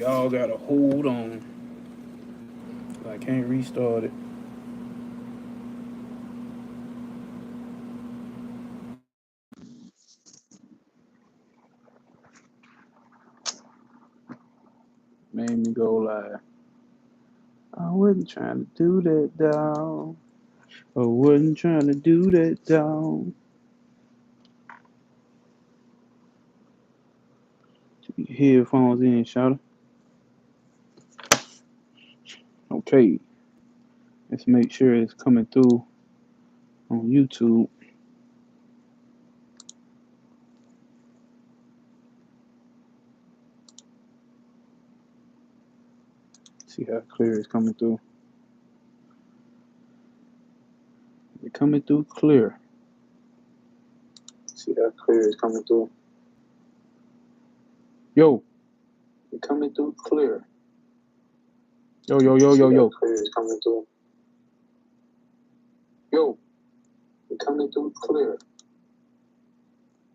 Y'all gotta hold on. I can't restart it. Made me go live. I wasn't trying to do that, dog. I wasn't trying to do that, dog. Headphones in, shout. Okay, let's make sure it's coming through on YouTube. See how clear it's coming through. It's coming through clear. See how clear it's coming through. Yo, it's coming through clear. Yo, yo, yo, yo, yo. Clear is coming through. Yo, it's coming through clear.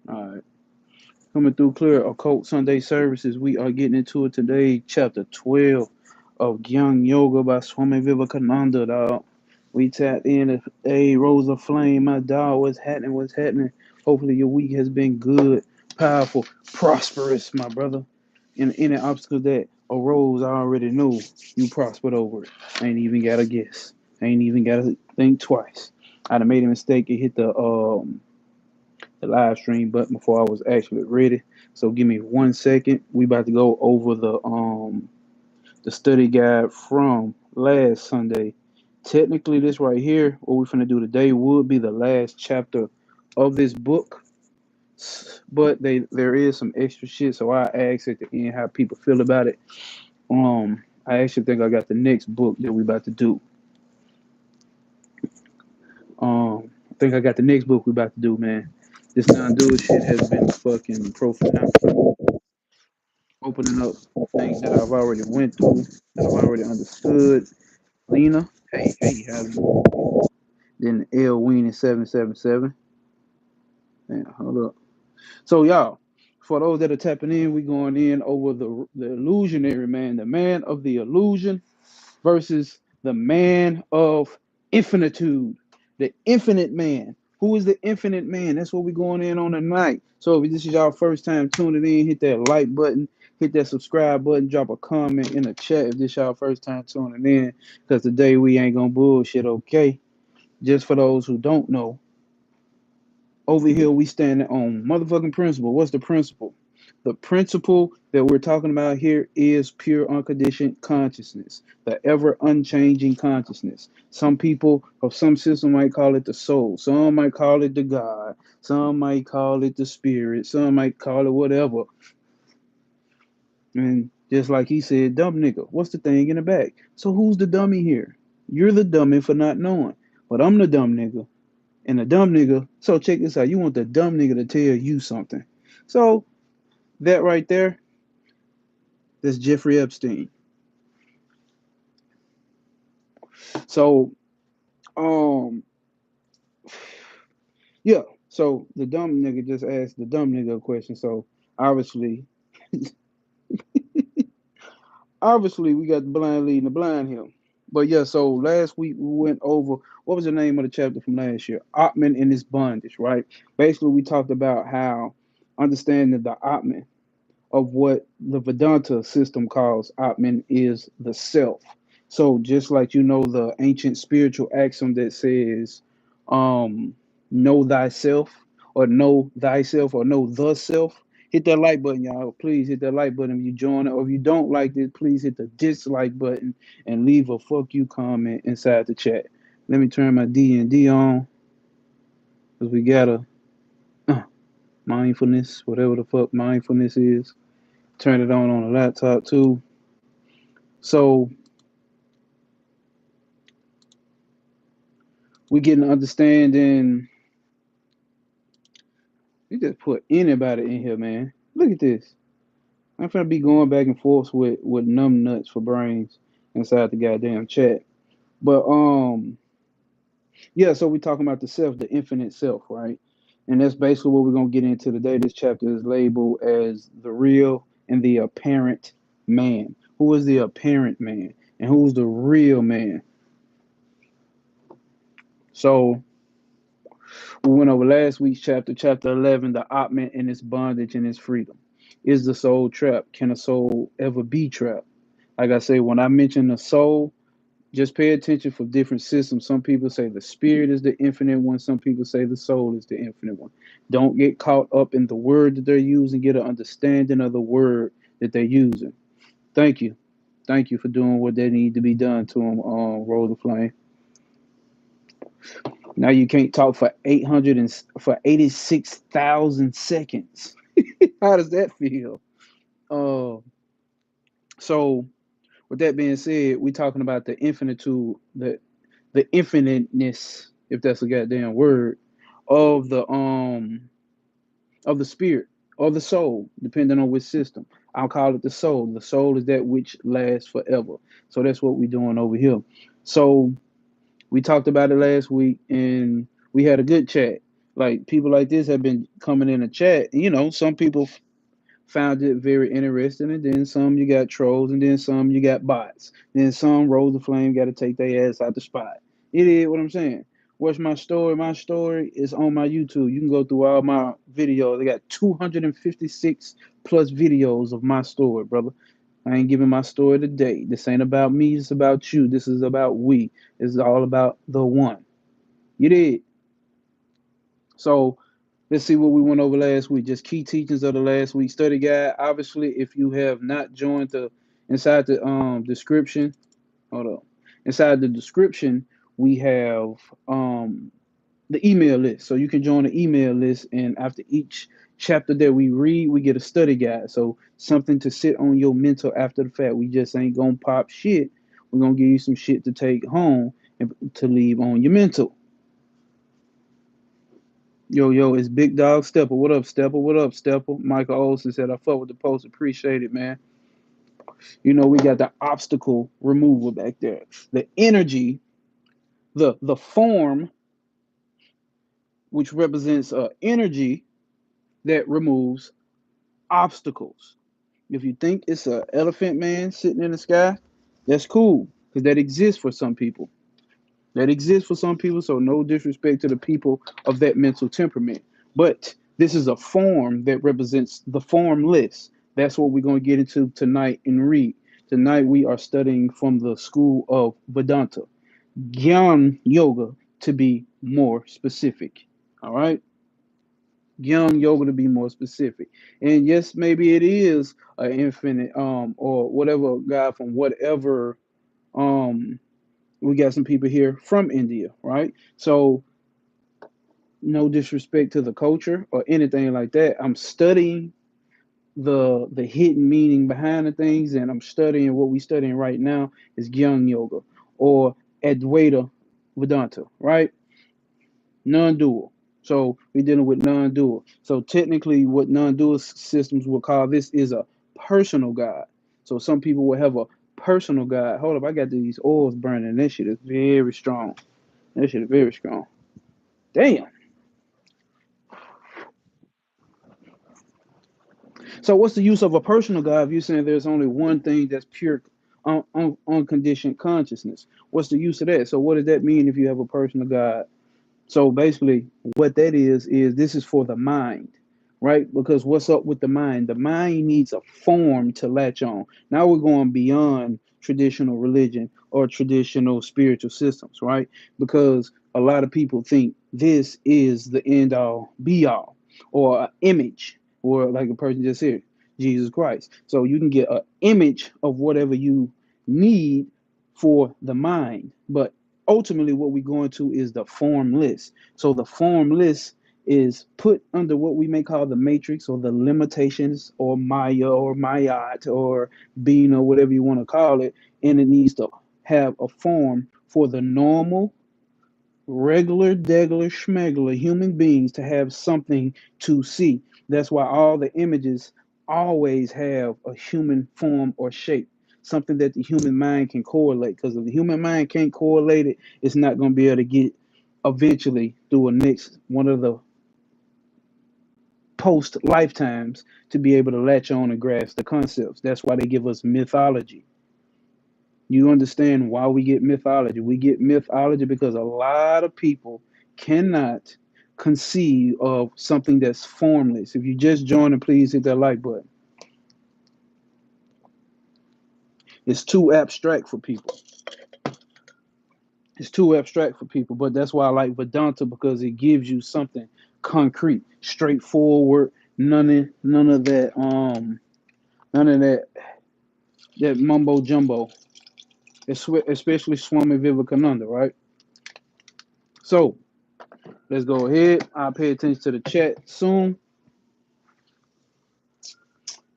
All right. Coming through clear occult Sunday services. We are getting into it today, chapter 12 of Jnana-Yoga by Swami Vivekananda, dog. We tapped in a rose of flame, my dog. What's happening? What's happening? Hopefully your week has been good, powerful, prosperous, my brother. And any obstacle that arose, I already knew you prospered over it. Ain't even got to guess. Ain't even got to think twice. I'd have made a mistake and hit the live stream button before I was actually ready. So give me 1 second. We about to go over the study guide from last Sunday. Technically, this right here, what we're gonna do today, would be the last chapter of this book. But there is some extra shit, so I asked at the end how people feel about it. I actually think I got the next book that we about to do. I think I got the next book we about to do, man. This non-dual shit has been fucking profound, opening up things that I've already went through, that I've already understood. Lena, hey, how's it? Then L Ween 777. Man, hold up. So y'all, for those that are tapping in, we going in over the illusionary man, the man of the illusion versus the man of infinitude, the infinite man. Who is the infinite man? That's what we're going in on tonight. So if this is y'all first time tuning in, hit that like button, hit that subscribe button, drop a comment in the chat if this y'all first time tuning in. Because today we ain't gonna bullshit, okay? Just for those who don't know, over here we standing on motherfucking principle. What's the principle? The principle that we're talking about here is pure unconditioned consciousness, the ever unchanging consciousness. Some people of some system might call it the soul, some might call it the God, some might call it the spirit, some might call it whatever. And just like he said, dumb nigga, what's the thing in the back? So who's the dummy here? You're the dummy for not knowing, but I'm the dumb nigga. And the dumb nigga, so check this out. You want the dumb nigga to tell you something. So that right there, that's Jeffrey Epstein. So, um, yeah. So the dumb nigga just asked the dumb nigga a question. So obviously, obviously we got the blind leading the blind here. But yeah, so last week we went over what was the name of the chapter from last year? Atman and his bondage, right? Basically, we talked about how understanding the Atman of what the Vedanta system calls Atman is the self. So just like the ancient spiritual axiom that says, know thyself or know the self. Hit that like button, y'all. Please hit that like button if you join it. Or if you don't like this, please hit the dislike button and leave a fuck you comment inside the chat. Let me turn my D and D on because we gotta uh, mindfulness, whatever the fuck mindfulness is. Turn it on a laptop too. So we get an understanding. You just put anybody in here, man. Look at this. I'm gonna be going back and forth with numb nuts for brains inside the goddamn chat. But yeah. So we talking about the self, the infinite self, right? And that's basically what we're gonna get into today. This chapter is labeled as the real and the apparent man? Who is the apparent man? And who's the real man? So we went over last week's chapter 11, the Atman and its bondage and its freedom. Is the soul trapped? Can a soul ever be trapped? Like I say, when I mention the soul, just pay attention for different systems. Some people say the spirit is the infinite one. Some people say the soul is the infinite one. Don't get caught up in the word that they're using. Get an understanding of the word that they're using. Thank you. Thank you for doing what they need to be done to them, Roll the Flame. Now you can't talk for 800 and for 86,000 seconds. How does that feel? Uh, so with that being said, we're talking about the infinitude, the infiniteness, if that's a goddamn word, of the spirit or the soul, depending on which system. I'll call it the soul. The soul is that which lasts forever. So that's what we're doing over here. So we talked about it last week, and we had a good chat. Like people like this have been coming in a chat. You know, some people found it very interesting, and then some you got trolls, and then some you got bots. Then some Rose the Flame got to take their ass out the spot. It is what I'm saying. What's my story? My story is on my YouTube. You can go through all my videos. I got 256 plus videos of my story, brother. I ain't giving my story today. This ain't about me. It's about you. This is about we. It's all about the one. You did. So let's see what we went over last week. Just key teachings of the last week study guide. Obviously, if you have not joined the inside the description, hold up. Inside the description, we have the email list. So you can join the email list, and after each chapter that we read, we get a study guide. So something to sit on your mental after the fact. We just ain't gonna pop shit. We're gonna give you some shit to take home and to leave on your mental. Yo, it's Big Dog Stepper. What up, Stepper? What up, Stepper? Michael Olsen said, I fuck with the post. Appreciate it, man. You know, we got the obstacle removal back there. The energy, the form, which represents energy that removes obstacles. If you think it's an elephant man sitting in the sky, that's cool because that exists for some people. That exists for some people, so no disrespect to the people of that mental temperament. But this is a form that represents the formless. That's what we're going to get into tonight and read. Tonight we are studying from the school of Vedanta, Jnana-Yoga to be more specific. All right? Jnana-Yoga to be more specific. And yes, maybe it is an infinite or whatever God from whatever um we got some people here from India, right? So no disrespect to the culture or anything like that. I'm studying the hidden meaning behind the things, and I'm studying what we're studying right now is Jnana Yoga or Advaita Vedanta, right? Non-dual. So we're dealing with non-dual. So technically, what non-dual systems will call this is a personal God. So some people will have a personal God. Hold up, I got these oils burning. That shit is very strong. That shit is very strong. Damn. So what's the use of a personal God if you're saying there's only one thing that's pure, unconditioned consciousness? What's the use of that? So what does that mean if you have a personal God? So basically, what that is this is for the mind, right? Because what's up with the mind? The mind needs a form to latch on. Now we're going beyond traditional religion or traditional spiritual systems, right? Because a lot of people think this is the end all be all or an image, or like a person just said, Jesus Christ. So you can get an image of whatever you need for the mind, but ultimately what we're going to is the formless. So the formless is put under what we may call the matrix or the limitations or Maya or Mayat or being or whatever you want to call it, and it needs to have a form for the normal, regular, degular, schmegular human beings to have something to see. That's why all the images always have a human form or shape, something that the human mind can correlate. Because if the human mind can't correlate it, it's not going to be able to get eventually through a next one of the post lifetimes to be able to latch on and grasp the concepts. That's why they give us mythology. You understand why we get mythology? We get mythology because a lot of people cannot conceive of something that's formless. If you just joined, please hit that like button. It's too abstract for people. It's too abstract for people, but that's why I like Vedanta, because it gives you something concrete, straightforward, none of that mumbo jumbo. Especially Swami Vivekananda, right? So let's go ahead. I'll pay attention to the chat soon.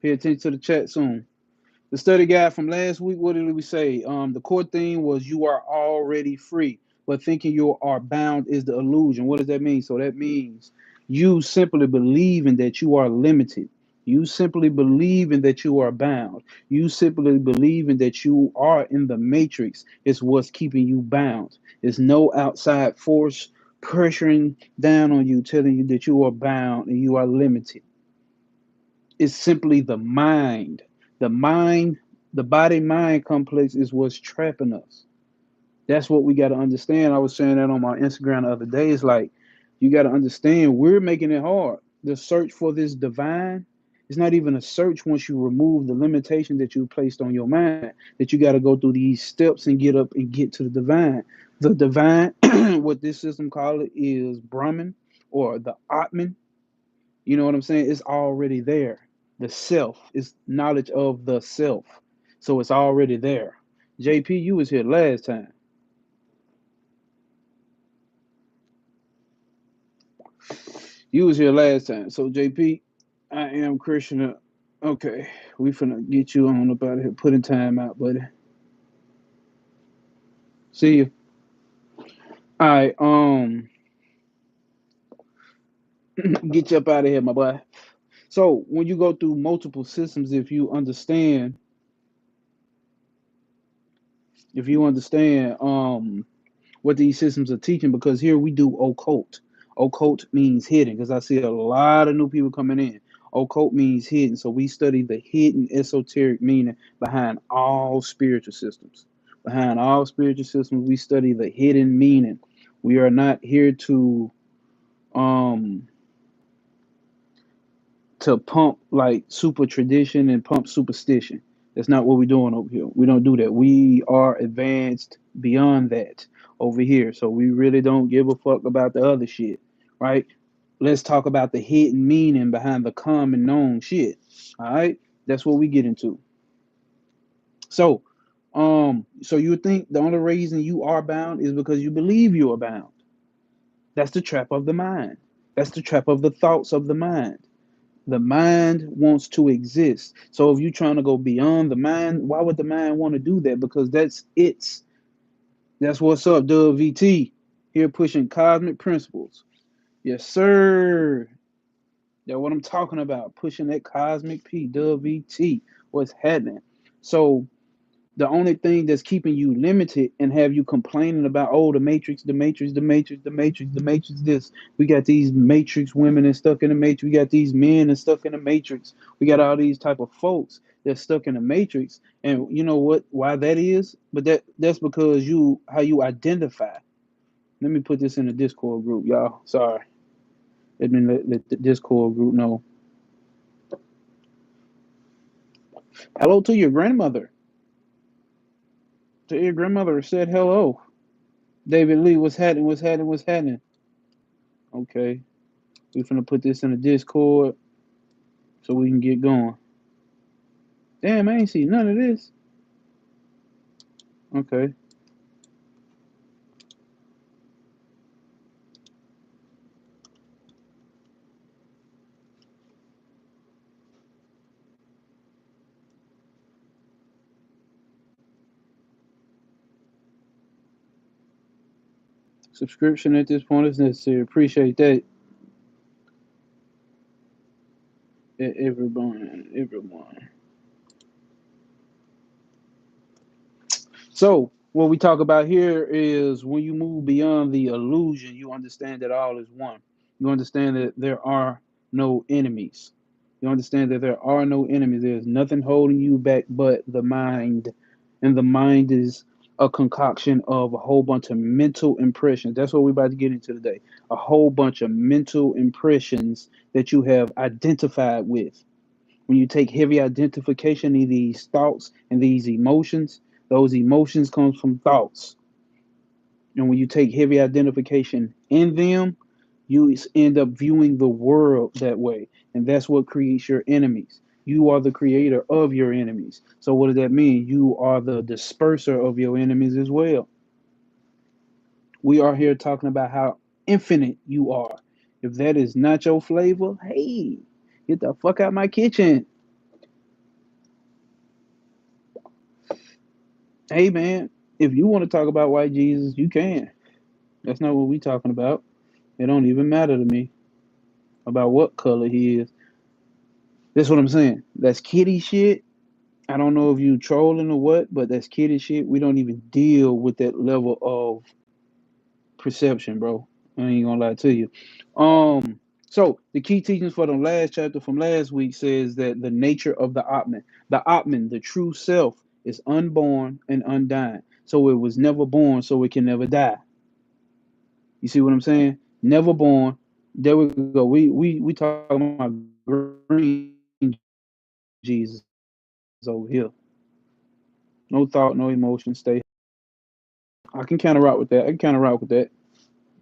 Pay attention to the chat soon. The study guide from last week, what did we say? The core theme was you are already free, but thinking you are bound is the illusion. What does that mean? So that means you simply believing that you are limited. You simply believing that you are bound. You simply believing that you are in the matrix is what's keeping you bound. There's no outside force pressuring down on you, telling you that you are bound and you are limited. It's simply the mind. The mind, the body mind complex is what's trapping us. That's what we got to understand. I was saying that on my Instagram the other day. It's like, you got to understand, we're making it hard. The search for this divine is not even a search once you remove the limitation that you placed on your mind, that you got to go through these steps and get up and get to the divine. The divine, what this system call it, is Brahman or the Atman. You know what I'm saying? It's already there. The self is knowledge of the self. So it's already there. JP, you was here last time. You was here last time. So JP, I am Krishna. Okay, we finna get you on up out of here. Putting time out, buddy. See you. All right, get you up out of here, my boy. So when you go through multiple systems, if you understand, what these systems are teaching, because here we do occult. Occult means hidden, because I see a lot of new people coming in. Occult means hidden, so we study the hidden esoteric meaning behind all spiritual systems. Behind all spiritual systems, we study the hidden meaning. We are not here um to pump like super tradition and pump superstition. That's not what we're doing over here. We don't do that. We are advanced beyond that over here. So we really don't give a fuck about the other shit, right? Let's talk about the hidden meaning behind the common known shit. All right? That's what we get into. So, so you think the only reason you are bound is because you believe you are bound. That's the trap of the mind. That's the trap of the thoughts of the mind. The mind wants to exist. So if you're trying to go beyond the mind, why would the mind want to do that? Because that's what's up, Dub VT. Here pushing cosmic principles. Yes, sir. That's what I'm talking about. Pushing that cosmic P, Dub VT. What's happening? So the only thing that's keeping you limited and have you complaining about, oh, the matrix, the matrix, the matrix, the matrix, the matrix, this, we got these matrix women and stuck in the matrix, we got these men and stuck in the matrix, we got all these type of folks that's stuck in the matrix. And you know what, why that is? But that's because you, how you identify. Let me put this in the Discord group, y'all. Sorry, let the Discord group know. Hello to your grandmother. To your grandmother said hello. David Lee, what's happening? What's happening? What's happening? Okay, we're gonna put this in the Discord so we can get going. Damn, I ain't see none of this. Okay. Subscription at this point is necessary. Appreciate that. Everyone. So what we talk about here is when you move beyond the illusion, you understand that all is one. You understand that there are no enemies. You understand that there are no enemies. There's nothing holding you back but the mind. And the mind is a concoction of a whole bunch of mental impressions. That's what we're about to get into today. A whole bunch of mental impressions that you have identified with. When you take heavy identification of these thoughts and these emotions, those emotions comes from thoughts. And when you take heavy identification in them, you end up viewing the world that way. And that's what creates your enemies. You are the creator of your enemies. So what does that mean? You are the disperser of your enemies as well. We are here talking about how infinite you are. If that is not your flavor, hey, get the fuck out my kitchen. Hey man, if you want to talk about white Jesus, you can. That's not what we talking about. It don't even matter to me about what color he is. That's what I'm saying. That's kitty shit. I don't know if you trolling or what, but that's kitty shit. We don't even deal with that level of perception, bro. I ain't gonna lie to you. So the key teachings for the last chapter from last week says that the nature of the Atman, the true self, is unborn and undying. So it was never born, so it can never die. You see what I'm saying? Never born. There we go. We talking about green Jesus over here. No thought, no emotion. Stay. I can kind of rock with that. I can kind of rock with that.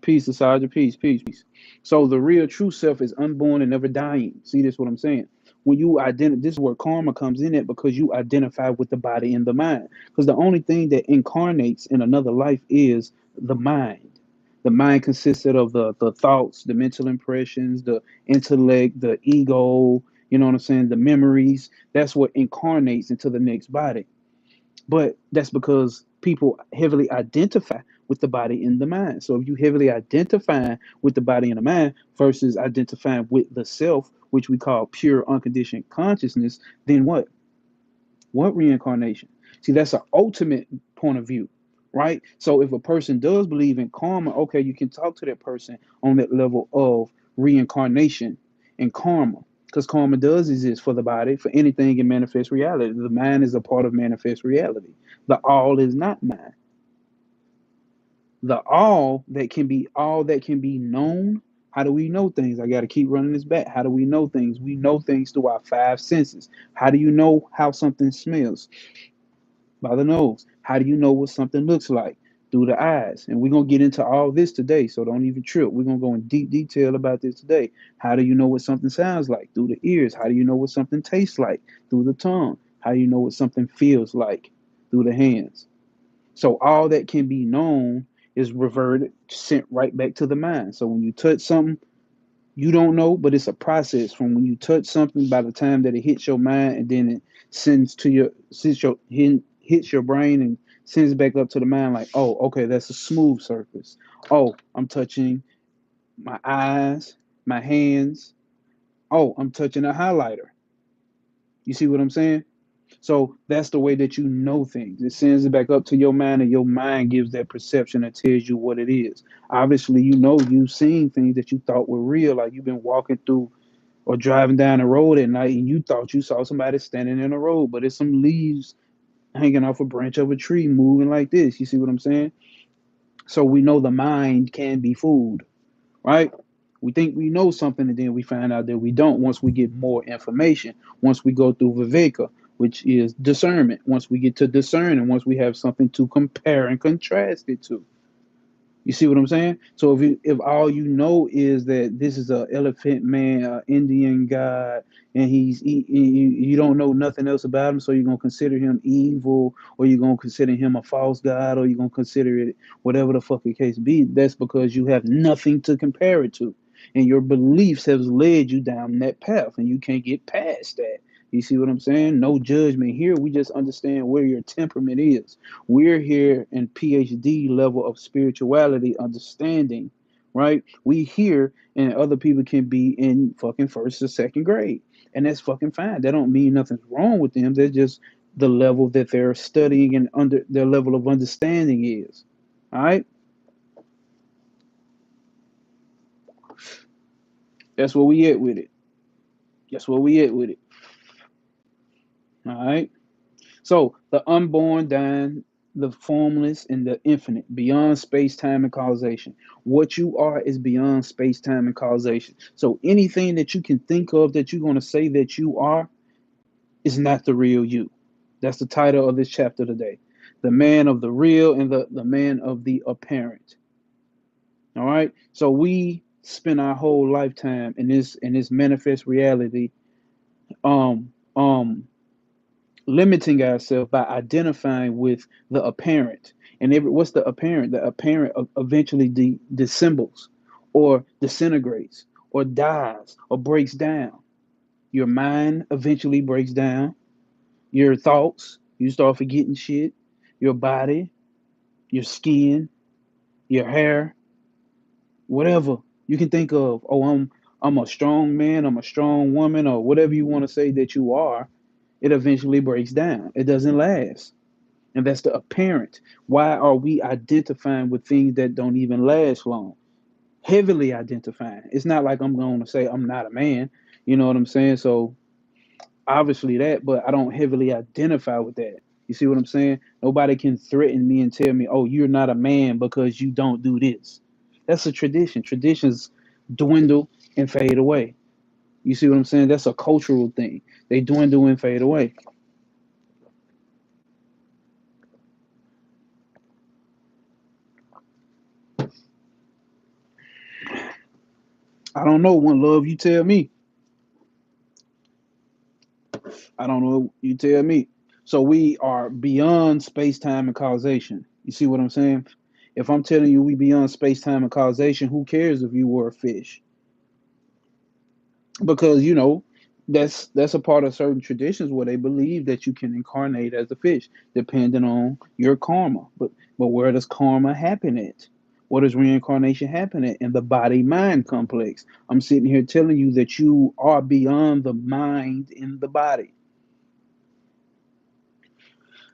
Peace, Asajj. Peace, peace, peace. So the real true self is unborn and never dying. See, this what I'm saying. When you identify, this is where karma comes in at because you identify with the body and the mind. Because the only thing that incarnates in another life is the mind. The mind consisted of the thoughts, the mental impressions, the intellect, the ego. You know what I'm saying? The memories. That's what incarnates into the next body. But that's because people heavily identify with the body and the mind. So if you heavily identify with the body and the mind versus identifying with the self, which we call pure unconditioned consciousness, then what? What reincarnation? See, that's an ultimate point of view, right? So if a person does believe in karma, okay, you can talk to that person on that level of reincarnation and karma. Because karma does exist for the body, for anything in manifest reality. The mind is a part of manifest reality. The all is not mind. The all that can be known. How do we know things? I got to keep running this back. How do we know things? We know things through our five senses. How do you know how something smells? By the nose. How do you know what something looks like? Through the eyes. And we're going to get into all this today, so don't even trip. We're going to go in deep detail about this today. How do you know what something sounds like? Through the ears. How do you know what something tastes like? Through the tongue. How do you know what something feels like? Through the hands. So all that can be known is reverted, sent right back to the mind. So when you touch something, you don't know, but it's a process from when you touch something by the time that it hits your mind and then it hits your brain and sends back up to the mind like, oh, okay, that's a smooth surface. Oh, I'm touching my eyes, my hands. Oh, I'm touching a highlighter. You see what I'm saying? So that's the way that you know things. It sends it back up to your mind, and your mind gives that perception that tells you what it is. Obviously, you know you've seen things that you thought were real, like you've been walking through or driving down the road at night and you thought you saw somebody standing in the road, but it's some leaves hanging off a branch of a tree moving like this. You see what I'm saying? So we know the mind can be fooled, right? We think we know something and then we find out that we don't once we get more information, once we go through viveka, which is discernment, once we get to discern and once we have something to compare and contrast it to. You see what I'm saying? So if all you know is that this is a elephant man, a Indian god, and you don't know nothing else about him, so you're gonna consider him evil, or you're gonna consider him a false god, or you're gonna consider it whatever the fuck the case be. That's because you have nothing to compare it to, and your beliefs have led you down that path, and you can't get past that. You see what I'm saying? No judgment here. We just understand where your temperament is. We're here in PhD level of spirituality understanding, right? We here and other people can be in fucking first or second grade. And that's fucking fine. That don't mean nothing's wrong with them. They're just the level that they're studying and under their level of understanding is. All right? That's where we at with it. Guess where we at with it? All right. So the unborn, dying, the formless, and the infinite, beyond space, time, and causation. What you are is beyond space, time, and causation. So anything that you can think of that you're going to say that you are is not the real you. That's the title of this chapter today. The man of the real and the man of the apparent. All right. So we spend our whole lifetime in this manifest reality, um, um, limiting ourselves by identifying with the apparent. And what's the apparent? The apparent eventually dissembles or disintegrates or dies or breaks down. Your mind eventually breaks down. Your thoughts, you start forgetting shit. Your body, your skin, your hair, whatever you can think of. Oh, I'm a strong man, I'm a strong woman, or whatever you want to say that you are. It eventually breaks down. It doesn't last. And that's the apparent. Why are we identifying with things that don't even last long? Heavily identifying. It's not like I'm going to say I'm not a man. You know what I'm saying? So obviously that, but I don't heavily identify with that. You see what I'm saying? Nobody can threaten me and tell me, "Oh, you're not a man because you don't do this." That's a tradition. Traditions dwindle and fade away. You see what I'm saying? That's a cultural thing. They dwindle and fade away. I don't know. One love, you tell me. I don't know. You tell me. So we are beyond space, time, and causation. You see what I'm saying? If I'm telling you we beyond space, time, and causation, who cares if you were a fish? Because that's a part of certain traditions where they believe that you can incarnate as a fish, depending on your karma. But where does karma happen at? What does reincarnation happen at? In the body mind complex. I'm sitting here telling you that you are beyond the mind in the body.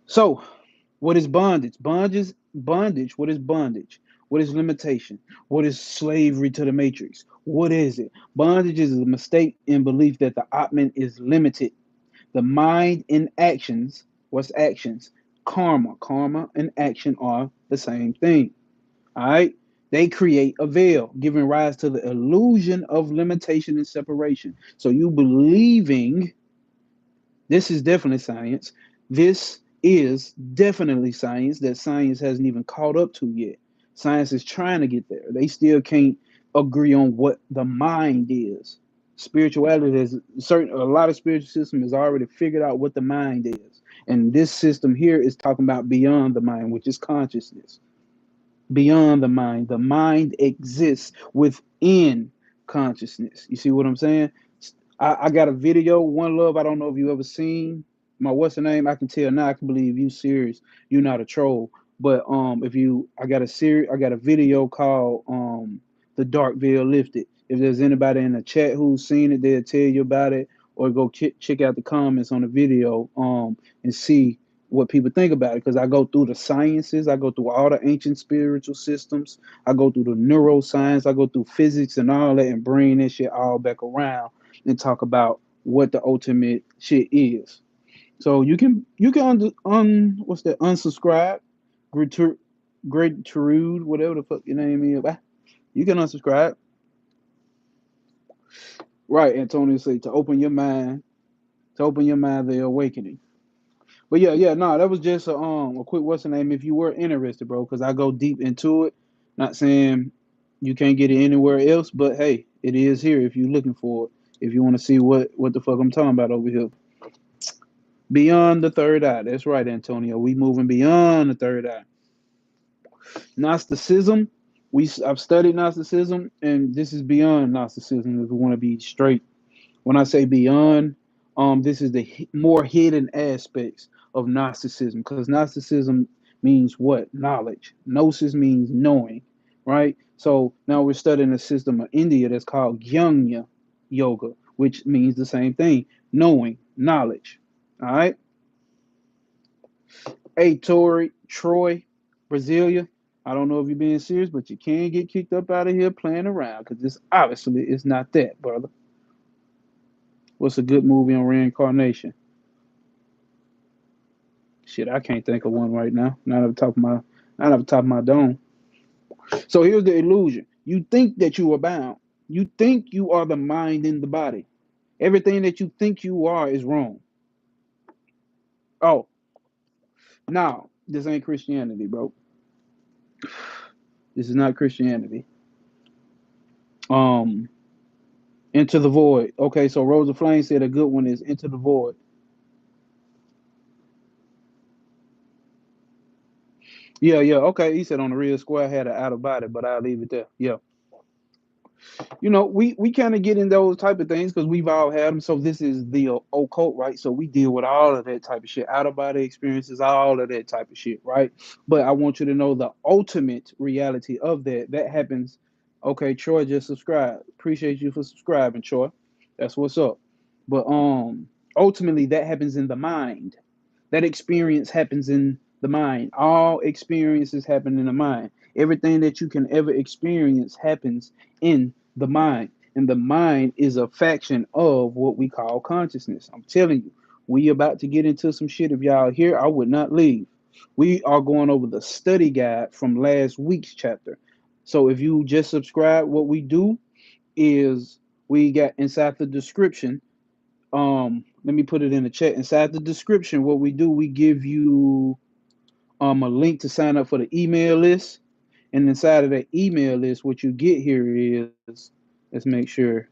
So what is bondage? Bondage. What is bondage? What is limitation? What is slavery to the matrix? What is it? Bondage is a mistake in belief that the Atman is limited. The mind in actions, what's actions? Karma. Karma and action are the same thing. All right? They create a veil, giving rise to the illusion of limitation and separation. So you believing this is definitely science. This is definitely science that science hasn't even caught up to yet. Science is trying to get there. They still can't agree on what the mind is. Spirituality has a lot of spiritual system has already figured out what the mind is. And this system here is talking about beyond the mind, which is consciousness. Beyond the mind. The mind exists within consciousness. You see what I'm saying? I got a video, One Love. I don't know if you ever seen my what's the name. I can tell now. I can believe you serious. You're not a troll. But if you, I got a video called "The Dark Veil Lifted." If there's anybody in the chat who's seen it, they'll tell you about it, or go check out the comments on the video and see what people think about it. Because I go through the sciences, I go through all the ancient spiritual systems, I go through the neuroscience, I go through physics and all that, and bring that shit all back around and talk about what the ultimate shit is. So you can what's that, unsubscribe, great Trude, whatever the fuck your name is. You can unsubscribe, right? Antonio say to open your mind, the awakening. But yeah, no, that was just a quick what's the name if you were interested, bro, because I go deep into it. Not saying you can't get it anywhere else, but hey, it is here if you're looking for it. If you want to see what the fuck I'm talking about over here. Beyond the third eye. That's right, Antonio. We moving beyond the third eye. Gnosticism. I've studied Gnosticism, and this is beyond Gnosticism. If we want to be straight, when I say beyond, this is the more hidden aspects of Gnosticism, because Gnosticism means what? Knowledge. Gnosis means knowing, right? So now we're studying a system of India that's called Jnana-Yoga, which means the same thing: knowing, knowledge. All right. Hey, Troy, Brasilia. I don't know if you're being serious, but you can't get kicked up out of here playing around because this obviously is not that, brother. What's a good movie on reincarnation? Shit, I can't think of one right now. Not off the top of my dome. So here's the illusion. You think that you are bound. You think you are the mind in the body. Everything that you think you are is wrong. Oh, no, this ain't Christianity, bro. This is not Christianity. Um, Into the Void. Okay, so Rosa Flame said a good one is Into the Void. Yeah, yeah. Okay, he said on the real square I had an out of body, but I'll leave it there. Yeah. We kind of get in those type of things because we've all had them. So this is the occult, right? So we deal with all of that type of shit, out of body experiences, all of that type of shit, right? But I want you to know the ultimate reality of that happens. Okay, Troy just subscribed. Appreciate you for subscribing, Troy. That's what's up. But ultimately that happens in the mind. That experience happens in the mind. All experiences happen in the mind. Everything that you can ever experience happens in the mind. And the mind is a faction of what we call consciousness. I'm telling you, we about to get into some shit. If y'all here, I would not leave. We are going over the study guide from last week's chapter. So if you just subscribe, what we do is we got inside the description. Let me put it in the chat. Inside the description, what we do, we give you a link to sign up for the email list. And inside of that email list, what you get here is, let's make sure,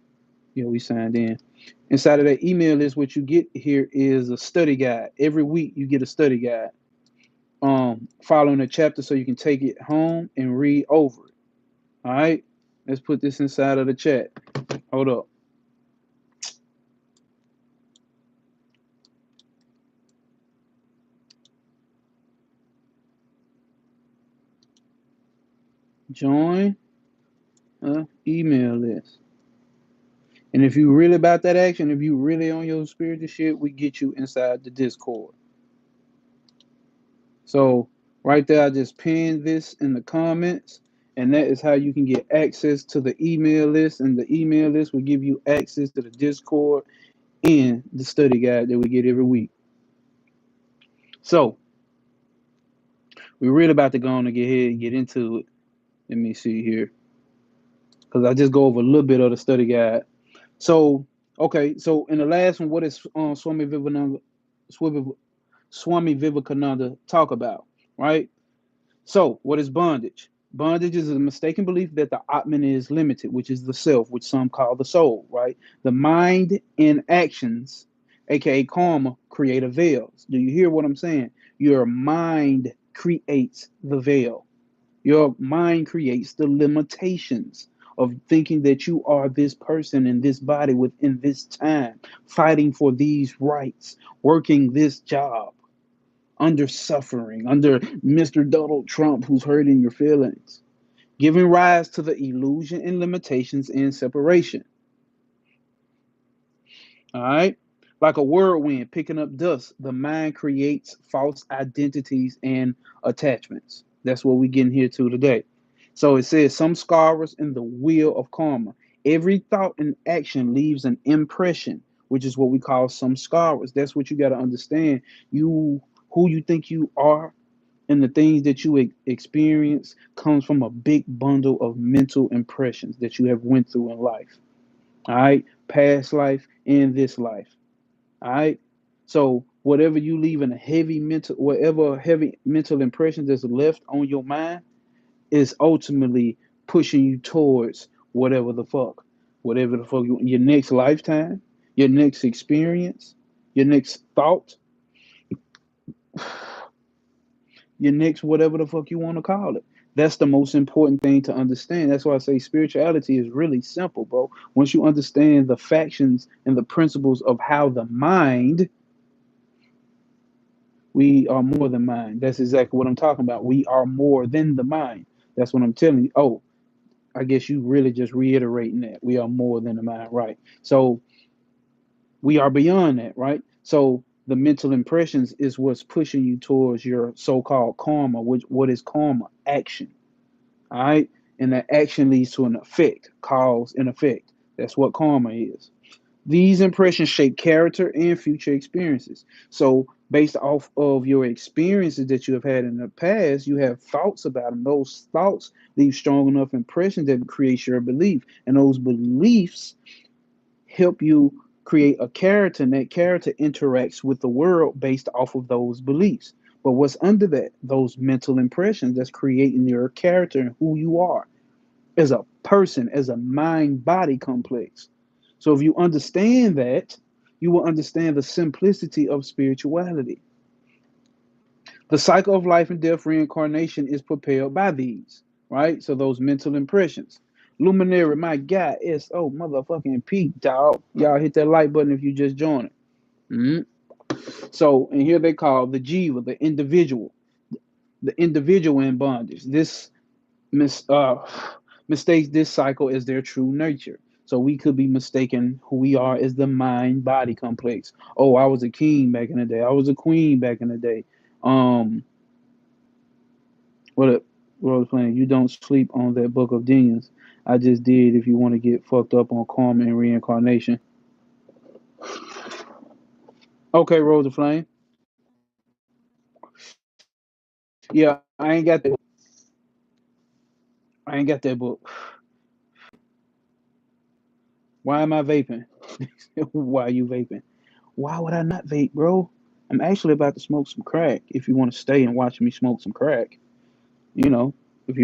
we signed in. Inside of that email list, what you get here is a study guide. Every week you get a study guide. Following a chapter so you can take it home and read over it. All right. Let's put this inside of the chat. Hold up. Join a email list. And if you really about that action, if you really on your spiritual shit, we get you inside the Discord. So right there, I just pinned this in the comments, and that is how you can get access to the email list. And the email list will give you access to the Discord and the study guide that we get every week. So we're really about to go on and get ahead and get into it. Let me see here, because I just go over a little bit of the study guide. So okay, so in the last one, what is Swami Vivekananda talk about, right? So, what is bondage? Bondage is a mistaken belief that the Atman is limited, which is the self, which some call the soul, right? The mind and actions, aka karma, create a veil. Do you hear what I'm saying? Your mind creates the veil. Your mind creates the limitations of thinking that you are this person in this body within this time, fighting for these rights, working this job under suffering, under Mr. Donald Trump, who's hurting your feelings, giving rise to the illusion and limitations and separation. All right. Like a whirlwind picking up dust, the mind creates false identities and attachments. That's what we're getting here to today. So it says some scars in the wheel of karma. Every thought and action leaves an impression, which is what we call some scars. That's what you got to understand. You who you think you are and the things that you experience comes from a big bundle of mental impressions that you have went through in life. All right, past life and this life. All right, so whatever you leave in a heavy mental, whatever heavy mental impression that's left on your mind is ultimately pushing you towards whatever the fuck your next lifetime, your next experience, your next thought, your next whatever the fuck you want to call it. That's the most important thing to understand. That's why I say spirituality is really simple, bro. Once you understand the factions and the principles of how the mind, we are more than mind. That's exactly what I'm talking about. We are more than the mind. That's what I'm telling you. Oh, I guess you really just reiterating that. We are more than the mind, right? So we are beyond that, right? So the mental impressions is what's pushing you towards your so-called karma. Which what is karma? Action. All right. And that action leads to an effect, cause and effect. That's what karma is. These impressions shape character and future experiences. So, based off of your experiences that you have had in the past, you have thoughts about them. Those thoughts leave strong enough impressions that create your belief, and those beliefs help you create a character, and that character interacts with the world based off of those beliefs. But what's under that? Those mental impressions that's creating your character and who you are as a person, as a mind body complex. So if you understand that, you will understand the simplicity of spirituality. The cycle of life and death, reincarnation is propelled by these, right? So those mental impressions. Luminary, my guy, SO motherfucking Pete, dog. Y'all hit that like button if you just joined it. Mhm. So, and here they call the jiva, the individual in bondage. This mis mistakes this cycle as their true nature. So we could be mistaken who we are as the mind body complex. Oh, I was a king back in the day. I was a queen back in the day. Um, what what I was playing? You don't sleep on that book of demons. I just did. If you want to get fucked up on karma and reincarnation. Okay, Rose of Flame. Yeah, I ain't got that. I ain't got that book. Why am I vaping? Why are you vaping? Why would I not vape, bro? I'm actually about to smoke some crack. If you want to stay and watch me smoke some crack, you know, if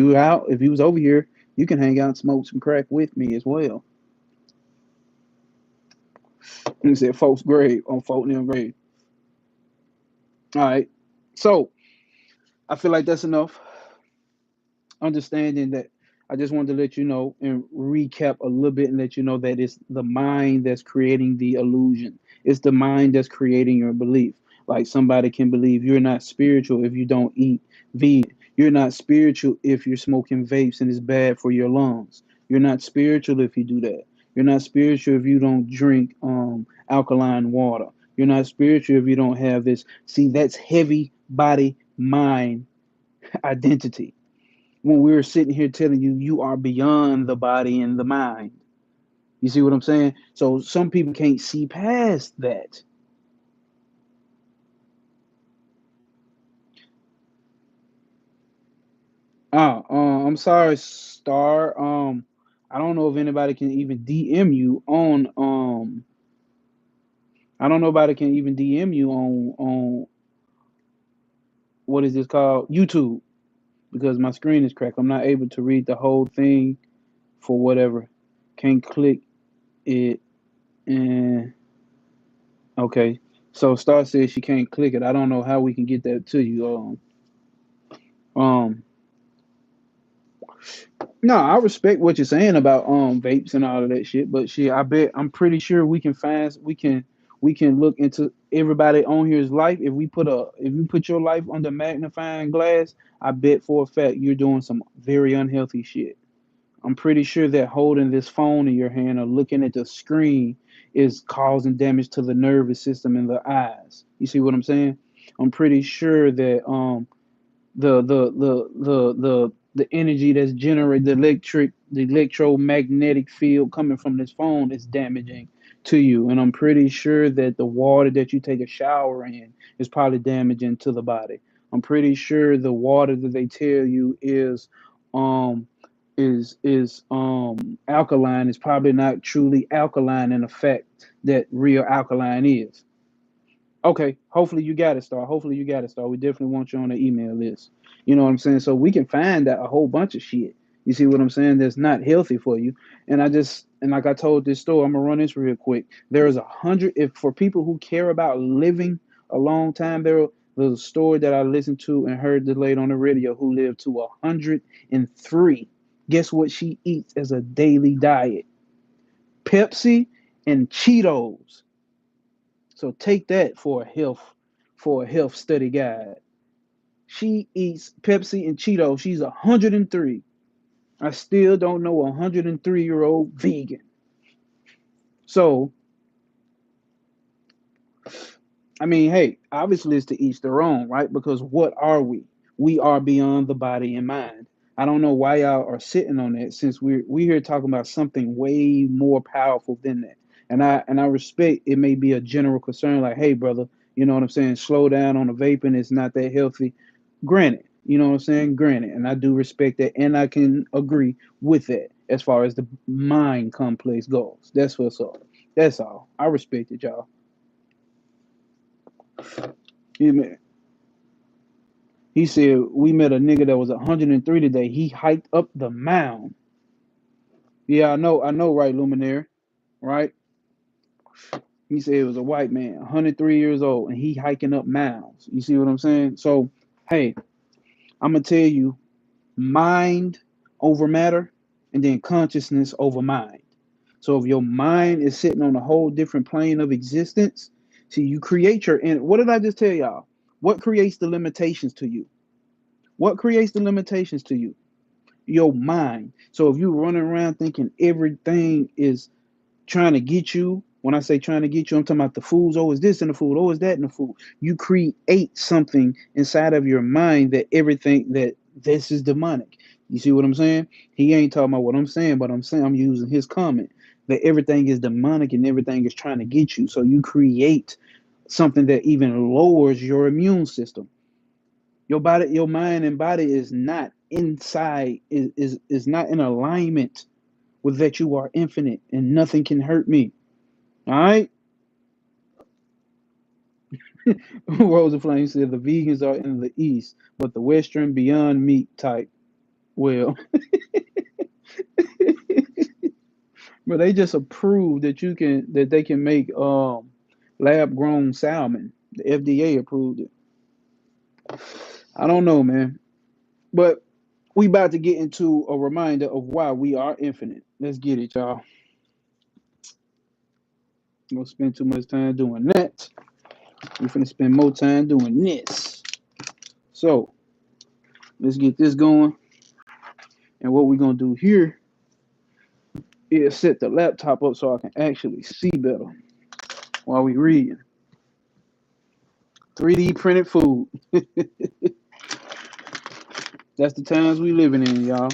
you was over here, you can hang out and smoke some crack with me as well. He said, "Folks, grave on folk them grave." All right, so I feel like that's enough understanding that. I just wanted to let you know and recap a little bit and let you know that it's the mind that's creating the illusion. It's the mind that's creating your belief. Like somebody can believe you're not spiritual if you don't eat vegan. You're not spiritual if you're smoking vapes and it's bad for your lungs. You're not spiritual if you do that. You're not spiritual if you don't drink alkaline water. You're not spiritual if you don't have this. See, that's heavy body mind identity when we're sitting here telling you you are beyond the body and the mind. You see what I'm saying? So some people can't see past that. I'm sorry, Star. I don't know if anybody can even DM you on I don't know if anybody can even DM you on what is this called? YouTube because my screen is cracked. I'm not able to read the whole thing for whatever. Can't click it and okay. So Star says she can't click it. I don't know how we can get that to you. Um, no, I respect what you're saying about vapes and all of that shit, but shit, I bet I'm pretty sure we can look into everybody on here's life. If you put your life under magnifying glass, I bet for a fact you're doing some very unhealthy shit. I'm pretty sure that holding this phone in your hand or looking at the screen is causing damage to the nervous system and the eyes. You see what I'm saying? I'm pretty sure that the energy that's generated the electromagnetic field coming from this phone is damaging to you, and I'm pretty sure that the water that you take a shower in is probably damaging to the body. I'm pretty sure the water that they tell you um is alkaline is probably not truly alkaline in the fact that real alkaline is. Okay, hopefully you got it, Star. Hopefully you got it, Star. We definitely want you on the email list. You know what I'm saying? So we can find out a whole bunch of shit. You see what I'm saying? That's not healthy for you. And like I told this story, I'm gonna run this real quick. There is 100. If for people who care about living a long time, there's a story that I listened to and heard the lady on the radio who lived to 103. Guess what she eats as a daily diet? Pepsi and Cheetos. So take that for a health study guide. She eats Pepsi and Cheetos. She's 103. I still don't know a 103-year-old vegan. So, I mean, hey, obviously it's to each their own, right? Because what are we? We are beyond the body and mind. I don't know why y'all are sitting on that since we here talking about something way more powerful than that. And I respect it may be a general concern, like, hey brother, you know what I'm saying, slow down on the vaping, it's not that healthy. Granted, you know what I'm saying? Granted. And I do respect that and I can agree with that as far as the mind complex goes. That's what's up. That's all. I respect it, y'all. He he said we met a nigga that was 103 today. He hiked up the mound. Yeah, I know, right, Luminaire, right? He said it was a white man, 103 years old, and he hiking up mounds. You see what I'm saying? So, hey, I'm gonna tell you, mind over matter, and then consciousness over mind. So if your mind is sitting on a whole different plane of existence, see, you create your. And what did I just tell y'all? What creates the limitations to you? What creates the limitations to you? Your mind. So if you're running around thinking everything is trying to get you. When I say trying to get you, I'm talking about the foods. Oh, is this in the food? Oh, is that in the food? You create something inside of your mind that everything that this is demonic. You see what I'm saying? He ain't talking about what I'm saying, but I'm saying I'm using his comment that everything is demonic and everything is trying to get you. So you create something that even lowers your immune system. Your body, your mind and body is not inside, is not in alignment with that you are infinite and nothing can hurt me. All right. Rosa Flame said the vegans are in the East, but the Western Beyond Meat type. Well, but they just approved that they can make lab grown salmon. The FDA approved it. I don't know, man. But we about to get into a reminder of why we are infinite. Let's get it, y'all. We gonna spend too much time doing that. We're gonna spend more time doing this. So let's get this going. And what we're gonna do here is set the laptop up so I can actually see better while we reading. 3D printed food. That's the times we living in, y'all.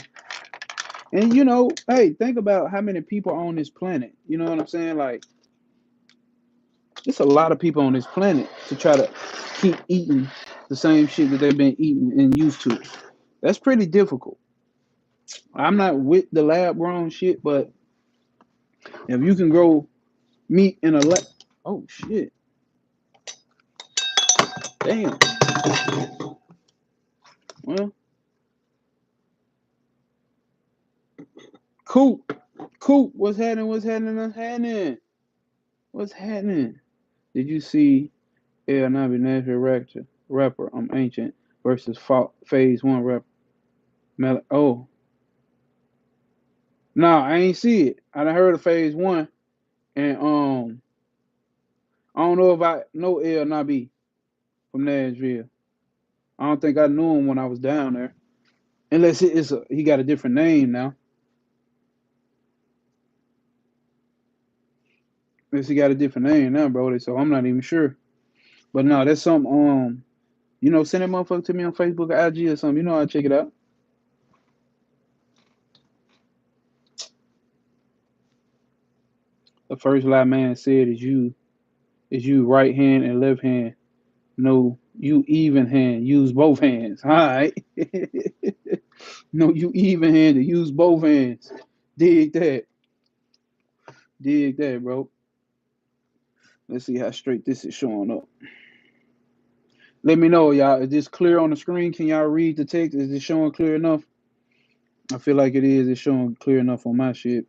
And you know, hey, think about how many people are on this planet. You know what I'm saying? Like, it's a lot of people on this planet to try to keep eating the same shit that they've been eating and used to. That's pretty difficult. I'm not with the lab grown shit, but if you can grow meat in a lab, oh shit, damn. Well, Coop, Coop, what's happening? What's happening? What's happening? What's happening? Did you see El Nabi Nashville rapper? I'm ancient versus phase one rapper. Oh, no, I ain't see it. I done heard of phase one, and I don't know if I know El Nabi from Nashville. I don't think I knew him when I was down there, unless he got a different name now. Unless he got a different name now, bro. So I'm not even sure. But no, that's some send that motherfucker to me on Facebook or IG or something. You know, I'll check it out. The first lie man said is you right hand and left hand. No, you even hand. Use both hands. All right. No, you even handed. Use both hands. Dig that. Dig that, bro. Let's see how straight this is showing up. Let me know, y'all. Is this clear on the screen? Can y'all read the text? Is it showing clear enough? I feel like it is. It's showing clear enough on my shit.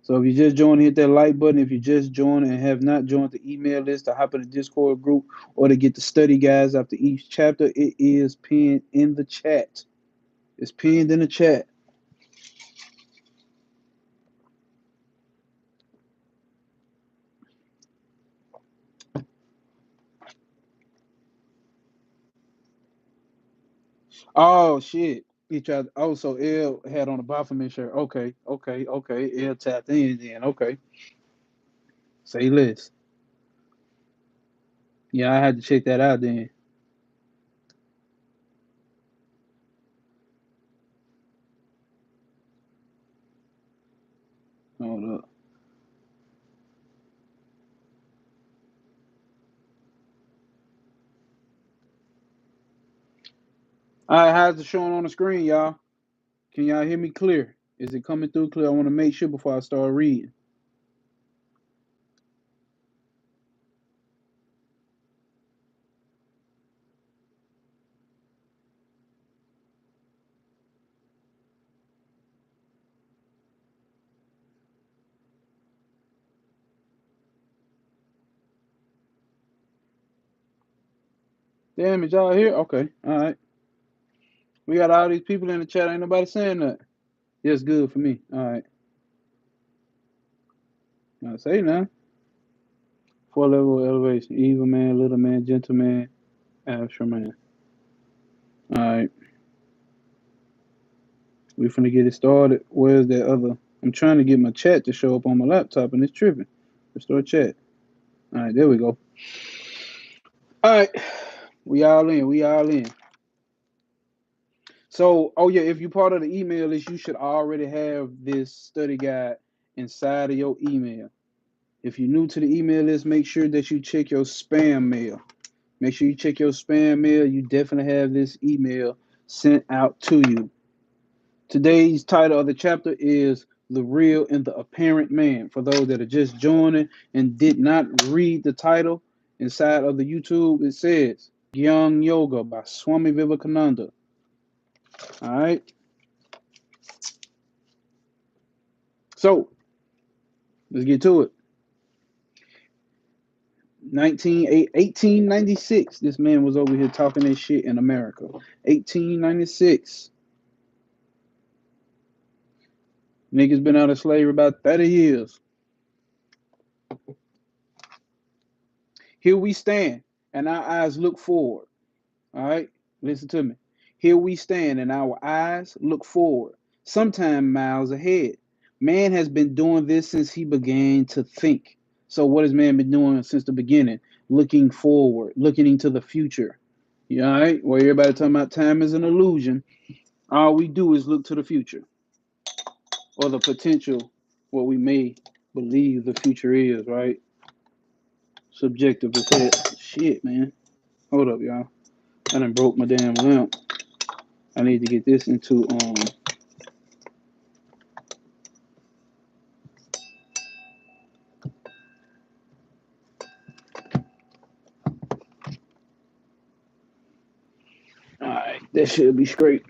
So if you just joined, hit that like button. If you just joined and have not joined the email list to hop in the Discord group or to get the study guides after each chapter, it is pinned in the chat. It's pinned in the chat. Oh shit. He tried. Oh, so L had on a Baphomet shirt. Okay, okay, okay. L tapped in then. Okay. Say less. Yeah, I had to check that out then. Hold up. All right, how's it showing on the screen, y'all? Can y'all hear me clear? Is it coming through clear? I want to make sure before I start reading. Damn it, y'all here? Okay, all right. We got all these people in the chat. Ain't nobody saying that. That's good for me. All right. I say now. 4 level elevation. Evil man, little man, gentleman, astral man. All right. We finna get it started. Where's that other? I'm trying to get my chat to show up on my laptop and it's tripping. Restore chat. All right, there we go. All right. We all in. We all in. So, oh yeah, if you're part of the email list, you should already have this study guide inside of your email. If you're new to the email list, make sure that you check your spam mail. Make sure you check your spam mail. You definitely have this email sent out to you. Today's title of the chapter is The Real and the Apparent Man. For those that are just joining and did not read the title inside of the YouTube, it says Jnana-Yoga by Swami Vivekananda. All right. So let's get to it. 1896, this man was over here talking this shit in America. 1896. Niggas been out of slavery about 30 years. Here we stand, and our eyes look forward. All right? Listen to me. Here we stand, and our eyes look forward, sometime miles ahead. Man has been doing this since he began to think. So, what has man been doing since the beginning? Looking forward, looking into the future. Yeah, all right? Well, everybody talking about time is an illusion. All we do is look to the future or the potential, what we may believe the future is, right? Subjective as hell. Shit, man. Hold up, y'all. I done broke my damn lamp. I need to get this into Alright, that should be straight.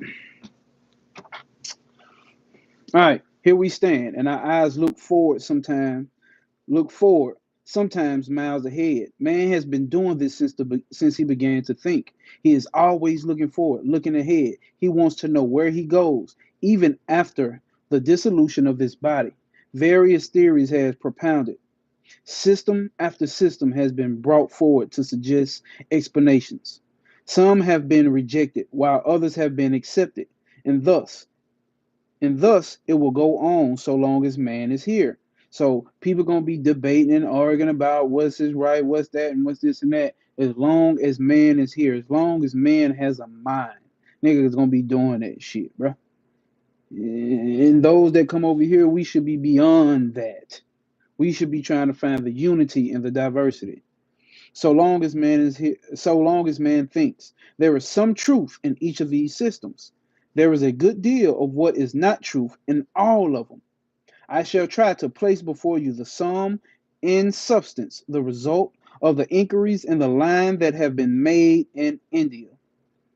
Alright, here we stand, and our eyes look forward, sometimes miles ahead. Man has been doing this since he began to think. He is always looking forward, looking ahead. He wants to know where he goes, even after the dissolution of this body. Various theories have propounded. System after system has been brought forward to suggest explanations. Some have been rejected, while others have been accepted, and thus it will go on so long as man is here. So people gonna be debating and arguing about what's this right, what's that, and what's this and that. As long as man is here, as long as man has a mind, nigga is gonna be doing that shit, bro. And those that come over here, we should be beyond that. We should be trying to find the unity and the diversity. So long as man is here, so long as man thinks, there is some truth in each of these systems. There is a good deal of what is not truth in all of them. I shall try to place before you the sum in substance, the result of the inquiries in the line that have been made in India.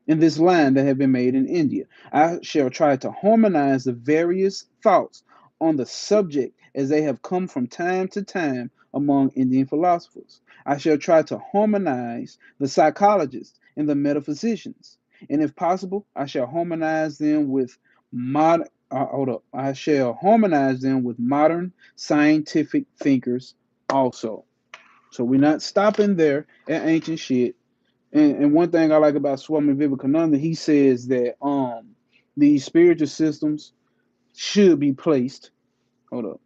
In this line that have been made in India, I shall try to harmonize the various thoughts on the subject as they have come from time to time among Indian philosophers. I shall try to harmonize the psychologists and the metaphysicians, and if possible, I shall harmonize them with modern. Hold up. I shall harmonize them with modern scientific thinkers also. So we're not stopping there at ancient shit. And one thing I like about Swami Vivekananda, he says that these spiritual systems should be placed, hold up,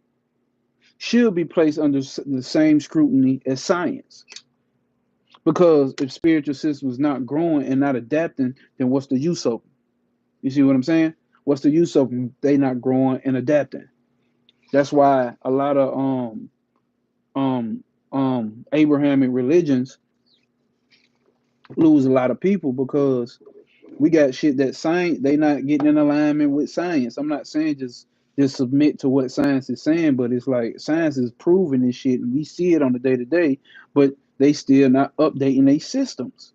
should be placed under the same scrutiny as science. Because if spiritual systems not growing and not adapting, then what's the use of them? You see what I'm saying? What's the use of them? They not growing and adapting. That's why a lot of Abrahamic religions lose a lot of people because We got shit that science they not getting in alignment with science. I'm not saying just submit to what science is saying, but it's like science is proving this shit, and we see it on the day to day. But they still not updating their systems,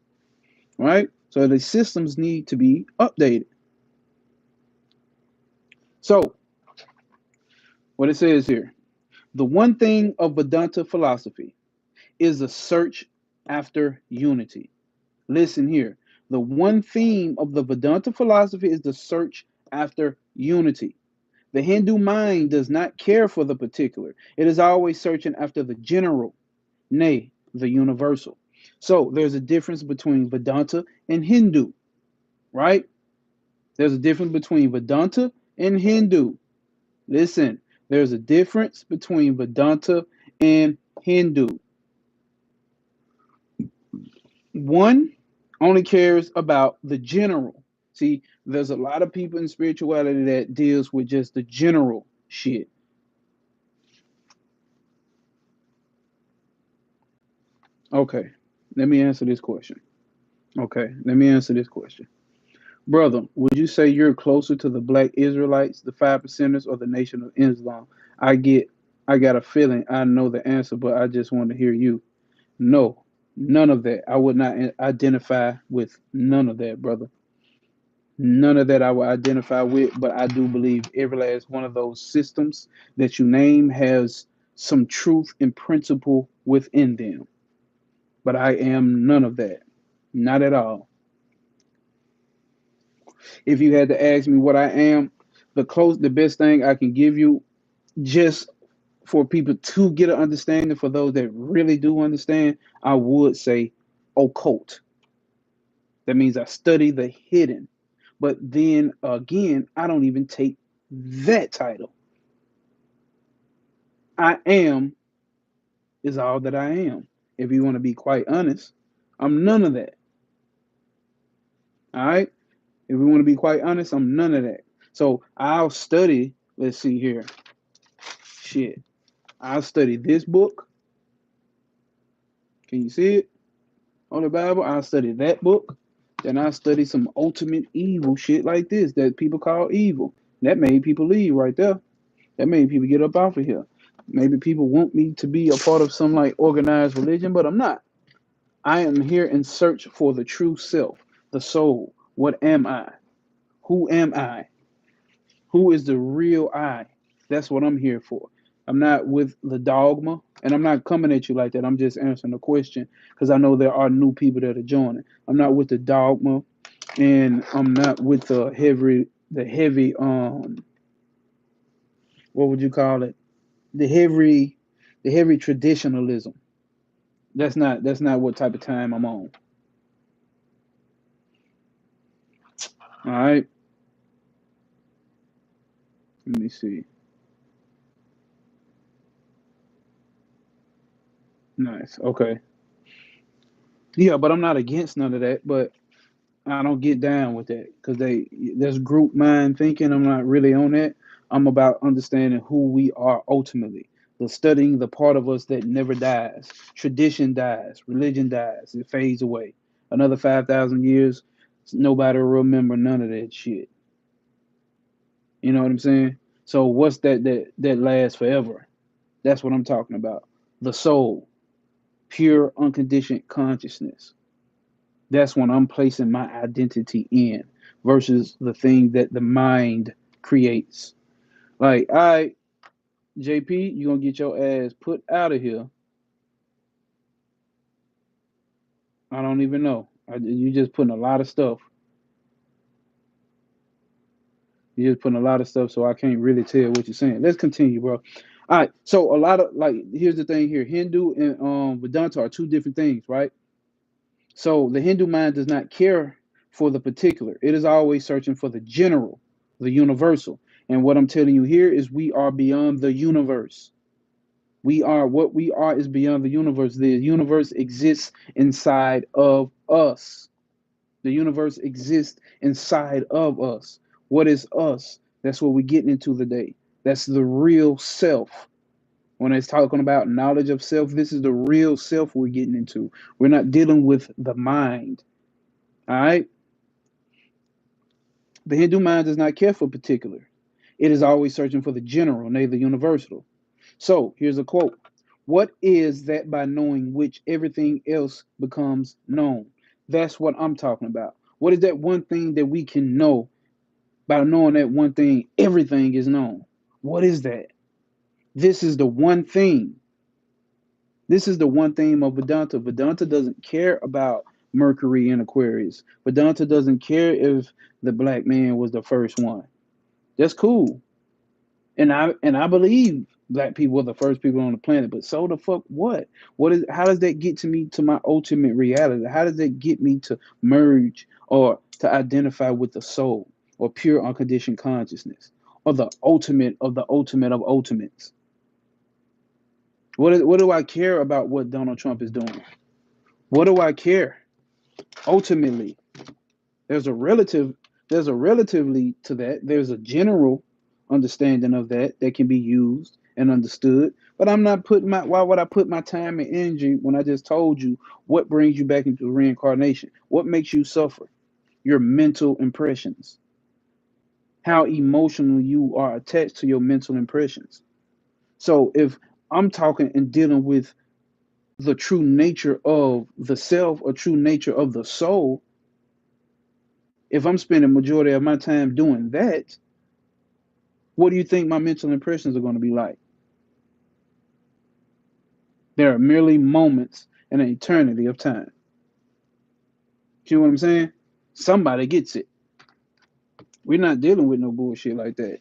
right? So the systems need to be updated. So what it says here, the one thing of Vedanta philosophy is a search after unity. Listen here. The one theme of the Vedanta philosophy is the search after unity. The Hindu mind does not care for the particular. It is always searching after the general, nay, the universal. So there's a difference between Vedanta and Hindu, right? There's a difference between Vedanta and Hindu. Listen, there's a difference between Vedanta and Hindu. One only cares about the general. See, there's a lot of people in spirituality that deals with just the general shit. Okay, let me answer this question. Okay, let me answer this question. Brother, would you say you're closer to the black Israelites, the 5%ers, or the Nation of Islam? I get I got a feeling I know the answer, but I just want to hear you. No, none of that. I would not identify with none of that, brother. None of that I would identify with, but I do believe every last one of those systems that you name has some truth and principle within them. But I am none of that. Not at all. If you had to ask me what I am, the best thing I can give you, just for people to get an understanding, for those that really do understand, I would say occult. That means I study the hidden. But then again, I don't even take that title. I am is all that I am. If you want to be quite honest, I'm none of that. All right. If we want to be quite honest, I'm none of that. So I'll study. Let's see here. Shit. I'll study this book. Can you see it on the Bible? I'll study that book. Then I'll study some ultimate evil shit like this that people call evil. That made people leave right there. That made people get up off of here. Maybe people want me to be a part of some like organized religion, but I'm not. I am here in search for the true self, the soul. What am I? Who am I? Who is the real I? That's what I'm here for. I'm not with the dogma, and I'm not coming at you like that. I'm just answering the question because I know there are new people that are joining. I'm not with the dogma, and I'm not with the heavy what would you call it? The heavy traditionalism. That's not what type of time I'm on. All right. Let me see. Nice. Okay. Yeah, but I'm not against none of that. But I don't get down with that because there's group mind thinking. I'm not really on that. I'm about understanding who we are ultimately. The studying the part of us that never dies. Tradition dies. Religion dies. It fades away. Another 5,000 years, nobody will remember none of that shit. You know what I'm saying? So what's that lasts forever? That's what I'm talking about. The soul, pure unconditioned consciousness. That's when I'm placing my identity in versus the thing that the mind creates. Like, all right, JP, you're gonna get your ass put out of here. I don't even know. You just putting a lot of stuff. You're just putting a lot of stuff, so I can't really tell what you're saying. Let's continue, bro. All right. So a lot of like, here's the thing here: Hindu and Vedanta are two different things, right? So the Hindu mind does not care for the particular. It is always searching for the general, the universal. And what I'm telling you here is we are beyond the universe. We are what we are is beyond the universe. The universe exists inside of us. The universe exists inside of us. What is us? That's what we're getting into today. That's the real self. When it's talking about knowledge of self, this is the real self we're getting into. We're not dealing with the mind. All right. The Hindu mind does not care for particular. It is always searching for the general, nay, the universal. So here's a quote. What is that by knowing which everything else becomes known? That's what I'm talking about. What is that one thing that we can know? By knowing that one thing, everything is known. What is that? This is the one thing. This is the one theme of Vedanta. Vedanta doesn't care about Mercury in Aquarius. Vedanta doesn't care if the black man was the first one. That's cool. And I believe black people were the first people on the planet, but so the fuck what? How does that get to me to my ultimate reality? How does that get me to merge or to identify with the soul or pure unconditioned consciousness or the ultimate of the ultimate of ultimates? What do I care about what Donald Trump is doing? What do I care? Ultimately, there's a relative there's a relatively to that. There's a general understanding of that can be used and understood. But I'm not putting my why would I put my time and energy when I just told you what brings you back into reincarnation? What makes you suffer? Your mental impressions. How emotional you are attached to your mental impressions. So if I'm talking and dealing with the true nature of the self or true nature of the soul, if I'm spending majority of my time doing that, what do you think my mental impressions are going to be like? There are merely moments in an eternity of time. See what I'm saying? Somebody gets it. We're not dealing with no bullshit like that.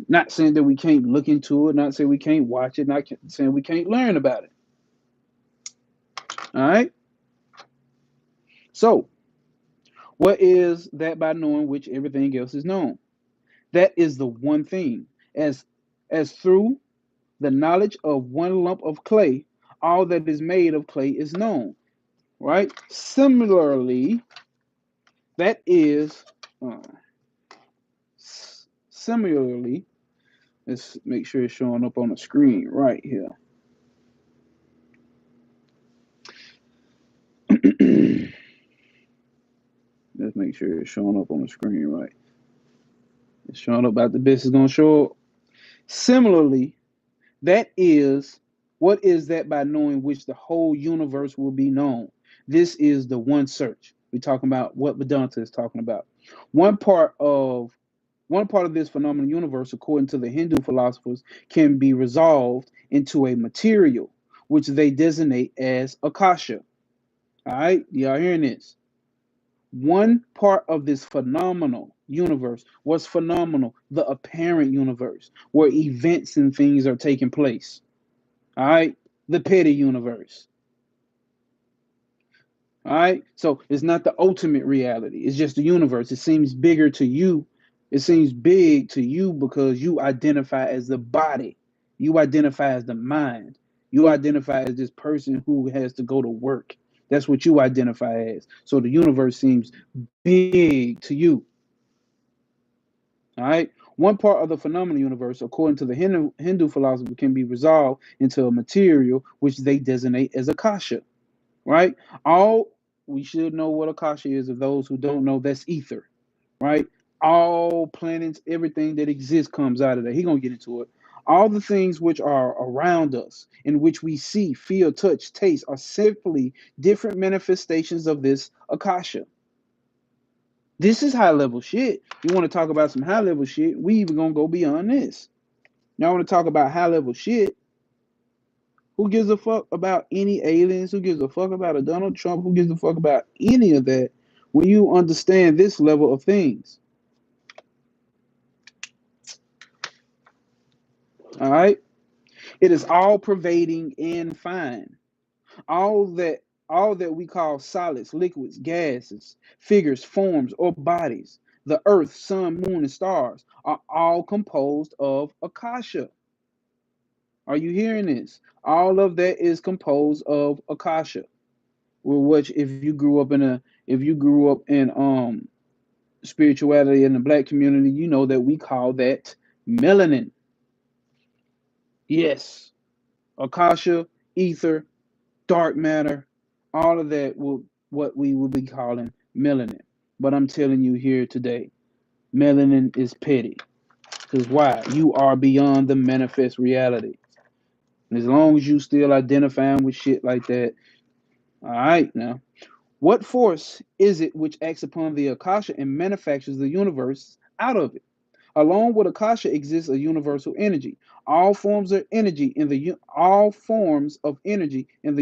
Not saying that we can't look into it, not saying we can't watch it, not saying we can't learn about it. All right? So, what is that by knowing which everything else is known? That is the one thing. As through the knowledge of one lump of clay, all that is made of clay is known. Right? Similarly, that is similarly, let's make sure it's showing up on the screen right here. Let's make sure it's showing up on the screen right. It's showing up about the best it's gonna show up. Similarly, that is what is that by knowing which the whole universe will be known. This is the one search. We're talking about what Vedanta is talking about. One part of this phenomenal universe, according to the Hindu philosophers, can be resolved into a material, which they designate as Akasha. All right, y'all hearing this? One part of this phenomenal universe was phenomenal, the apparent universe, where events and things are taking place. All right, the petty universe. All right, so it's not the ultimate reality, it's just the universe. It seems bigger to you. It seems big to you because you identify as the body, you identify as the mind, you identify as this person who has to go to work. That's what you identify as. So the universe seems big to you. All right. One part of the phenomenal universe, according to the Hindu philosophy, can be resolved into a material which they designate as Akasha. Right? All we should know what Akasha is. Of those who don't know, that's ether. Right? All planets, everything that exists comes out of that. He's gonna get into it. All the things which are around us, in which we see, feel, touch, taste, are simply different manifestations of this Akasha. This is high level shit. You want to talk about some high level shit? We even gonna go beyond this. Y'all want to talk about high level shit? Who gives a fuck about any aliens? Who gives a fuck about a Donald Trump? Who gives a fuck about any of that when you understand this level of things? All right? It is all pervading and fine. All that all that we call solids, liquids, gases, figures, forms, or bodies, the earth, sun, moon, and stars are all composed of Akasha. Are you hearing this? All of that is composed of Akasha. Well, which if you grew up in spirituality in the black community, you know that we call that melanin. Yes. Akasha, ether, dark matter, all of that will what we will be calling melanin. But I'm telling you here today, Melanin is petty. Because why? You are beyond the manifest reality. And as long as you still identifying with shit like that, all right now. What force is it which acts upon the Akasha and manufactures the universe out of it? Along with Akasha exists a universal energy. All forms of energy in the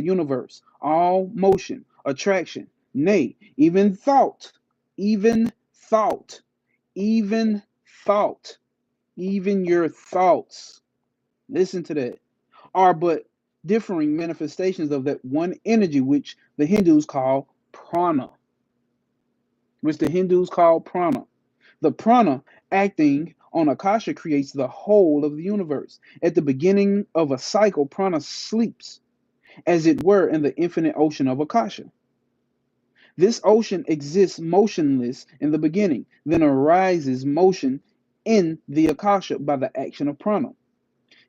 universe, all motion, attraction, nay, even thought, even thought, even your thoughts. Listen to that. Are but differing manifestations of that one energy which the Hindus call prana. The prana acting on Akasha creates the whole of the universe. At the beginning of a cycle, prana sleeps, as it were, in the infinite ocean of Akasha. This ocean exists motionless in the beginning, then arises motion in the Akasha by the action of prana.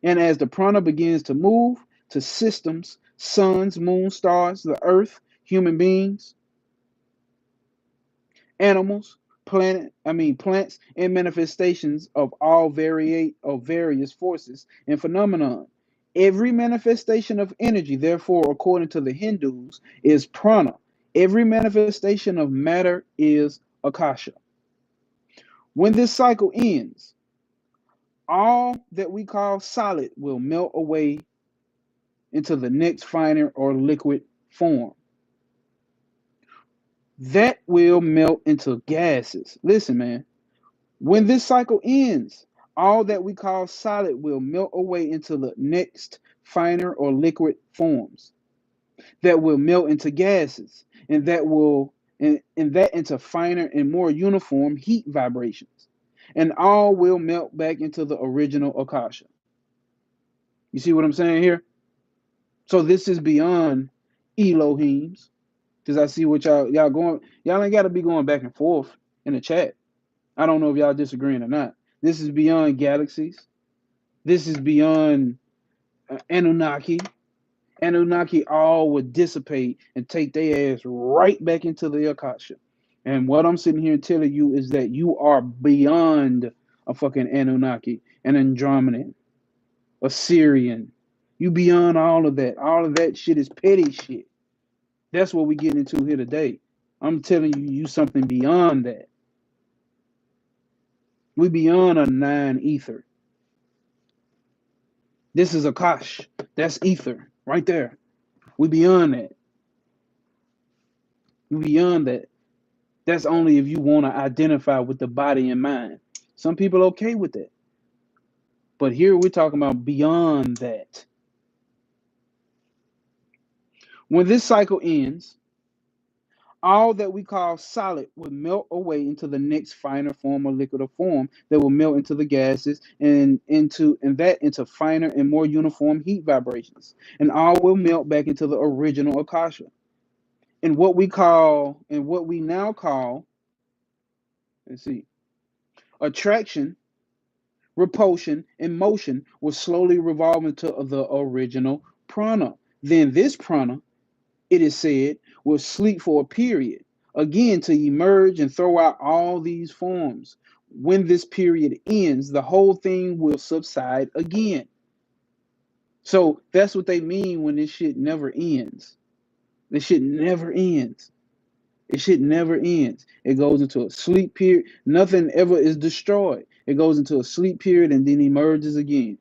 And as the prana begins to move to systems, suns, moons, stars, the earth, human beings, animals, plants, and manifestations of all various forces and phenomenon. Every manifestation of energy, therefore, according to the Hindus, is prana. Every manifestation of matter is akasha. When this cycle ends, all that we call solid will melt away into the next finer or liquid form. That will melt into gases. Listen, man. When this cycle ends, all that we call solid will melt away into the next finer or liquid forms that will melt into gases, and that into finer and more uniform heat vibrations. And all will melt back into the original Akasha. You see what I'm saying here? So this is beyond Elohims. Because I see what y'all going. Y'all ain't got to be going back and forth in the chat. I don't know if y'all disagreeing or not. This is beyond galaxies. This is beyond Anunnaki. Anunnaki all would dissipate and take their ass right back into the Akasha. And what I'm sitting here telling you is that you are beyond a fucking Anunnaki, an Andromedan, a Syrian. You beyond all of that. All of that shit is petty shit. That's what we getting into here today. I'm telling you something beyond that. We beyond a nine ether. This is Akash. That's ether right there. We beyond that. We beyond that. That's only if you want to identify with the body and mind. Some people okay with that. But here we're talking about beyond that. When this cycle ends, all that we call solid will melt away into the next finer form or liquid or form that will melt into the gases and into finer and more uniform heat vibrations. And all will melt back into the original Akasha. And what we now call, let's see, attraction, repulsion, and motion will slowly revolve into the original prana. Then this prana, it is said, will sleep for a period, again to emerge and throw out all these forms. When this period ends, the whole thing will subside again. So that's what they mean when this shit never ends. This shit never ends. It shit never ends. It goes into a sleep period. Nothing ever is destroyed. It goes into a sleep period and then emerges again.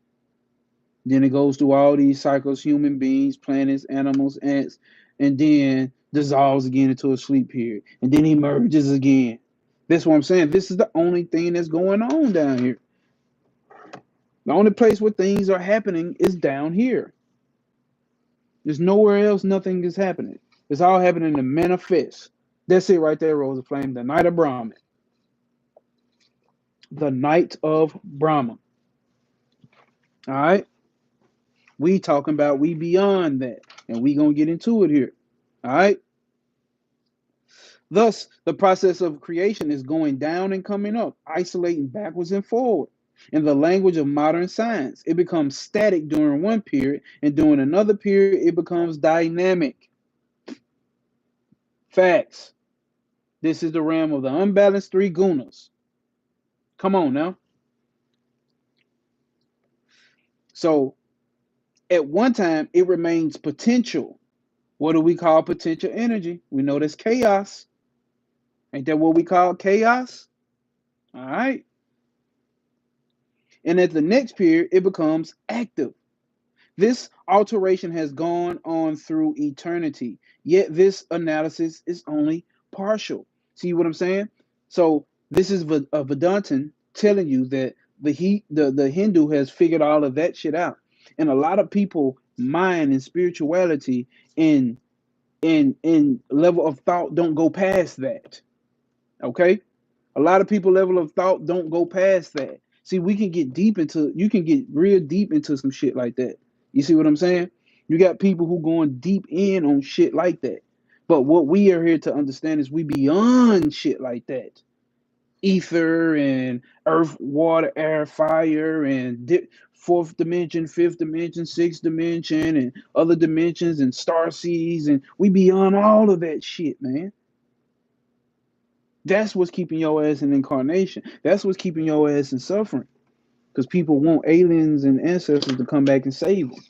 Then it goes through all these cycles, human beings, planets, animals, ants, and then dissolves again into a sleep period. And then emerges again. That's what I'm saying. This is the only thing that's going on down here. The only place where things are happening is down here. There's nowhere else nothing is happening. It's all happening to manifest. That's it right there, Rose of Flame. The night of Brahman. The night of Brahma. All right? We talking about we beyond that. And we going to get into it here. All right? Thus, the process of creation is going down and coming up, isolating backwards and forward. In the language of modern science, it becomes static during one period, and during another period, it becomes dynamic. Facts. This is the realm of the unbalanced three gunas. Come on now. So at one time, it remains potential. What do we call potential energy? We know that's chaos. Ain't that what we call chaos? All right. And at the next period, it becomes active. This alteration has gone on through eternity, yet this analysis is only partial. See what I'm saying? So this is a Vedantin telling you that the Hindu has figured all of that shit out, and a lot of people mind and spirituality and in level of thought don't go past that. Okay, a lot of people level of thought don't go past that. See, we can get deep into you can get real deep into some shit like that. You see what I'm saying? You got people who going deep in on shit like that. But what we are here to understand is we beyond shit like that. Ether and earth, water, air, fire, and fourth dimension, fifth dimension, sixth dimension, and other dimensions and star seeds, and we beyond all of that shit, man. That's what's keeping your ass in incarnation. That's what's keeping your ass in suffering. Because people want aliens and ancestors to come back and save them.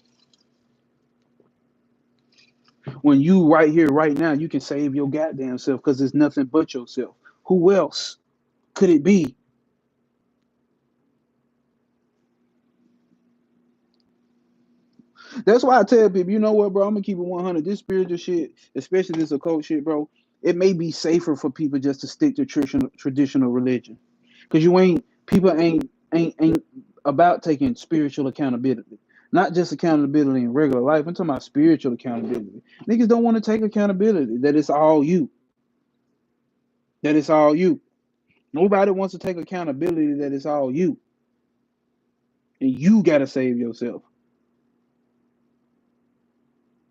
When you right here, right now, you can save your goddamn self because there's nothing but yourself. Who else could it be? That's why I tell people, you know what, bro? I'm gonna keep it 100. This spiritual shit, especially this occult shit, bro. It may be safer for people just to stick to traditional religion, because you ain't people ain't about taking spiritual accountability. Not just accountability in regular life. I'm talking about spiritual accountability. Niggas don't want to take accountability. That it's all you. That it's all you. Nobody wants to take accountability that it's all you. And you gotta save yourself.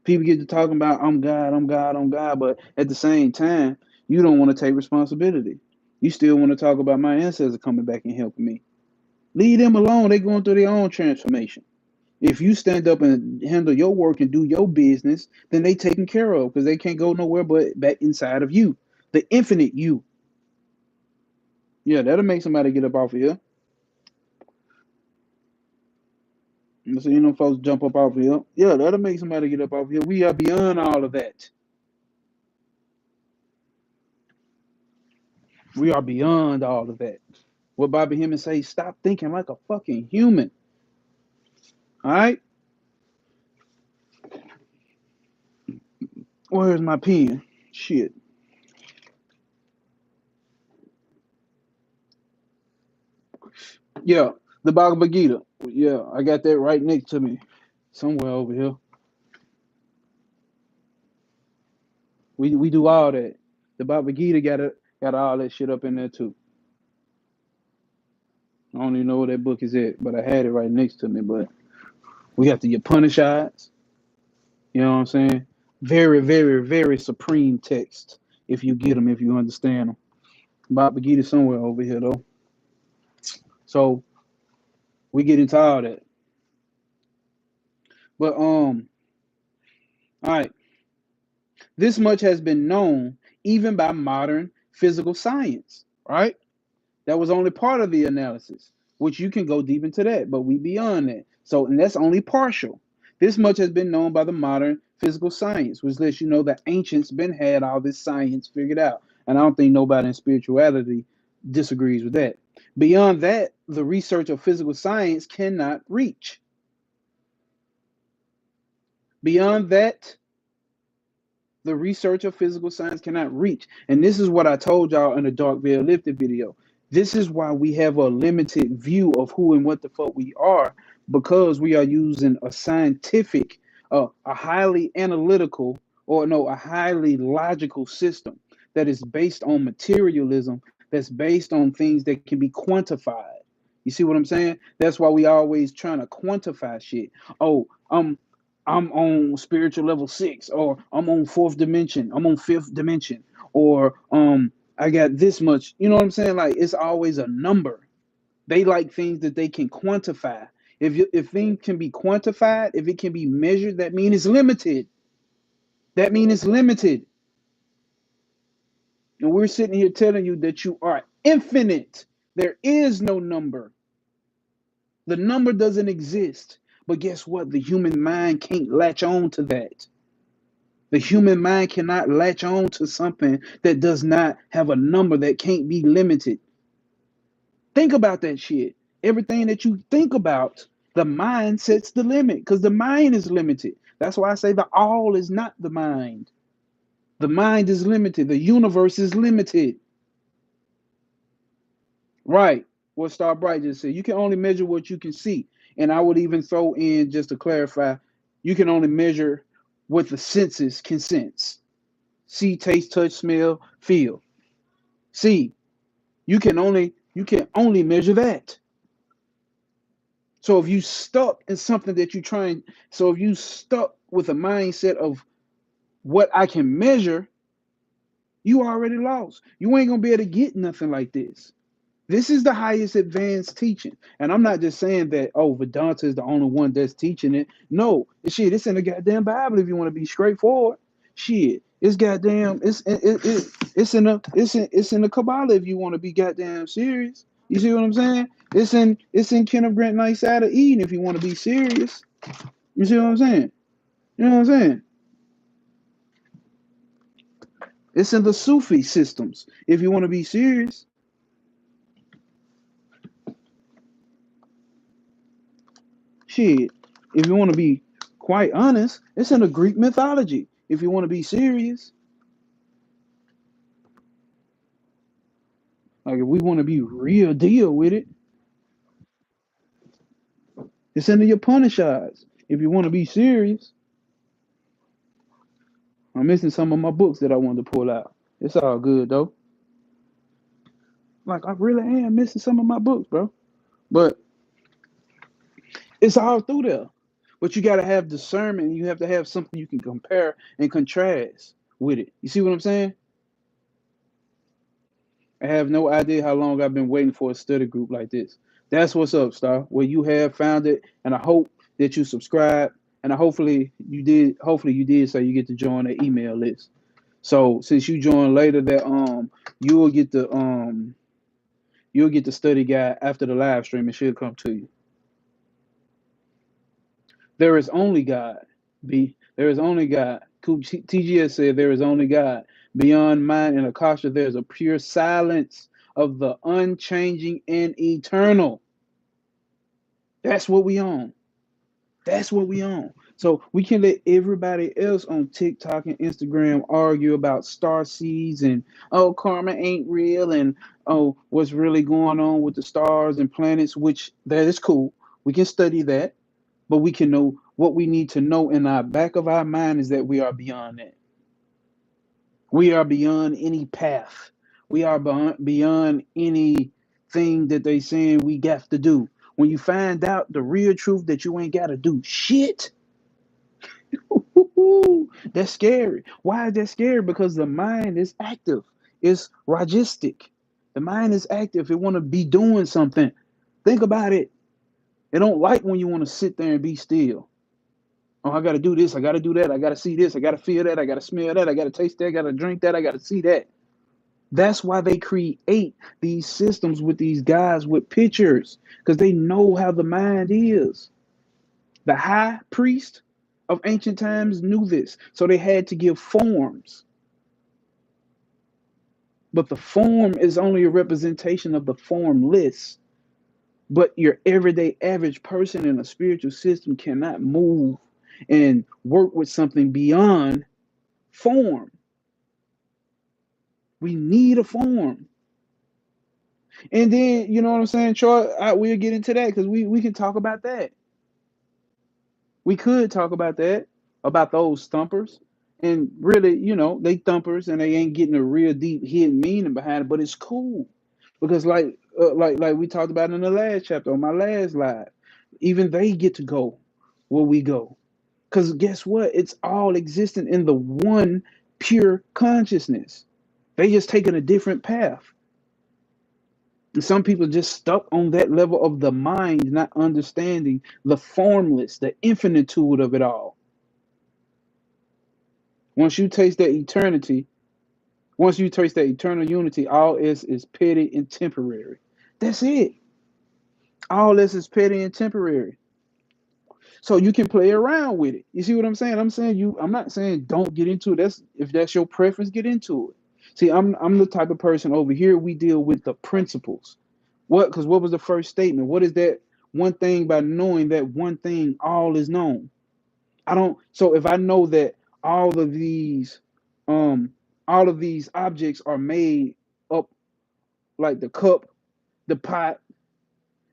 People get to talking about I'm God, I'm God, I'm God, but at the same time, you don't want to take responsibility. You still want to talk about my ancestors coming back and helping me. Leave them alone. They're going through their own transformation. If you stand up and handle your work and do your business, then they taken care of because they can't go nowhere but back inside of you, the infinite you. Yeah, that'll make somebody get up off of here. You see, folks jump up off of here. Yeah, that'll make somebody get up off of here. We are beyond all of that. We are beyond all of that. What Bobby Hemming say? Stop thinking like a fucking human. All right. Where's my pen? Shit. Yeah, the Bhagavad Gita. Yeah, I got that right next to me, somewhere over here. We do all that. The Bhagavad Gita got all that shit up in there too. I don't even know where that book is at, but I had it right next to me. But we got the Upanishads. You know what I'm saying? Very, very, very supreme text. If you get them, if you understand them. Bhagavad Gita somewhere over here though. So we get into all that. But all right. This much has been known even by modern physical science, right? That was only part of the analysis, which you can go deep into that, but we beyond that. So, and that's only partial. This much has been known by the modern physical science, which lets you know that ancients been had all this science figured out. And I don't think nobody in spirituality disagrees with that. Beyond that, the research of physical science cannot reach. Beyond that, the research of physical science cannot reach. And this is what I told y'all in the Dark Veil Lifted video. This is why we have a limited view of who and what the fuck we are, because we are using a scientific, a highly analytical, or no, a highly logical system that is based on materialism, that's based on things that can be quantified. You see what I'm saying? That's why we always trying to quantify shit. Oh, I'm on spiritual level 6, or I'm on fourth dimension, I'm on fifth dimension, or I got this much. You know what I'm saying? Like it's always a number. They like things that they can quantify. If things can be quantified, if it can be measured, that means it's limited. That means it's limited. And we're sitting here telling you that you are infinite. There is no number. The number doesn't exist. But guess what? The human mind can't latch on to that. The human mind cannot latch on to something that does not have a number, that can't be limited. Think about that shit. Everything that you think about, the mind sets the limit because the mind is limited. That's why I say the all is not the mind. The mind is limited. The universe is limited. Right. What Star Bright just said. You can only measure what you can see. And I would even throw in, just to clarify, you can only measure what the senses can sense. See, taste, touch, smell, feel. See, you can only measure that. So if you stuck in something that you trying, so if you stuck with a mindset of what I can measure, you already lost. You ain't gonna be able to get nothing like this. This is the highest advanced teaching. And I'm not just saying that, oh, Vedanta is the only one that's teaching it. No, shit, it's in the goddamn Bible if you want to be straightforward. Shit, it's goddamn, it's in the Kabbalah if you want to be goddamn serious. You see what I'm saying? It's in Kenneth Grant Knight's Side of Eden if you want to be serious. You see what I'm saying? You know what I'm saying? It's in the Sufi systems if you want to be serious. Shit, if you want to be quite honest, it's in the Greek mythology. If you want to be serious, like if we want to be real deal with it, it's in the Upanishads. If you want to be serious, I'm missing some of my books that I wanted to pull out. It's all good though. Like I really am missing some of my books, bro. But it's all through there. But you got to have discernment. You have to have something you can compare and contrast with it. You see what I'm saying? I have no idea how long I've been waiting for a study group like this. That's what's up, Star. Well, you have found it, and I hope that you subscribe. And hopefully you did. Hopefully you did, so you get to join the email list. So since you join later, that you will get the study guide after the live stream. It should come to you. There is only God. B. There is only God. TGS said there is only God. Beyond mind and Akasha, there is a pure silence of the unchanging and eternal. That's what we own. That's what we own. So we can let everybody else on TikTok and Instagram argue about star seeds and, oh, karma ain't real, and, oh, what's really going on with the stars and planets, which that is cool. We can study that, but we can know what we need to know in our back of our mind is that we are beyond that. We are beyond any path. We are beyond anything that they saying we got to do. When you find out the real truth that you ain't got to do shit, that's scary. Why is that scary? Because the mind is active. It's ragistic. The mind is active. It want to be doing something. Think about it. It don't like when you want to sit there and be still. Oh, I got to do this. I got to do that. I got to see this. I got to feel that. I got to smell that. I got to taste that. I got to drink that. I got to see that. That's why they create these systems with these guys with pictures, because they know how the mind is. The high priest of ancient times knew this, so they had to give forms. But the form is only a representation of the formless. But your everyday average person in a spiritual system cannot move and work with something beyond form. We need a form. And then, you know what I'm saying, Troy? We'll get into that because we can talk about that. We could talk about that, about those thumpers. And really, they thumpers and they ain't getting a real deep hidden meaning behind it, but it's cool. Because like we talked about in the last chapter on my last live, even they get to go where we go. Because guess what? It's all existent in the one pure consciousness. They just taking a different path. And some people just stuck on that level of the mind, not understanding the formless, the infinitude of it all. Once you taste that eternity, once you taste that eternal unity, all is petty and temporary. That's it. All this is petty and temporary. So you can play around with it. You see what I'm saying? I'm not saying don't get into it. That's if that's your preference, get into it. See, I'm the type of person over here, we deal with the principles. Because what was the first statement? What is that one thing by knowing that one thing all is known? I don't so if I know that all of these um all of these objects are made up, like the cup, the pot,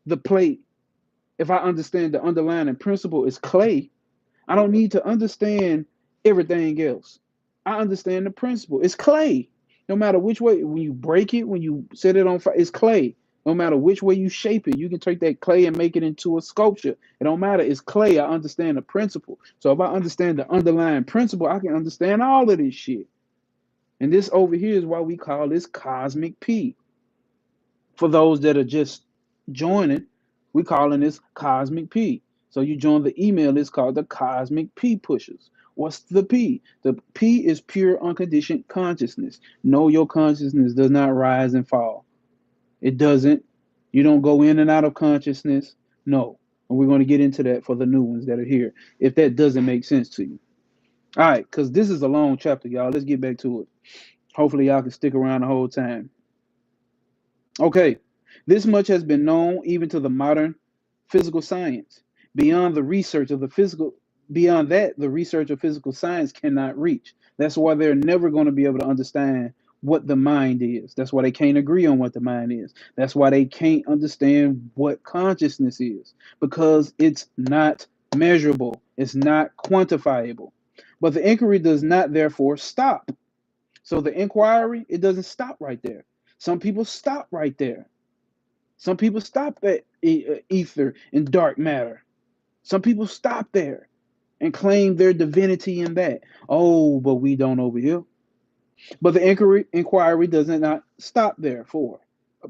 the plate, if I understand the underlying principle is clay, I don't need to understand everything else. I understand the principle. It's clay. No matter which way, when you break it, when you set it on fire, it's clay. No matter which way you shape it, you can take that clay and make it into a sculpture. It don't matter. It's clay. I understand the principle. So if I understand the underlying principle, I can understand all of this shit. And this over here is why we call this cosmic P. For those that are just joining, we calling this cosmic P. So you join the email, it's called the cosmic P pushers. What's the P? The P is pure unconditioned consciousness. No, your consciousness does not rise and fall. It doesn't. You don't go in and out of consciousness. No. And we're going to get into that for the new ones that are here, if that doesn't make sense to you. All right, because this is a long chapter, y'all. Let's get back to it. Hopefully, y'all can stick around the whole time. Okay, this much has been known even to the modern physical science. Beyond the research of the physical, beyond that, the research of physical science cannot reach. That's why they're never going to be able to understand what the mind is. That's why they can't agree on what the mind is. That's why they can't understand what consciousness is, because it's not measurable, it's not quantifiable. But the inquiry does not therefore stop. So the inquiry, it doesn't stop right there. Some people stop right there. Some people stop at ether and dark matter. Some people stop there and claim their divinity in that. Oh, but we don't over here. But the inquiry does not stop therefore.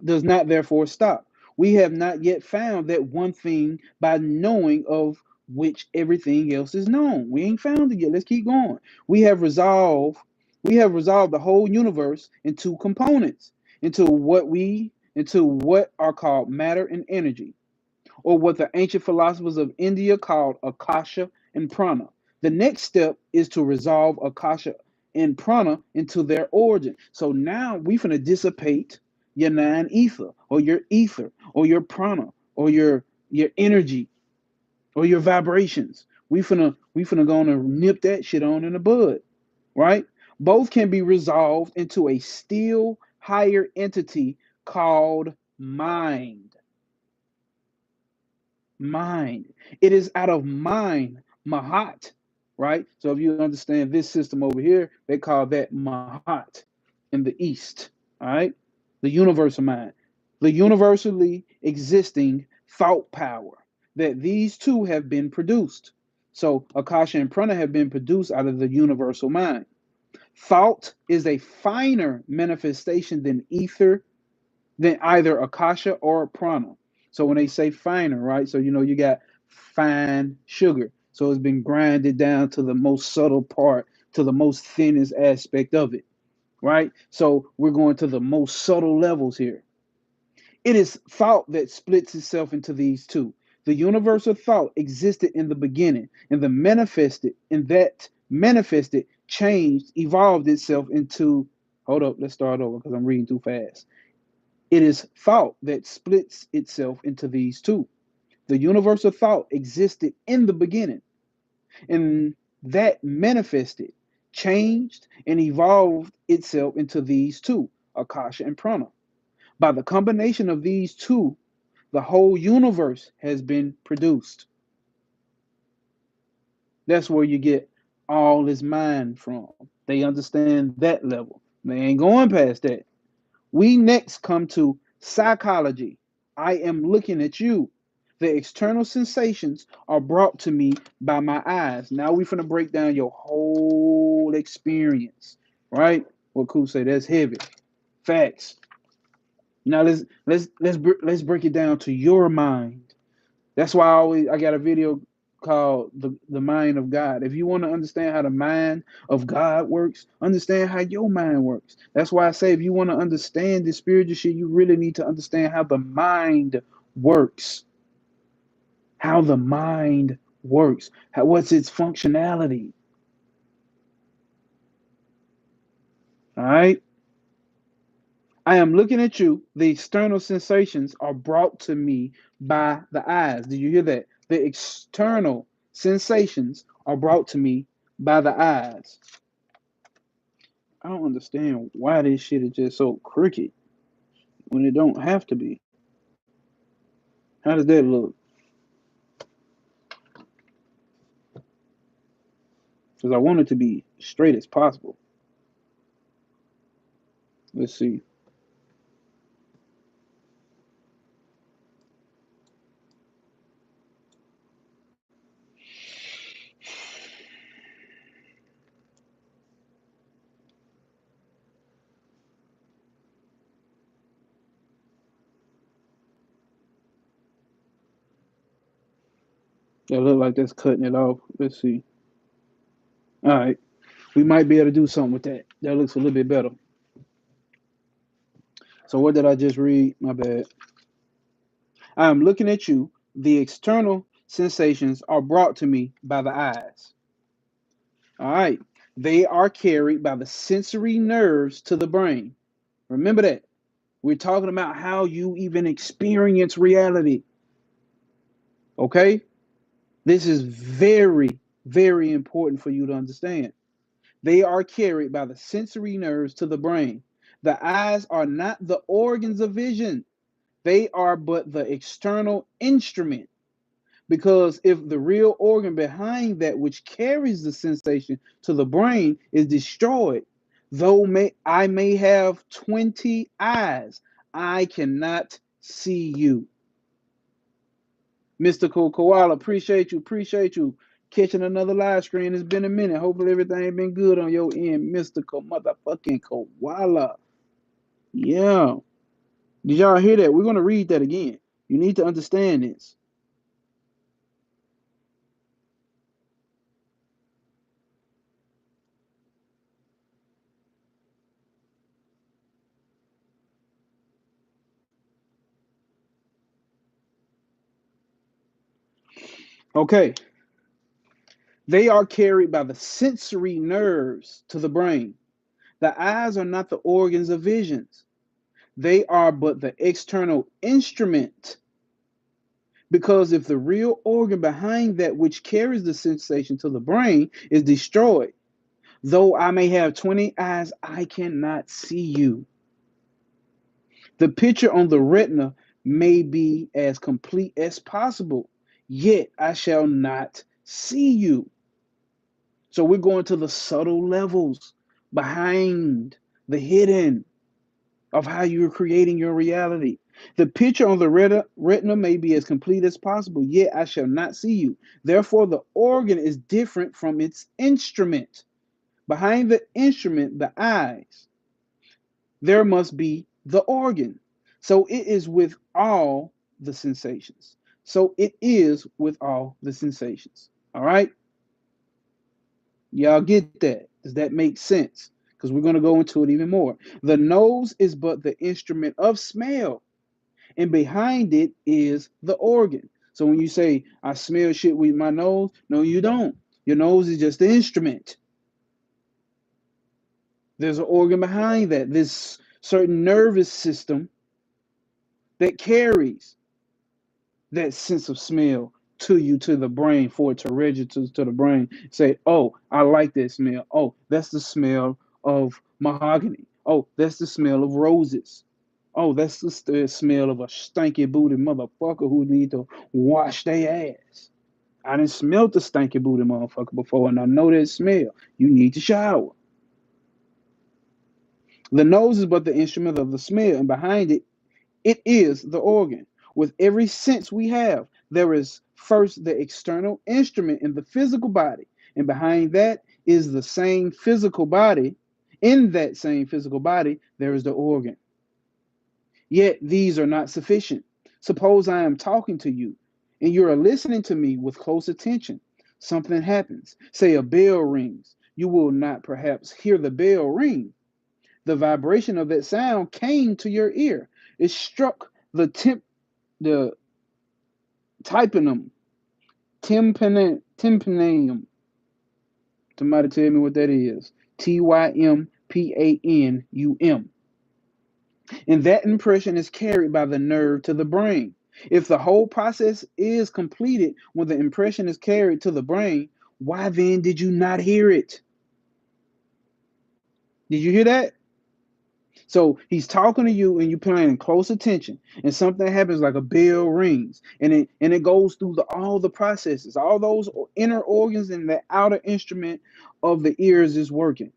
Does not therefore stop. We have not yet found that one thing by knowing of which everything else is known. We ain't found it yet. Let's keep going. We have resolved the whole universe into components, into what are called matter and energy, or what the ancient philosophers of India called Akasha and Prana. The next step is to resolve Akasha and Prana into their origin. So now we finna dissipate your nine ether, or your prana, or your energy, or your vibrations. We finna gonna nip that shit on in the bud, right? Both can be resolved into a still higher entity called mind. Mind. It is out of mind, Mahat, right? So if you understand this system over here, they call that Mahat in the East, all right? The universal mind, the universally existing thought power, that these two have been produced. So Akasha and Prana have been produced out of the universal mind. Thought is a finer manifestation than either Akasha or Prana. So when they say finer, right? So you got fine sugar. So it's been grinded down to the most subtle part, to the most thinnest aspect of it, right? So we're going to the most subtle levels here. It is thought that splits itself into these two. The universal thought existed in the beginning, and that manifested, changed, evolved itself into. Hold up, let's start over because I'm reading too fast. It is thought that splits itself into these two. The universal thought existed in the beginning, and that manifested, changed, and evolved itself into these two, Akasha and Prana. By the combination of these two, the whole universe has been produced. That's where you get all this mind from. They understand that level. They ain't going past that. We next come to psychology. I am looking at you. The external sensations are brought to me by my eyes. Now we're going to break down your whole experience, right? What Cool say, that's heavy. Facts. Now let's break it down to your mind. That's why I got a video called the mind of God. If you want to understand how the mind of God works, understand how your mind works. That's why I say if you want to understand the spiritual shit, you really need to understand how the mind works. How the mind works. What's its functionality? All right. I am looking at you. The external sensations are brought to me by the eyes. Did you hear that? The external sensations are brought to me by the eyes. I don't understand why this shit is just so crooked when it don't have to be. How does that look? Because I want it to be straight as possible. Let's see. That look like that's cutting it off. Let's see. All right. We might be able to do something with that. That looks a little bit better. So what did I just read? My bad. I am looking at you. The external sensations are brought to me by the eyes. All right. They are carried by the sensory nerves to the brain. Remember that. We're talking about how you even experience reality. Okay? This is very, very important for you to understand. They are carried by the sensory nerves to the brain. The eyes are not the organs of vision, they are but the external instrument. Because if the real organ behind that which carries the sensation to the brain is destroyed, though I may have 20 eyes, I cannot see you. Mystical Koala, appreciate you. Catching another live stream. It's been a minute. Hopefully everything been good on your end. Mystical motherfucking Koala. Yeah. Did y'all hear that? We're gonna read that again. You need to understand this. Okay. They are carried by the sensory nerves to the brain. The eyes are not the organs of visions. They are but the external instrument. Because if the real organ behind that which carries the sensation to the brain is destroyed, though I may have 20 eyes, I cannot see you. The picture on the retina may be as complete as possible, yet I shall not see you. So we're going to the subtle levels behind the hidden of how you're creating your reality. The picture on the retina may be as complete as possible, yet I shall not see you. Therefore, the organ is different from its instrument. Behind the instrument, the eyes, there must be the organ. So it is with all the sensations. So it is with all the sensations. All right? Y'all get that? Does that make sense? Because we're going to go into it even more. The nose is but the instrument of smell, and behind it is the organ. So when you say, I smell shit with my nose, no, you don't. Your nose is just the instrument. There's an organ behind that, this certain nervous system that carries that sense of smell to you, to the brain, for it to register to the brain. Say, oh, I like that smell. Oh, that's the smell of mahogany. Oh, that's the smell of roses. Oh, that's the smell of a stanky booty motherfucker who need to wash their ass. I didn't smell the stanky booty motherfucker before, and I know that smell. You need to shower. The nose is but the instrument of the smell, and behind it, it is the organ. With every sense we have, there is first the external instrument in the physical body, and behind that is the same physical body. In that same physical body, there is the organ. Yet these are not sufficient. Suppose I am talking to you, and you are listening to me with close attention, something happens. Say a bell rings. You will not perhaps hear the bell ring. The vibration of that sound came to your ear. It struck the tympanum, tympanum. Somebody tell me what that is. Tympanum. And that impression is carried by the nerve to the brain. If the whole process is completed when the impression is carried to the brain, why then did you not hear it? Did you hear that? So he's talking to you and you're paying close attention, and something happens like a bell rings, and it goes through all the processes, all those inner organs and the outer instrument of the ears is working.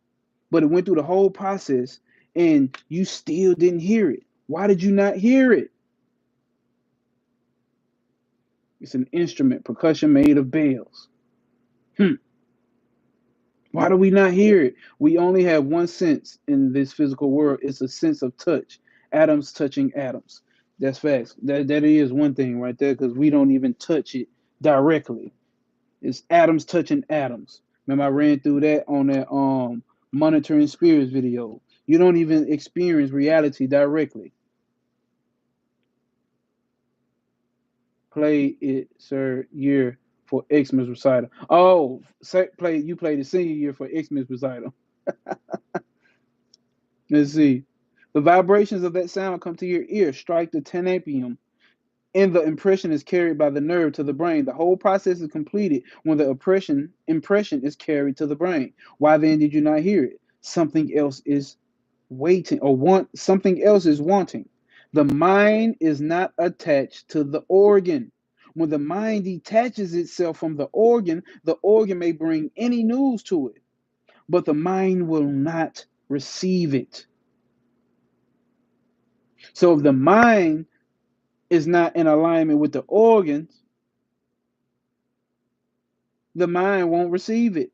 But it went through the whole process and you still didn't hear it. Why did you not hear it? It's an instrument, percussion made of bells. Why do we not hear it? We only have one sense in this physical world. It's a sense of touch. Atoms touching atoms. That's facts. That is one thing right there, because we don't even touch it directly. It's atoms touching atoms. Remember, I ran through that on that monitoring spirits video. You don't even experience reality directly. Play it, sir, year for Xmas recital. Oh, you played the senior year for Xmas recital. Let's see. The vibrations of that sound come to your ear, strike the tympanum, and the impression is carried by the nerve to the brain. The whole process is completed when the impression is carried to the brain. Why then did you not hear it? Something else is waiting, or something else is wanting. The mind is not attached to the organ. When the mind detaches itself from the organ may bring any news to it, but the mind will not receive it. So if the mind is not in alignment with the organs, the mind won't receive it.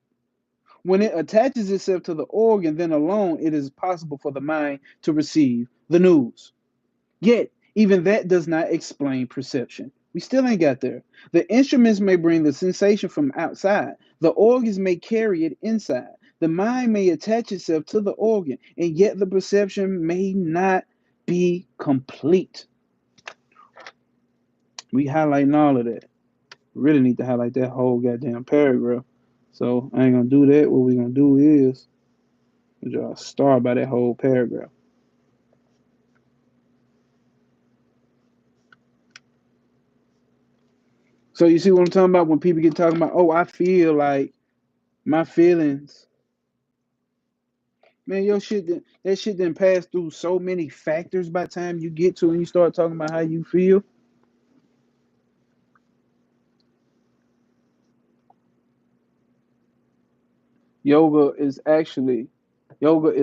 When it attaches itself to the organ, then alone it is possible for the mind to receive the news. Yet, even that does not explain perception. We still ain't got there. The instruments may bring the sensation from outside, the organs may carry it inside. The mind may attach itself to the organ, and yet the perception may not be complete. We highlighting all of that. Really need to highlight that whole goddamn paragraph. So I ain't gonna do that. What we gonna do is draw a star by that whole paragraph. So you see what I'm talking about when people get talking about, oh, I feel like my feelings. Man, that shit didn't pass through so many factors by the time you get to when you start talking about how you feel. Yoga is actually yoga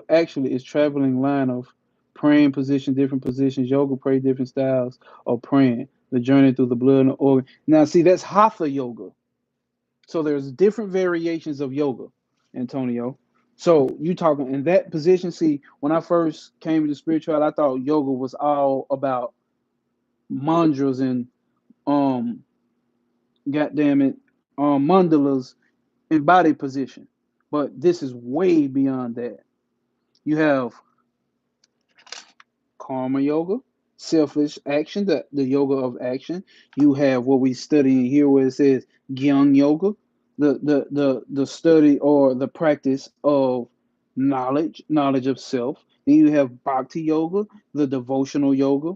actually is traveling line of praying position, different positions. Yoga pray different styles of praying. The journey through the blood and the organ. Now, see, that's hatha yoga. So there's different variations of yoga, Antonio. So you talking in that position? See, when I first came to spirituality, I thought yoga was all about mantras and um, goddamn it, mandalas in body position. But this is way beyond that. You have karma yoga, selfish action, the yoga of action. You have what we study here where it says Gyan yoga, the study or the practice of knowledge of self. Then you have bhakti yoga, the devotional yoga.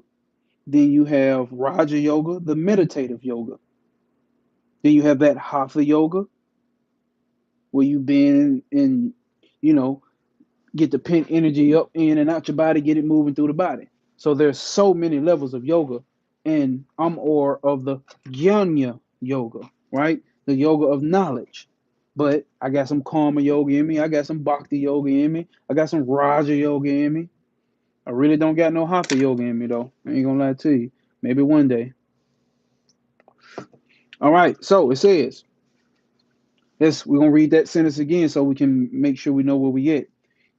Then you have Raja yoga, the meditative yoga. Then you have that hatha yoga, where you bend and you know get the pent energy up in and out your body, get it moving through the body. So there's so many levels of yoga, and I'm or of the Jnana yoga, right? The yoga of knowledge. But I got some karma yoga in me. I got some bhakti yoga in me. I got some Raja yoga in me. I really don't got no hatha yoga in me though. I ain't gonna lie to you. Maybe one day. All right. So it says, we're gonna read that sentence again so we can make sure we know where we at.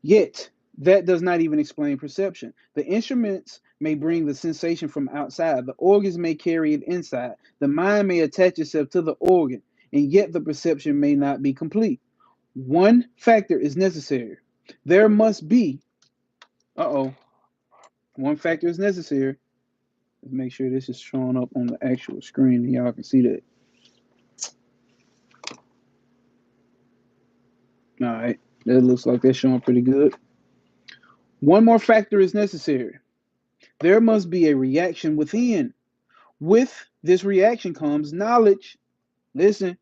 Yet, that does not even explain perception. The instruments may bring the sensation from outside. The organs may carry it inside. The mind may attach itself to the organ, and yet the perception may not be complete. One factor is necessary. There must be, one factor is necessary. Let's make sure this is showing up on the actual screen and y'all can see that. All right, that looks like that's showing pretty good. One more factor is necessary. There must be a reaction within. With this reaction comes knowledge. Listen,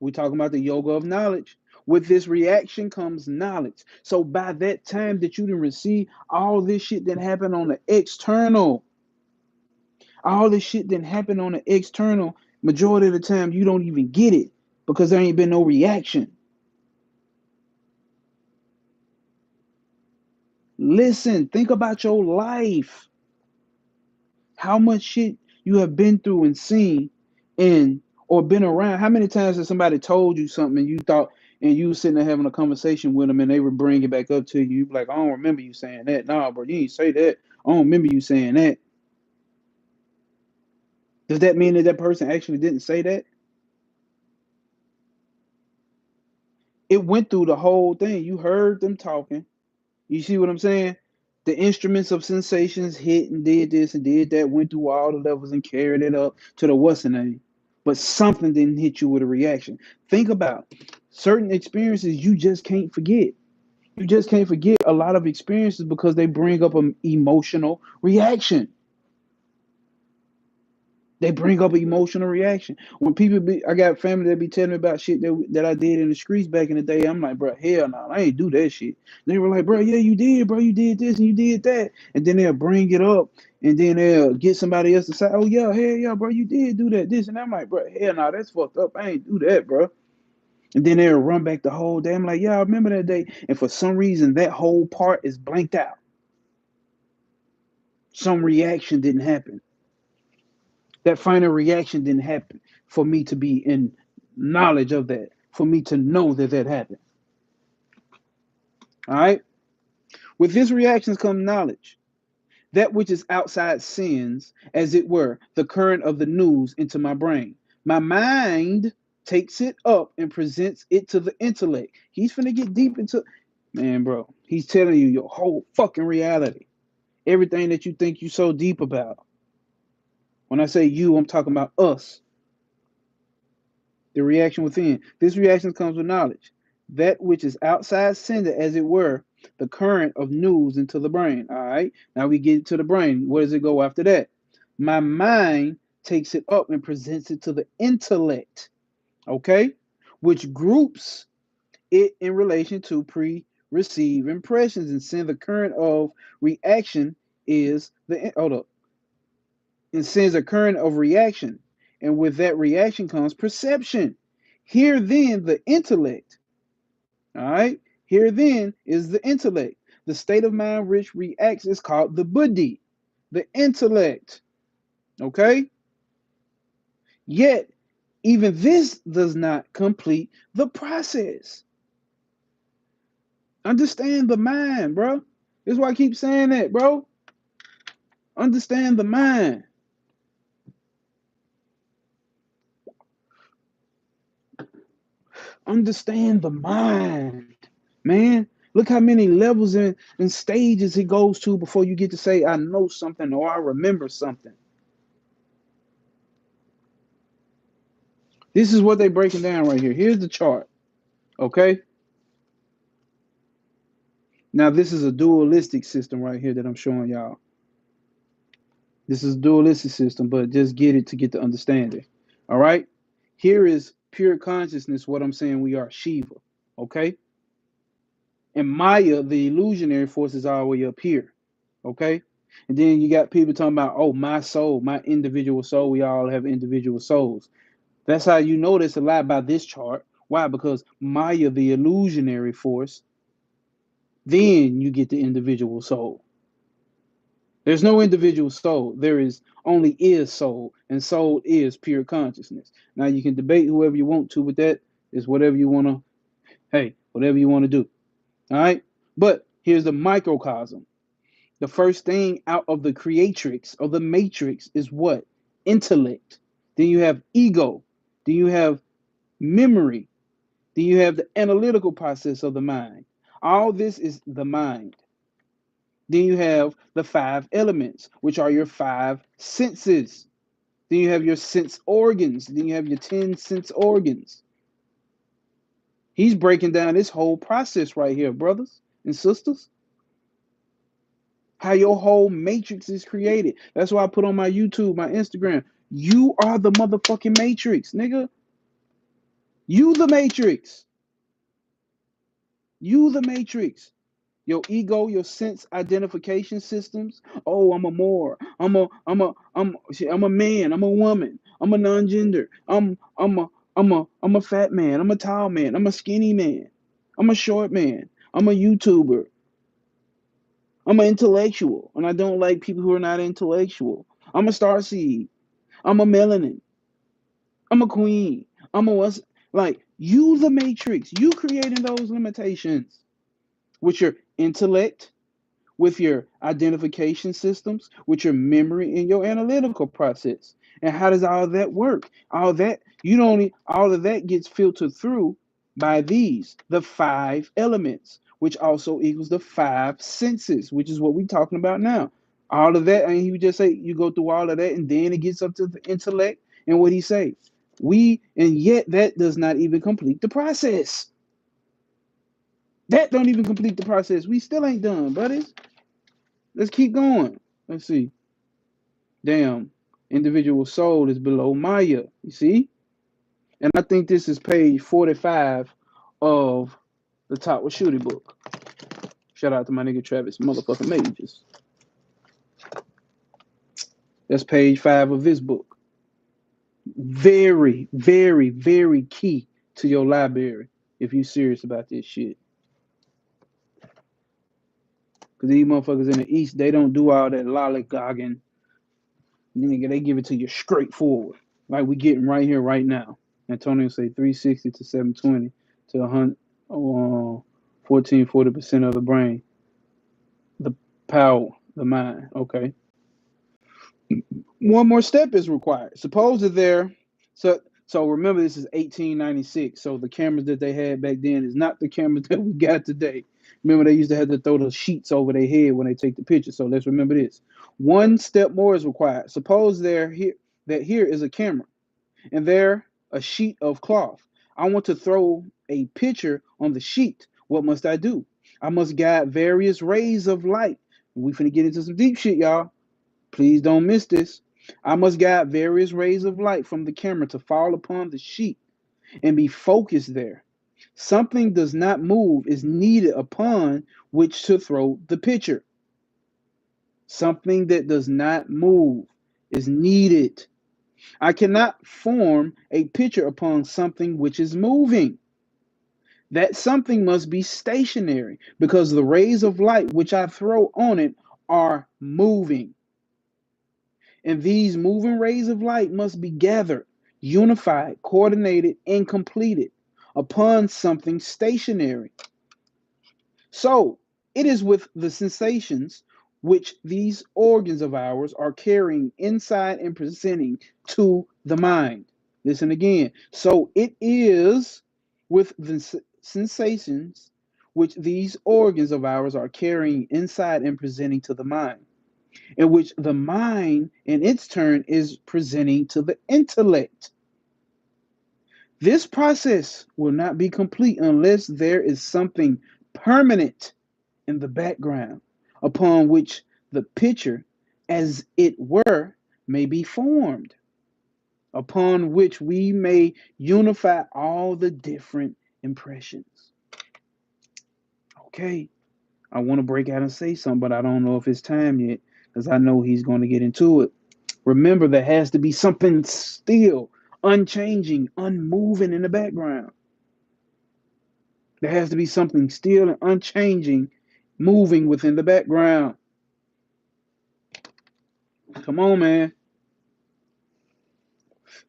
we're talking about the yoga of knowledge. With this reaction comes knowledge. So by that time that you didn't receive all this shit that happened on the external, all this shit that happened on the external, majority of the time you don't even get it because there ain't been no reaction. Listen, think about your life. How much shit you have been through and seen and or been around. How many times has somebody told you something and you thought and you was sitting there having a conversation with them and they would bring it back up to you? You be like, I don't remember you saying that. Nah, bro, you ain't say that. I don't remember you saying that. Does that mean that that person actually didn't say that? It went through the whole thing. You heard them talking. You see what I'm saying? The instruments of sensations hit and did this and did that, went through all the levels and carried it up to the what's the name. But something didn't hit you with a reaction. Think about certain experiences you just can't forget. You just can't forget a lot of experiences because they bring up an emotional reaction. They bring up an emotional reaction. When people be, I got family that be telling me about shit that I did in the streets back in the day. I'm like, bro, hell no, I ain't do that shit. They were like, bro, yeah, you did, bro, you did this and you did that, and then they'll bring it up, and then they'll get somebody else to say, oh yeah, hell yeah, bro, you did do that, this, and I'm like, bro, hell no, that's fucked up. I ain't do that, bro. And then they'll run back the whole day. I'm like, yeah, I remember that day, and for some reason that whole part is blanked out. Some reaction didn't happen. That final reaction didn't happen for me to be in knowledge of that, for me to know that that happened. All right. With this reactions come knowledge. That which is outside sends, as it were, the current of the news into my brain. My mind takes it up and presents it to the intellect. He's finna get deep into, man, bro. He's telling you your whole fucking reality. Everything that you think you so deep about. When I say you, I'm talking about us. The reaction within. This reaction comes with knowledge. That which is outside sender, as it were, the current of news into the brain. All right. Now we get to the brain. Where does it go after that? My mind takes it up and presents it to the intellect. Okay. Which groups it in relation to pre-receive impressions and send the current of reaction is the hold up. And sends a current of reaction. And with that reaction comes perception. Here then the intellect. All right. Here then is the intellect. The state of mind which reacts is called the buddhi, the intellect. Okay. Yet, even this does not complete the process. Understand the mind, bro. This is why I keep saying that, bro. Understand the mind. Understand the mind, man. Look how many levels and stages it goes to before you get to say, I know something or I remember something. This is what they're breaking down right here. Here's the chart. Okay. Now, this is a dualistic system right here that I'm showing y'all. This is a dualistic system, but just get it to get the understanding. All right. Here is pure consciousness, what I'm saying we are Shiva. Okay. And Maya, the illusionary force, is all the way up here. Okay. And then you got people talking about, oh, my soul, my individual soul. We all have individual souls. That's how you know this a lot by this chart. Why? Because Maya, the illusionary force, then you get the individual soul. There's no individual soul. There is only is soul, and soul is pure consciousness. Now you can debate whoever you want to with that. It's whatever you want to, hey, whatever you want to do. All right. But here's the microcosm. The first thing out of the creatrix or the matrix is what? Intellect. Then you have ego. Then you have memory. Then you have the analytical process of the mind. All this is the mind. Then you have the five elements, which are your five senses. Then you have your sense organs. Then you have your 10 sense organs. He's breaking down this whole process right here, brothers and sisters. How your whole matrix is created. That's why I put on my YouTube, my Instagram. You are the motherfucking matrix, nigga. You the matrix. You the matrix. Your ego, your sense identification systems. Oh, I'm a more. I'm a man. I'm a woman. I'm a non-gender. I'm a fat man. I'm a tall man. I'm a skinny man. I'm a short man. I'm a YouTuber. I'm an intellectual, and I don't like people who are not intellectual. I'm a starseed. I'm a melanin. I'm a queen. I'm a what's like you, the matrix. You creating those limitations with your intellect, with your identification systems, with your memory and your analytical process. And how does all that work? All that you don't. All of that gets filtered through by these the five elements, which also equals the five senses, which is what we're talking about now. All of that, and he would just say you go through all of that, and then it gets up to the intellect and what he say. And yet that does not even complete the process. That don't even complete the process. We still ain't done, buddies. Let's keep going. Let's see. Damn. Individual soul is below Maya. You see? And I think this is page 45 of the Top with Shooty book. Shout out to my nigga Travis motherfucking Majors. That's page 5 of this book. Very, very, very key to your library if you serious about this shit. Because these motherfuckers in the East, they don't do all that lollygagging. Nigga, they give it to you straightforward. Like we getting right here, right now. Antonio say 360 to 720 to 100, 40% of the brain. The power, the mind. Okay. One more step is required. Suppose that they're so remember this is 1896. So the cameras that they had back then is not the cameras that we got today. Remember they used to have to throw the sheets over their head when they take the picture. So let's remember this. One step more is required. Suppose here is a camera and there a sheet of cloth. I want to throw a picture on the sheet. What must I do? I must guide various rays of light. We finna get into some deep shit, y'all. Please don't miss this. I must guide various rays of light from the camera to fall upon the sheet and be focused there. Something does not move is needed upon which to throw the picture. Something that does not move is needed. I cannot form a picture upon something which is moving. That something must be stationary because the rays of light which I throw on it are moving. And these moving rays of light must be gathered, unified, coordinated, and completed upon something stationary. So it is with the sensations which these organs of ours are carrying inside and presenting to the mind. Listen again. So it is with the sensations which these organs of ours are carrying inside and presenting to the mind, in which the mind, in its turn, is presenting to the intellect. This process will not be complete unless there is something permanent in the background upon which the picture, as it were, may be formed, upon which we may unify all the different impressions. Okay, I want to break out and say something, but I don't know if it's time yet because I know he's going to get into it. Remember, there has to be something still, unchanging, unmoving in the background. There has to be something still and unchanging, moving within the background. Come on, man.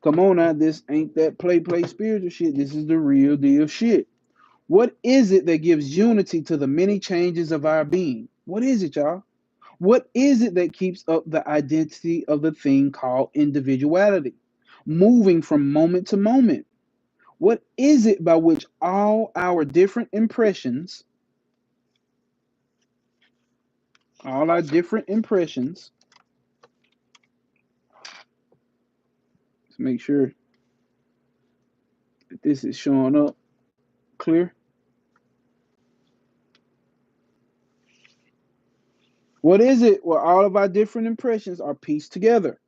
Come on now. This ain't that play spiritual shit. This is the real deal shit. What is it that gives unity to the many changes of our being? What is it, y'all? What is it that keeps up the identity of the thing called individuality, moving from moment to moment? What is it by which all our different impressions, all our different impressions, let's make sure that this is showing up clear. What is it where all of our different impressions are pieced together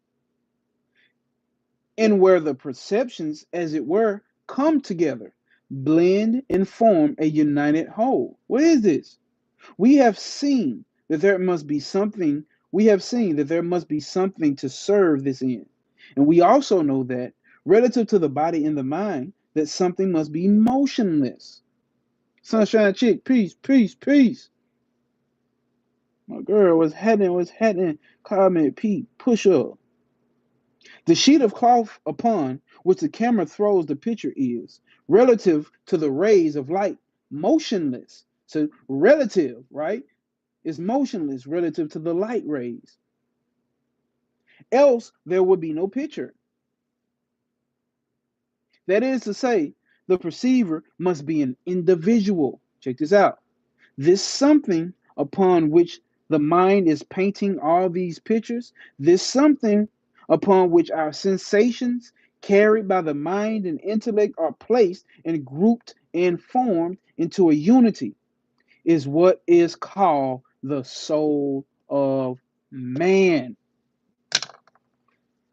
and where the perceptions, as it were, come together, blend, and form a united whole? What is this? We have seen that there must be something, we have seen that there must be something to serve this end. And we also know that, relative to the body and the mind, that something must be motionless. Sunshine Chick, peace, peace, peace. My girl, what's happening? What's happening? Comment, Pete, push up. The sheet of cloth upon which the camera throws the picture is, relative to the rays of light, motionless. So, relative, right? Is motionless relative to the light rays. Else, there would be no picture. That is to say, the perceiver must be an individual. Check this out. This something upon which the mind is painting all these pictures, this something upon which our sensations carried by the mind and intellect are placed and grouped and formed into a unity, is what is called the soul of man.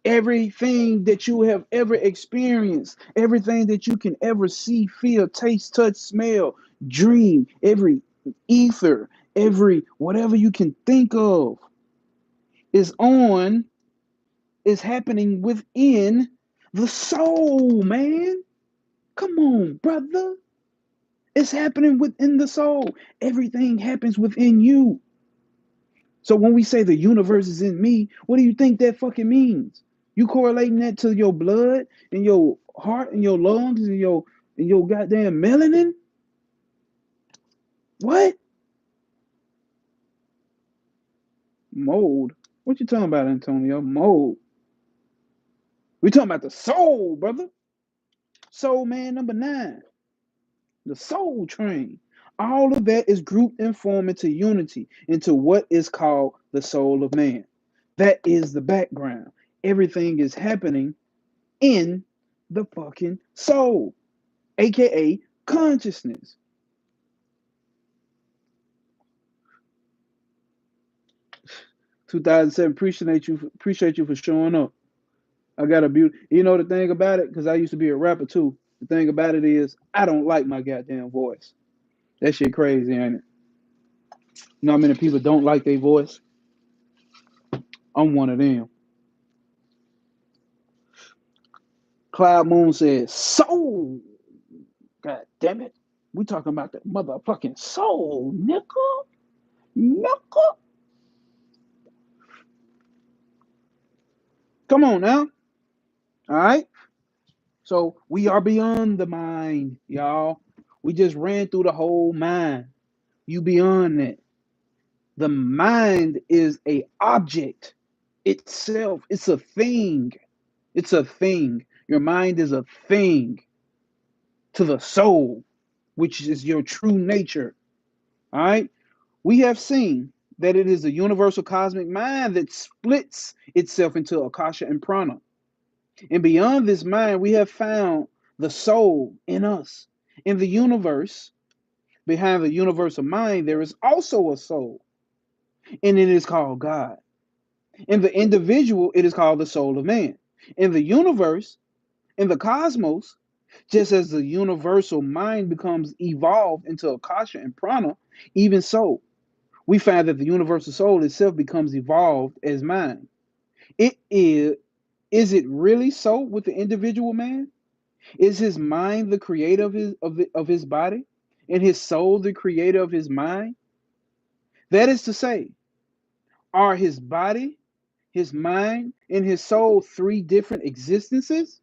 Everything that you have ever experienced, everything that you can ever see, feel, taste, touch, smell, dream, every ether, every whatever you can think of is on, is happening within the soul, man. Come on, brother. It's happening within the soul. Everything happens within you. So when we say the universe is in me, what do you think that fucking means? You correlating that to your blood and your heart and your lungs and your goddamn melanin? What? Mold. What you talking about, Antonio? Mold. We talking about the soul, brother. Soul man number 9. The soul train. All of that is grouped and formed into unity, into what is called the soul of man. That is the background. Everything is happening in the fucking soul, aka consciousness. 2007, appreciate you for showing up. I got a beauty. You know the thing about it, because I used to be a rapper too. The thing about it is, I don't like my goddamn voice. That shit crazy, ain't it? You know how many people don't like their voice? I'm one of them. Cloud Moon says, soul. God damn it. We talking about the motherfucking soul, nigga. Nigga. Come on now. All right. So we are beyond the mind, y'all. We just ran through the whole mind. You beyond that. The mind is a object itself. It's a thing. It's a thing. Your mind is a thing to the soul, which is your true nature. All right. We have seen that it is a universal cosmic mind that splits itself into Akasha and Prana. And beyond this mind, we have found the soul in us. In the universe, behind the universal mind, there is also a soul, and it is called God. In the individual, it is called the soul of man. In the universe, in the cosmos, just as the universal mind becomes evolved into Akasha and Prana, even so, we find that the universal soul itself becomes evolved as mind. It is it really so with the individual man? Is his mind the creator of his body, and his soul the creator of his mind? That is to say, are his body, his mind, and his soul three different existences,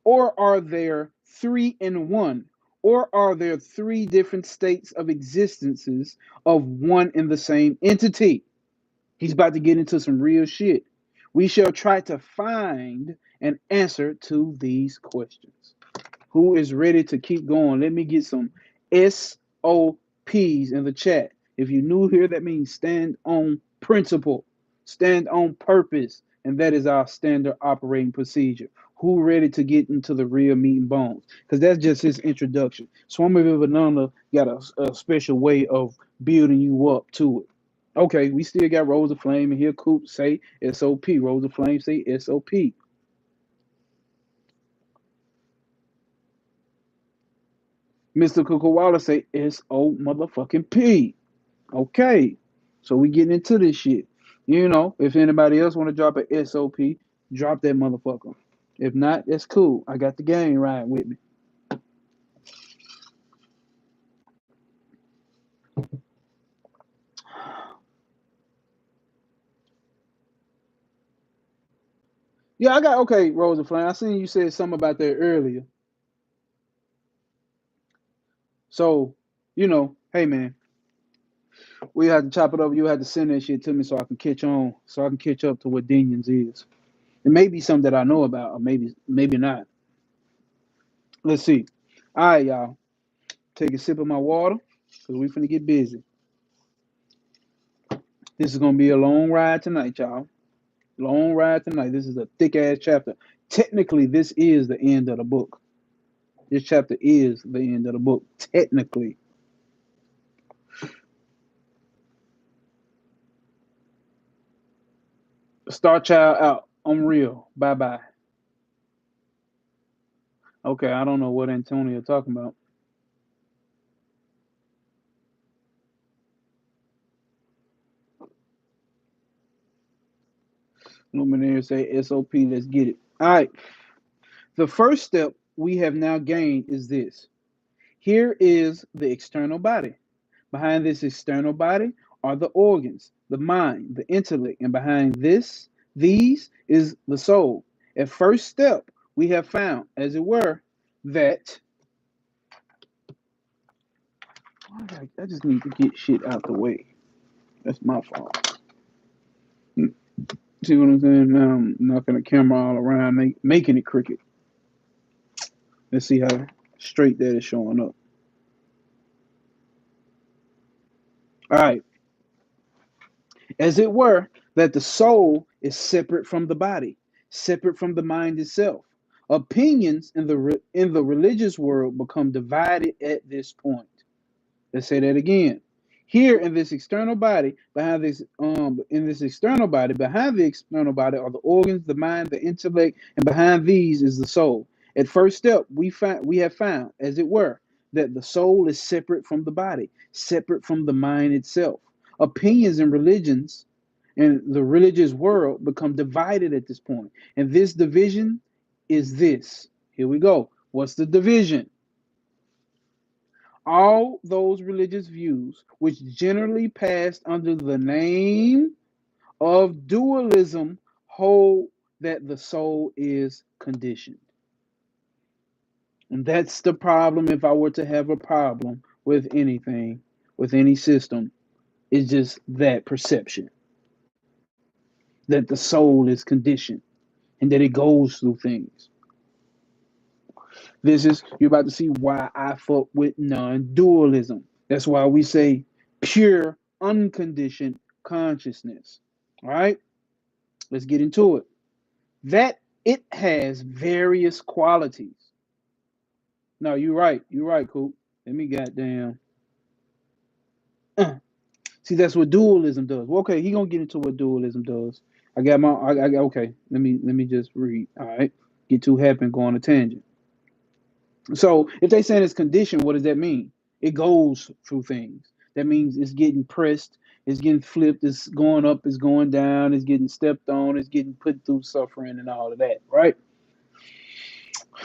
or are there three in one, Or are there three different states of existences of one and the same entity? He's about to get into some real shit. We shall try to find an answer to these questions. Who is ready to keep going? Let me get some SOPs in the chat. If you're new here, that means stand on principle, stand on purpose, and that is our standard operating procedure. Who ready to get into the real meat and bones? Because that's just his introduction. Swami Vivekananda got a special way of building you up to it. Okay, we still got Rose of Flame in here. Coop say SOP. Rose of Flame say SOP. Mr. Kukawala say SO motherfucking P. Okay, so we getting into this shit. You know, if anybody else want to drop a SOP, drop that motherfucker. If not, that's cool. I got the game riding with me. Yeah, I got okay, Rose of Flame. I seen you said something about that earlier. So, you know, hey man, we had to chop it up. You had to send that shit to me so I can catch on, so I can catch up to what Dinions is. It may be something that I know about, or maybe not. Let's see. All right, y'all. Take a sip of my water, because we finna get busy. This is gonna be a long ride tonight, y'all. Long ride tonight. This is a thick ass chapter. Technically, this is the end of the book. This chapter is the end of the book. Technically. Star Child out. I'm real. Bye bye. Okay, I don't know what Antonio talking about. Luminaire say SOP, let's get it. All right. The first step we have now gained is this. Here is the external body. Behind this external body are the organs, the mind, the intellect, and behind these is the soul. At first step, we have found, as it were, that I just need to get shit out the way. That's my fault. See what I'm saying? Now I'm knocking the camera all around, making it crooked. Let's see how straight that is showing up. All right. As it were, that the soul is separate from the body, separate from the mind itself. Opinions in the religious world become divided at this point. Let's say that again. Here in this external body, behind this in this external body, behind the external body are the organs, the mind, the intellect, and behind these is the soul. At first step, we have found, as it were, that the soul is separate from the body, separate from the mind itself. Opinions and religions and the religious world become divided at this point. And this division is this. Here we go. What's the division? All those religious views, which generally passed under the name of dualism, hold that the soul is conditioned. And that's the problem. If I were to have a problem with anything, with any system, it's just that perception that the soul is conditioned and that it goes through things. You're about to see why I fuck with non-dualism. That's why we say pure, unconditioned consciousness. All right, let's get into it. That it has various qualities. No, you're right. You're right, Coop. Let me goddamn. See, that's what dualism does. Well, okay, he gonna get into what dualism does. Okay. Let me just read. All right, get too happy and go on a tangent. So if they saying it's conditioned, what does that mean? It goes through things. That means it's getting pressed, it's getting flipped, it's going up, it's going down, it's getting stepped on, it's getting put through suffering and all of that, right?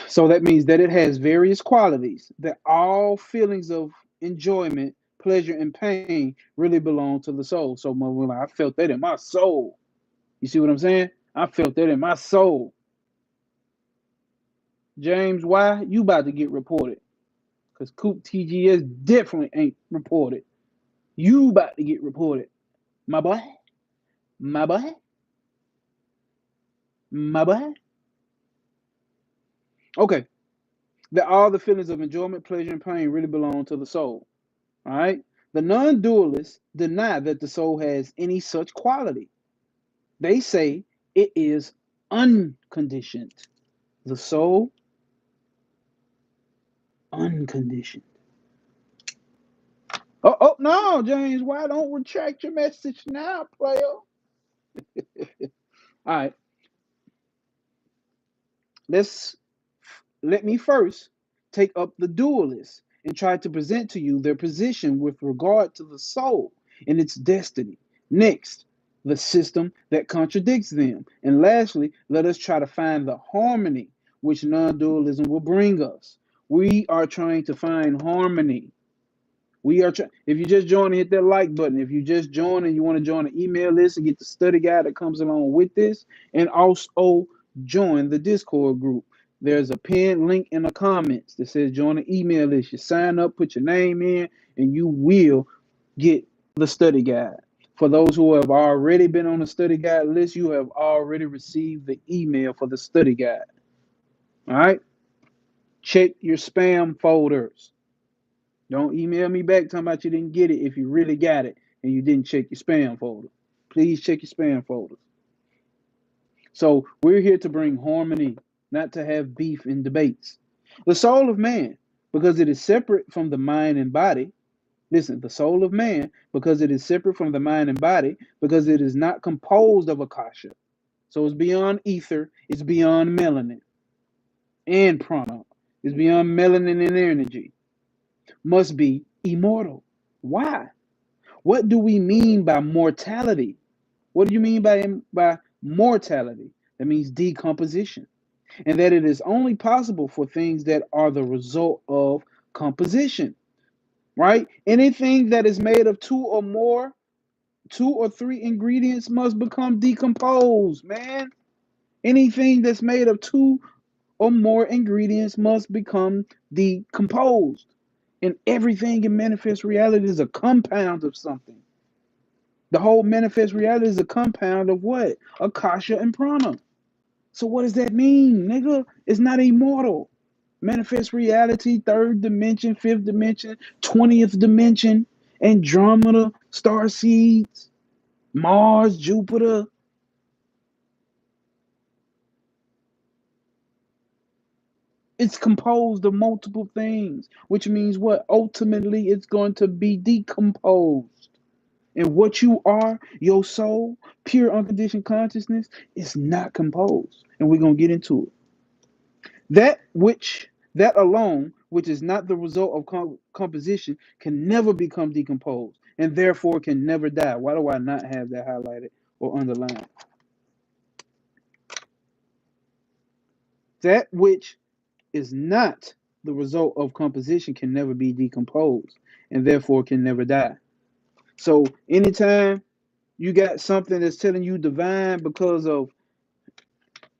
So that means that it has various qualities, that all feelings of enjoyment, pleasure, and pain really belong to the soul. So I felt that in my soul. You see what I'm saying? I felt that in my soul. James, why? You about to get reported. Because Coop TGS definitely ain't reported. You about to get reported. My boy. My boy. My boy. Okay. That all the feelings of enjoyment, pleasure, and pain really belong to the soul. All right. The non-dualists deny that the soul has any such quality. They say it is unconditioned. The soul, unconditioned. Oh no, James, why don't retract your message now, player? All right. Let me first take up the dualists and try to present to you their position with regard to the soul and its destiny. Next, the system that contradicts them. And lastly, let us try to find the harmony which non-dualism will bring us. We are trying to find harmony. If you just join, hit that like button. If you just join and you want to join the email list and get the study guide that comes along with this, and also join the Discord group. There's a pinned link in the comments that says join the email list. You sign up, put your name in, and you will get the study guide. For those who have already been on the study guide list, you have already received the email for the study guide. All right? Check your spam folders. Don't email me back talking about you didn't get it if you really got it and you didn't check your spam folder. Please check your spam folders. So we're here to bring harmony, not to have beef and debates. The soul of man, because it is separate from the mind and body. Listen, the soul of man, because it is separate from the mind and body, because it is not composed of Akasha. So it's beyond ether, it's beyond melanin and prana. It's beyond melanin and energy. Must be immortal. Why? What do we mean by mortality? What do you mean by mortality? That means decomposition. And that it is only possible for things that are the result of composition, right? Anything that is made of two or three ingredients must become decomposed, man. Anything that's made of two or more ingredients must become decomposed. And everything in manifest reality is a compound of something. The whole manifest reality is a compound of what? Akasha and Prana. So what does that mean, nigga? It's not immortal. Manifest reality, third dimension, fifth dimension, 20th dimension, Andromeda, star seeds, Mars, Jupiter. It's composed of multiple things, which means what? Ultimately, it's going to be decomposed. And what you are, your soul, pure unconditioned consciousness, is not composed. And we're going to get into it. That alone, which is not the result of composition, can never become decomposed and therefore can never die. Why do I not have that highlighted or underlined? That which is not the result of composition can never be decomposed and therefore can never die. So anytime you got something that's telling you divine because of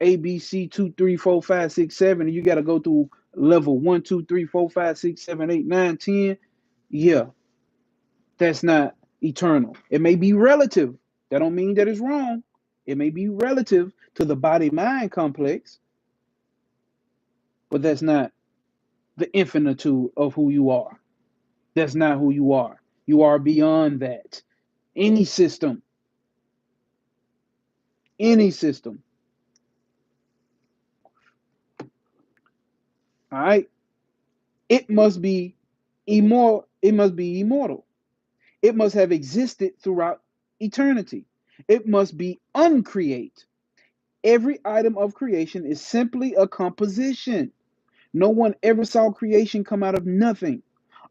ABC 2, 3, 4, 5, 6, 7, and you got to go through level 1, 2, 3, 4, 5, 6, 7, 8, 9, 10. Yeah, that's not eternal. It may be relative. That don't mean that it's wrong. It may be relative to the body-mind complex, but that's not the infinitude of who you are. That's not who you are. You are beyond that. Any system, any system. All right. It must be immortal. It must be immortal. It must have existed throughout eternity. It must be uncreate. Every item of creation is simply a composition. No one ever saw creation come out of nothing.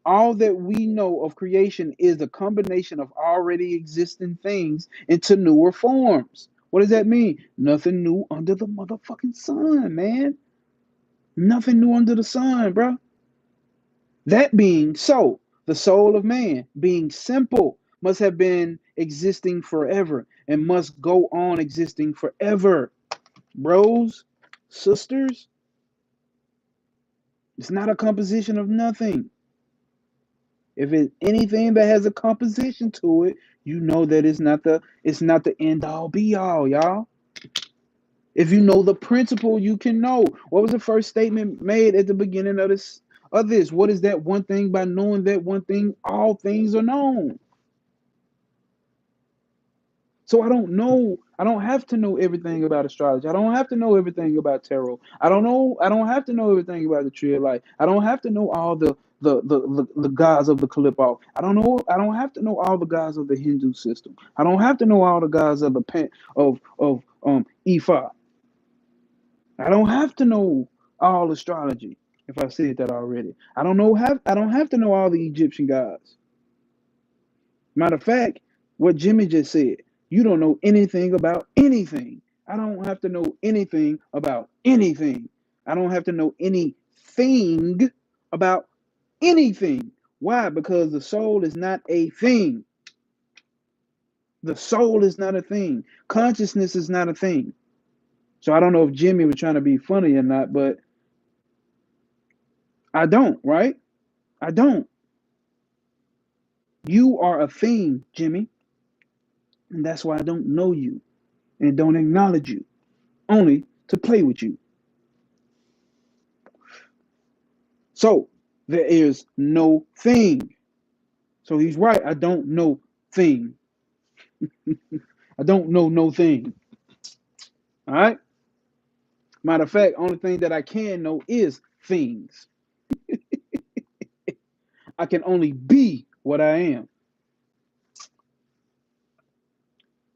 All that we know of creation is the combination of already existing things into newer forms. What does that mean? Nothing new under the motherfucking sun, man. Nothing new under the sun, bro. That being so, the soul of man, being simple, must have been existing forever and must go on existing forever. Bros, sisters, it's not a composition of nothing. If it's anything that has a composition to it, you know that it's not the end all be all, y'all. If you know the principle, you can know. What was the first statement made at the beginning of this? What is that one thing? By knowing that one thing, all things are known. So I don't have to know everything about astrology. I don't have to know everything about tarot. I don't have to know everything about the tree of life. I don't have to know all the gods of the Kalippo. I don't have to know all the gods of the Hindu system. I don't have to know all the gods of the Ifa. I don't have to know all astrology. If I said that already. I don't have to know all the Egyptian gods. Matter of fact, what Jimmy just said, you don't know anything about anything. I don't have to know anything about anything. I don't have to know anything about anything. Why? Because the soul is not a thing. The soul is not a thing. Consciousness is not a thing. So I don't know if Jimmy was trying to be funny or not, but I don't, right? I don't. You are a thing, Jimmy. And that's why I don't know you and don't acknowledge you, only to play with you. So there is no thing. So he's right. I don't know thing. I don't know no thing. All right. Matter of fact, only thing that I can know is things. I can only be what I am.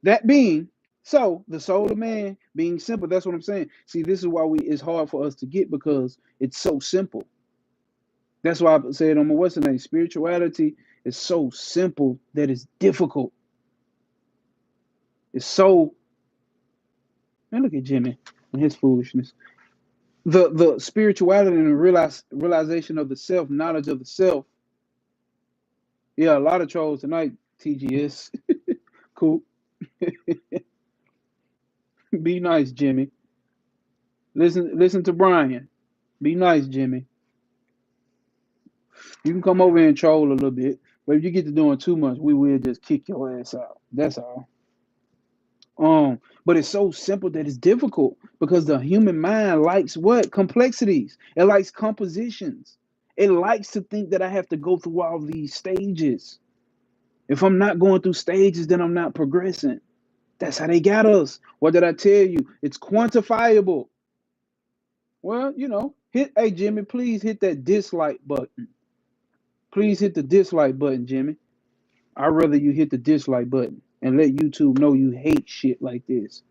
That being so, the soul of man being simple. That's what I'm saying. See, this is why it's hard for us to get because it's so simple. That's why I said on my what's the name? Spirituality is so simple that it's difficult. It's so. Man, look at Jimmy and his foolishness. The spirituality and realization of the self, knowledge of the self. Yeah, a lot of trolls tonight. TGS, cool. Be nice, Jimmy. Listen to Brian. Be nice, Jimmy. You can come over and troll a little bit, but if you get to doing too much, we will just kick your ass out. That's all. But it's so simple that it's difficult because the human mind likes what? Complexities. It likes compositions. It likes to think that I have to go through all these stages. If I'm not going through stages, then I'm not progressing. That's how they got us. What did I tell you? It's quantifiable. Well, hey Jimmy, please hit that dislike button. Please hit the dislike button, Jimmy. I'd rather you hit the dislike button and let YouTube know you hate shit like this.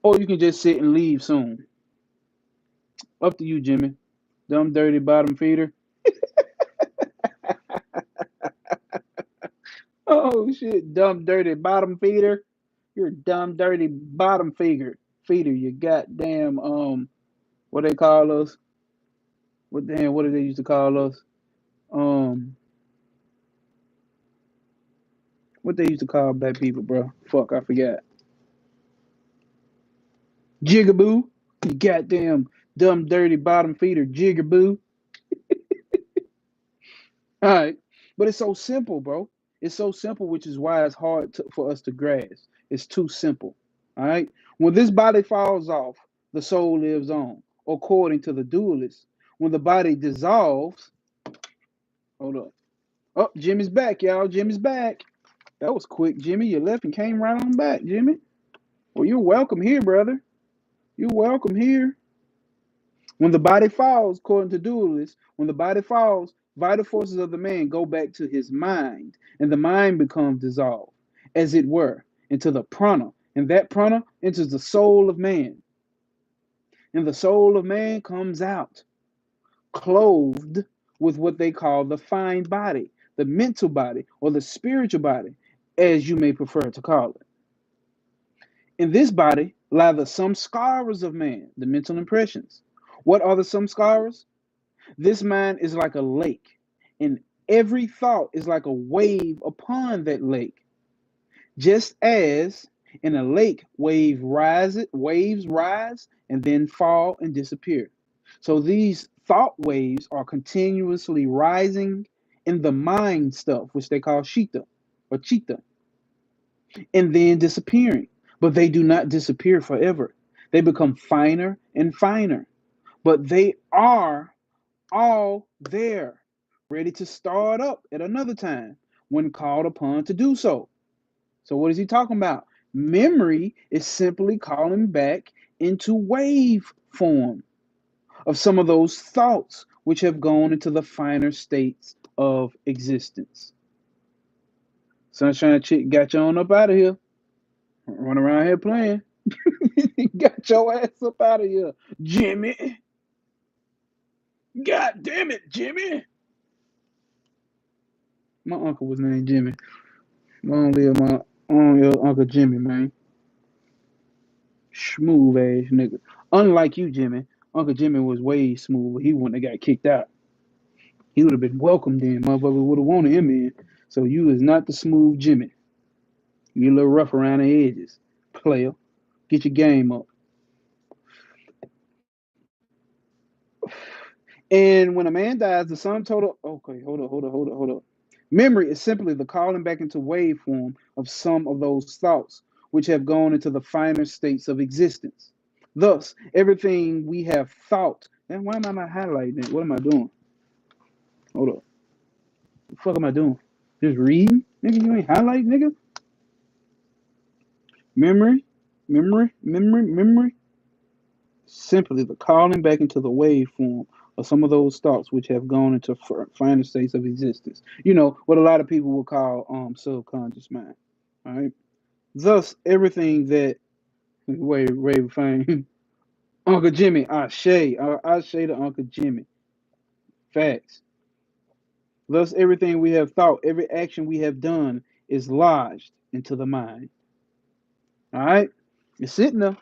Or you can just sit and leave soon. Up to you, Jimmy. Dumb, dirty bottom feeder. Oh shit, dumb, dirty bottom feeder. You're a dumb, dirty bottom feeder. Feeder, you goddamn what they call us? What did they used to call us? Um, what they used to call black people, bro? Fuck, I forgot. Jigaboo. You goddamn dumb, dirty bottom feeder, jigaboo. All right, but it's so simple, bro. It's so simple, which is why it's hard for us to grasp. It's too simple. All right. When this body falls off, the soul lives on, according to the dualist. When the body dissolves, hold up. Oh, Jimmy's back, y'all. Jimmy's back. That was quick, Jimmy. You left and came right on back, Jimmy. Well, you're welcome here, brother. You're welcome here. When the body falls, according to dualists, when the body falls, vital forces of the man go back to his mind, and the mind becomes dissolved, as it were, into the prana, and that prana enters the soul of man, and the soul of man comes out, clothed with what they call the fine body, the mental body, or the spiritual body, as you may prefer to call it. In this body lie the samskaras of man, the mental impressions. What are the samskaras? This mind is like a lake, and every thought is like a wave upon that lake. Just as in a lake, waves rise and then fall and disappear. So these thought waves are continuously rising in the mind stuff, which they call Shita or Chitta, and then disappearing. But they do not disappear forever. They become finer and finer. But they are all there, ready to start up at another time when called upon to do so. So, what is he talking about? Memory is simply calling back into wave form of some of those thoughts which have gone into the finer states of existence. Sunshine Chick got you on up out of here. Run around here playing. Got your ass up out of here, Jimmy. God damn it, Jimmy. My uncle was named Jimmy. Long live my Uncle Jimmy, man. Smooth ass nigga. Unlike you, Jimmy, Uncle Jimmy was way smooth. He wouldn't have got kicked out. He would have been welcomed in. Motherfucker would have wanted him in. So you is not the smooth Jimmy. You a little rough around the edges. Player. Get your game up. And when a man dies, the sum total. Okay, hold up. Memory is simply the calling back into wave form of some of those thoughts which have gone into the finer states of existence. Thus, everything we have thought. And why am I not highlighting it? What am I doing? Hold up. What the fuck am I doing? Just reading? Nigga, you ain't highlighting, nigga? Memory. Simply the calling back into the wave form of some of those thoughts which have gone into finer states of existence. You know, what a lot of people will call subconscious mind. All right. Thus, everything that wait, fine. Uncle Jimmy, I say to Uncle Jimmy. Facts. Thus, everything we have thought, every action we have done is lodged into the mind. All right? It's sitting there.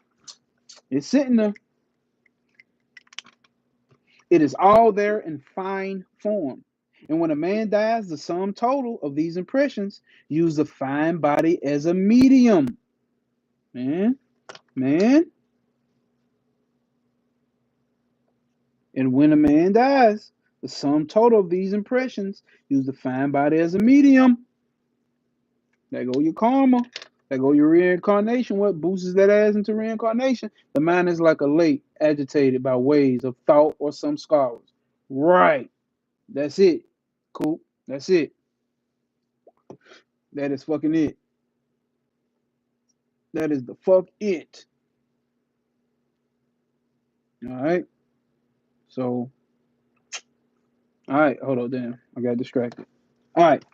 It's sitting there. It is all there in fine form. And when a man dies, the sum total of these impressions use the fine body as a medium. Man, man. And when a man dies, the sum total of these impressions use the fine body as a medium. There go your karma. There go your reincarnation. What boosts that ass into reincarnation? The mind is like a lake agitated by waves of thought or some scholars. Right. That's it. Cool. That's it. That is fucking it. That is the fuck it. All right. So, all right. Hold on. Damn. I got distracted. All right.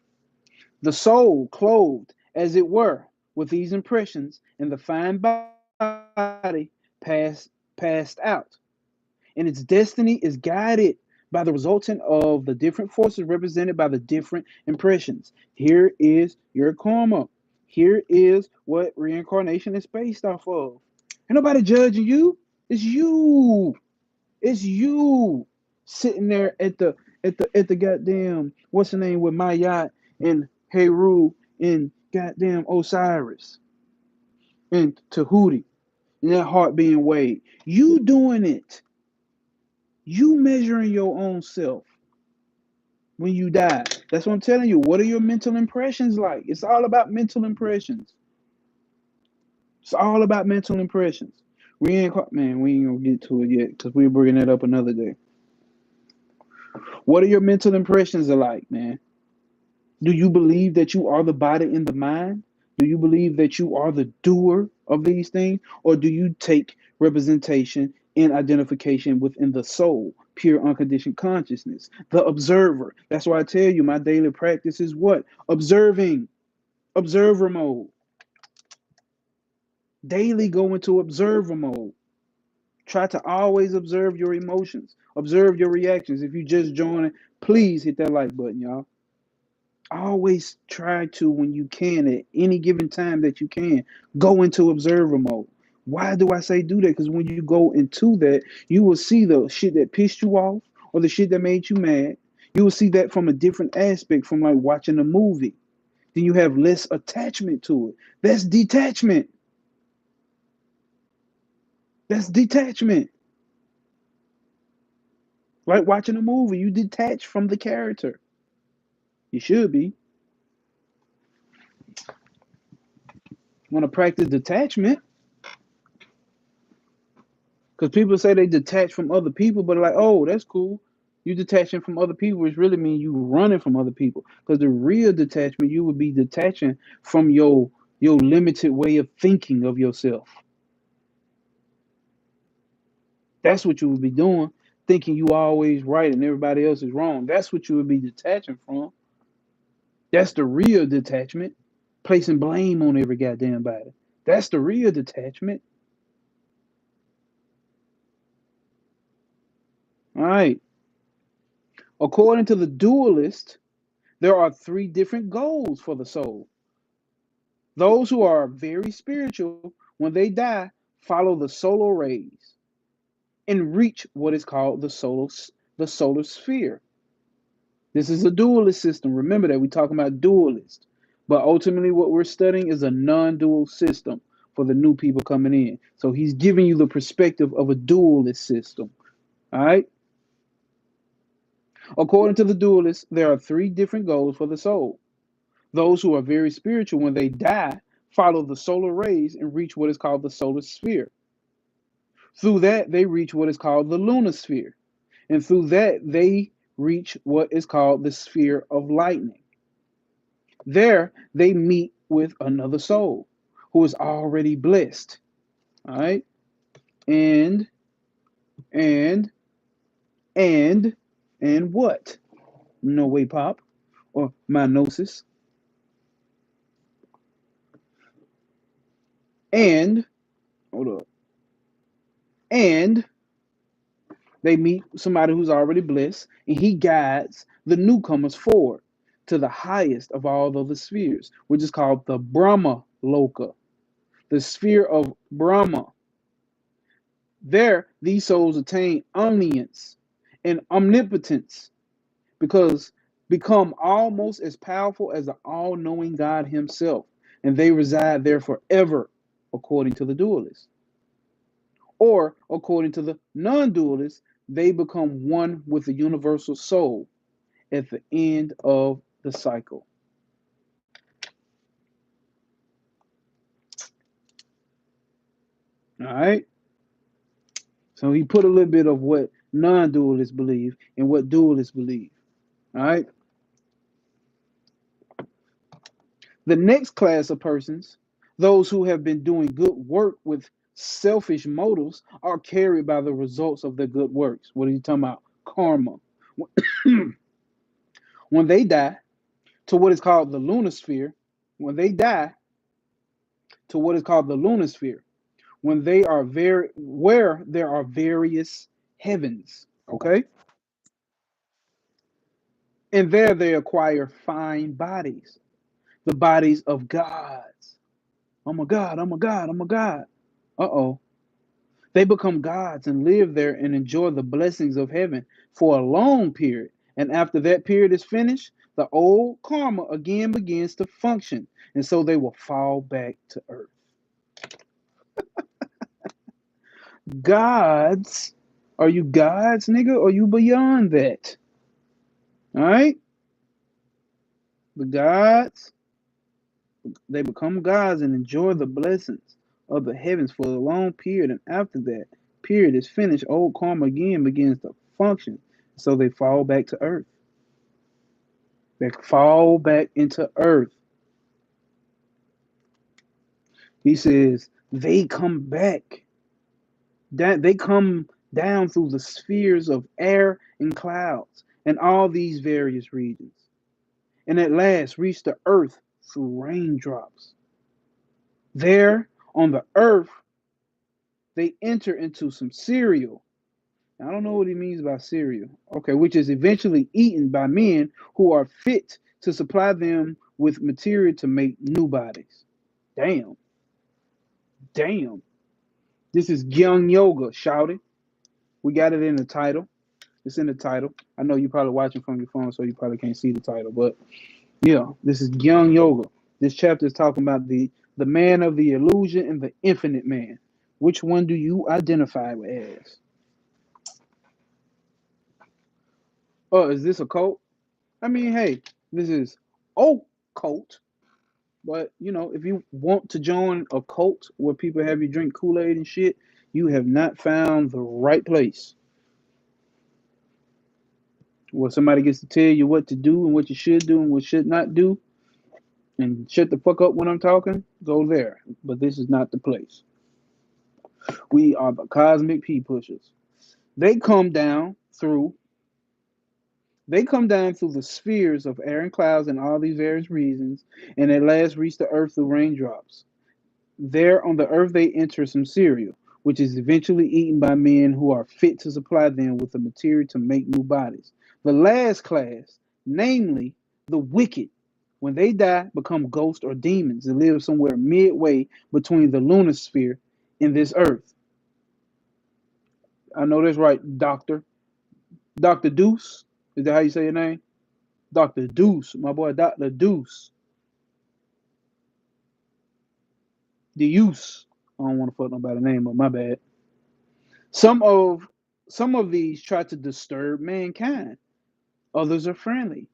The soul, clothed, as it were, with these impressions, and the fine body passed out. And its destiny is guided by the resultant of the different forces represented by the different impressions. Here is your karma. Here is what reincarnation is based off of. Ain't nobody judging you. It's you. It's you sitting there at the goddamn what's the name with Mayat and Heru and goddamn Osiris and Tahuti and that heart being weighed. You doing it. You measuring your own self when you die. That's what I'm telling you. What are your mental impressions like? It's all about mental impressions. It's all about mental impressions. Man, we ain't gonna get to it yet because we're bringing that up another day. What are your mental impressions like, man? Do you believe that you are the body and the mind? Do you believe that you are the doer of these things? Or do you take representation and identification within the soul, pure unconditioned consciousness, the observer? That's why I tell you my daily practice is what? Observing, observer mode. Daily go into observer mode. Try to always observe your emotions, observe your reactions. If you just joining, please hit that like button, y'all. Always try to, when you can, at any given time that you can, go into observer mode. Why do I say do that? Because when you go into that, you will see the shit that pissed you off or the shit that made you mad. You will see that from a different aspect, from like watching a movie. Then you have less attachment to it. That's detachment. That's detachment. Like watching a movie, you detach from the character. You should be. Want to practice detachment, because people say they detach from other people, but like, oh, that's cool. You detaching from other people, which really means you running from other people. Because the real detachment, you would be detaching from your limited way of thinking of yourself. That's what you would be doing, thinking you always right and everybody else is wrong. That's what you would be detaching from. That's the real detachment. Placing blame on every goddamn body. That's the real detachment. All right. According to the dualist, there are three different goals for the soul. Those who are very spiritual, when they die, follow the solar rays and reach what is called the solar sphere. This is a dualist system. Remember that we're talking about dualist. But ultimately, what we're studying is a non-dual system for the new people coming in. So he's giving you the perspective of a dualist system. All right. According to the dualists, there are three different goals for the soul. Those who are very spiritual, when they die, follow the solar rays and reach what is called the solar sphere. Through that, they reach what is called the lunar sphere. And through that, they reach what is called the sphere of lightning. There, they meet with another soul who is already blessed. All right. And, and, and, and what? No way, Pop. Or my Gnosis. And, hold up. And they meet somebody who's already blessed, and he guides the newcomers forward to the highest of all other spheres, which is called the Brahma Loka, the sphere of Brahma. There, these souls attain omniscience and omnipotence because become almost as powerful as the all-knowing God himself, and they reside there forever, according to the dualists. Or, according to the non-dualists, they become one with the universal soul at the end of the cycle. All right. So he put a little bit of what non-dualists believe and what dualists believe. All right. The next class of persons, those who have been doing good work with selfish motives, are carried by the results of their good works. What are you talking about? Karma. When they die to what is called the lunar sphere, when they die to what is called the lunar sphere, when they are very where there are various heavens, okay, and there they acquire fine bodies, the bodies of gods. Oh my god, oh my god, oh my god. Uh-oh. They become gods and live there and enjoy the blessings of heaven for a long period, and after that period is finished, the old karma again begins to function, and so they will fall back to earth. Gods, are you gods, nigga, or are you beyond that? All right. The gods, they become gods and enjoy the blessings of the heavens for a long period. And after that period is finished, old karma again begins to function. So they fall back to earth. They fall back into earth. He says they come back. That they come down through the spheres of air and clouds and all these various regions. And at last reach the earth through raindrops. There on the earth, they enter into some cereal. I don't know what he means by cereal. Okay, which is eventually eaten by men who are fit to supply them with material to make new bodies. Damn, damn. This is Jnana-Yoga, shouted. We got it in the title. It's in the title. I know you're probably watching from your phone, so you probably can't see the title, but yeah, this is Jnana-Yoga. This chapter is talking about the man of the illusion and the infinite man. Which one do you identify as? Oh, is this a cult? I mean, hey, this is cult. But you know, if you want to join a cult where people have you drink Kool-Aid and shit, you have not found the right place. Where somebody gets to tell you what to do and what you should do and what should not do, and shut the fuck up when I'm talking, go there. But this is not the place. We are the cosmic pea pushers. They come down through they come down through the spheres of air and clouds and all these various reasons, and at last reach the earth through raindrops. There on the earth they enter some cereal, which is eventually eaten by men who are fit to supply them with the material to make new bodies. The last class, namely the wicked, when they die, become ghosts or demons and live somewhere midway between the lunar sphere and this earth. I know that's right, Doctor. Dr. Deuce. Is that how you say your name? Dr. Deuce, my boy, Dr. Deuce. The use. I don't want to fuck nobody name up, my bad. Some of some of these try to disturb mankind. Others are friendly.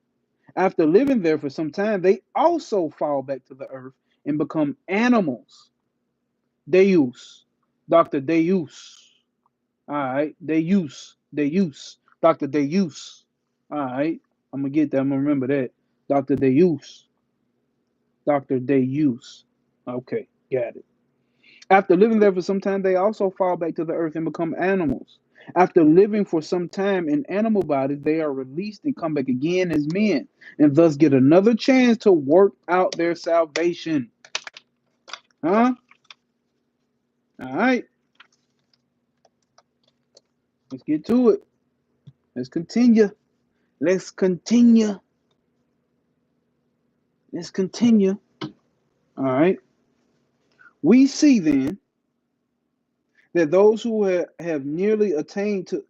After living there for some time, they also fall back to the earth and become animals. Deus. Dr. Deus. All right. Deus. Deus. Dr. Deus. All right. I'm going to get that. I'm going to remember that. Dr. Deus. Dr. Deus. Okay. Got it. After living there for some time, they also fall back to the earth and become animals. After living for some time in animal bodies, they are released and come back again as men, and thus get another chance to work out their salvation. Huh? All right, let's get to it. Let's continue. Let's continue. Let's continue. All right. We see then that those who have nearly attained to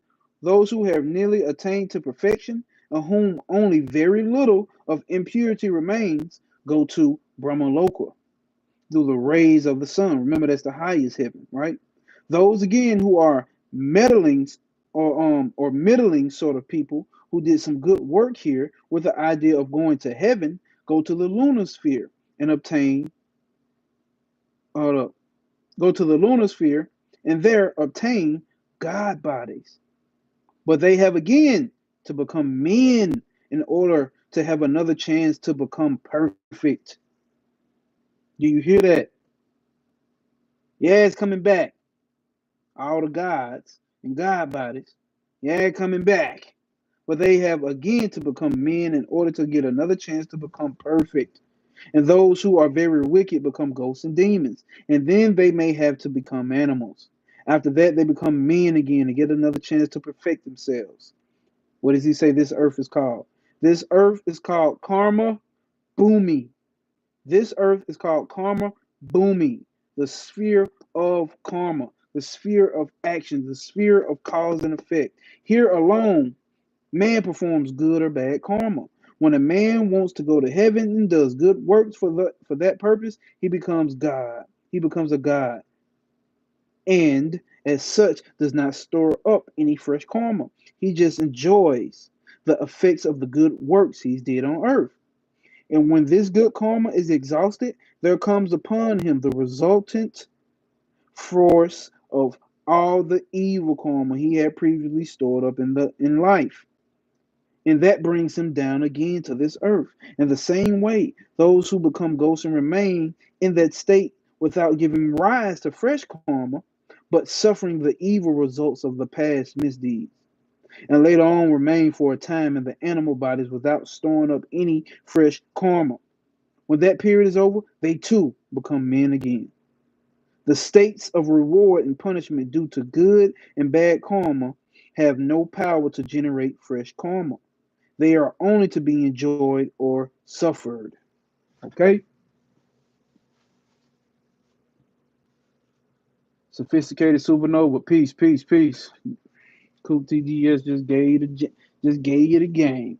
perfection, of whom only very little of impurity remains, go to Brahmaloka through the rays of the sun. Remember, that's the highest heaven, right? Those again who are meddling or middling sort of people who did some good work here with the idea of going to heaven, go to the lunar sphere and obtain uh, go to the lunar sphere and there obtain God bodies. But they have again to become men in order to have another chance to become perfect. Do you hear that? Yeah, it's coming back. All the gods and God bodies. Yeah, coming back. But they have again to become men in order to get another chance to become perfect. And those who are very wicked become ghosts and demons. And then they may have to become animals. After that, they become men again and get another chance to perfect themselves. What does he say this earth is called? This earth is called karma bhumi. This earth is called karma bhumi, the sphere of karma, the sphere of action, the sphere of cause and effect. Here alone, man performs good or bad karma. When a man wants to go to heaven and does good works for that purpose, he becomes God. He becomes a God. And as such, does not store up any fresh karma. He just enjoys the effects of the good works he's did on earth. And when this good karma is exhausted, there comes upon him the resultant force of all the evil karma he had previously stored up in life. And that brings him down again to this earth. In the same way, those who become ghosts and remain in that state without giving rise to fresh karma, but suffering the evil results of the past misdeeds, and later on remain for a time in the animal bodies without storing up any fresh karma. When that period is over, they too become men again. The states of reward and punishment due to good and bad karma have no power to generate fresh karma. They are only to be enjoyed or suffered. Okay? Sophisticated supernova. Peace, peace, peace. Cool TGS just gave you the game.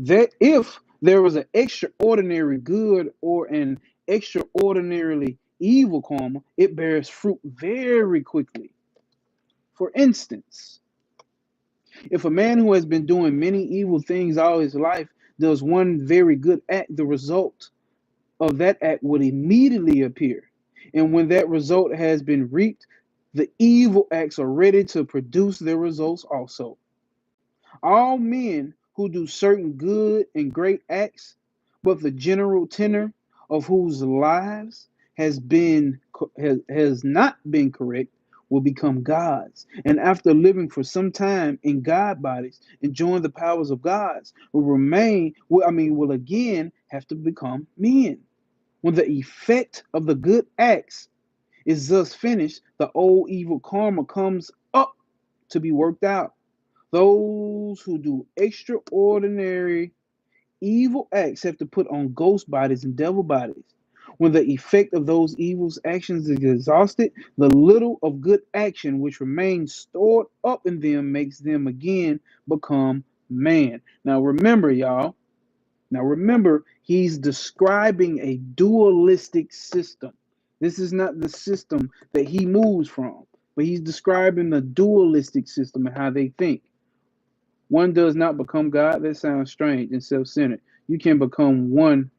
That if there was an extraordinary good or an extraordinarily evil karma, it bears fruit very quickly. For instance, If a man who has been doing many evil things all his life does one very good act, the result of that act would immediately appear. And when that result has been reaped, the evil acts are ready to produce their results also. All men who do certain good and great acts, but the general tenor of whose lives has not been correct, will become gods. And after living for some time in God bodies, enjoying the powers of gods, will again have to become men. When the effect of the good acts is thus finished, the old evil karma comes up to be worked out. Those who do extraordinary evil acts have to put on ghost bodies and devil bodies. When the effect of those evil actions is exhausted, the little of good action which remains stored up in them makes them again become man. Now remember, y'all. Now remember, he's describing a dualistic system. This is not the system that he moves from, but he's describing the dualistic system and how they think. One does not become God. That sounds strange and self-centered. You can become one.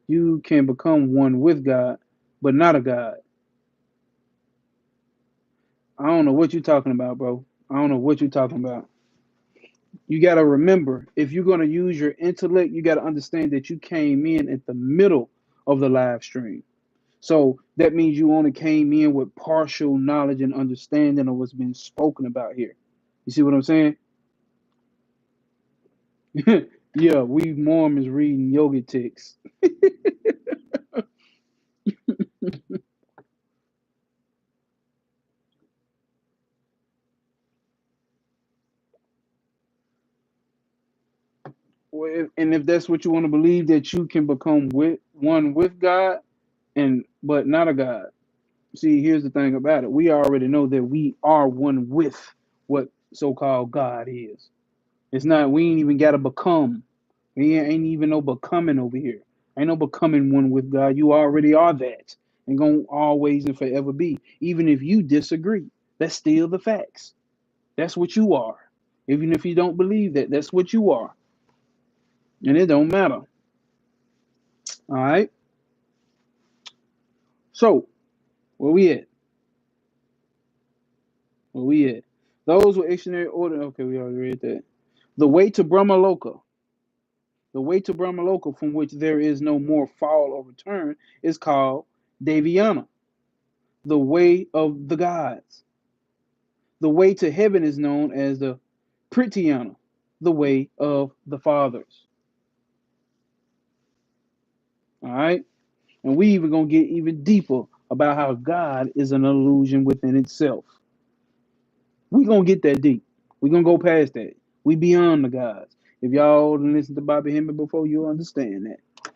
You can become one with God, but not a God. I don't know what you're talking about, bro. I don't know what you're talking about. You got to remember, if you're going to use your intellect, you got to understand that you came in at the middle of the live stream. So that means you only came in with partial knowledge and understanding of what's been spoken about here. You see what I'm saying? Yeah, we Mormons reading yoga texts. And if that's what you want to believe, that you can become with one with God, and but not a God. See, here's the thing about it. We already know that we are one with what so-called God is. It's not, we ain't even gotta become. We ain't even no becoming over here. Ain't no becoming one with God. You already are that. And gonna always and forever be. Even if you disagree. That's still the facts. That's what you are. Even if you don't believe that, that's what you are. And it don't matter. All right. So where we at? Where we at? Those with extraordinary order. Okay, we already read that. The way to Brahmaloka. The way to Brahmaloka, from which there is no more fall or return, is called Devyana, the way of the gods. The way to heaven is known as the Prithyana, the way of the fathers. All right? And we even gonna get even deeper about how God is an illusion within itself. We gonna get that deep. We gonna go past that. We beyond the gods. If y'all didn't listen to Bobby Hemmett before, you'll understand that.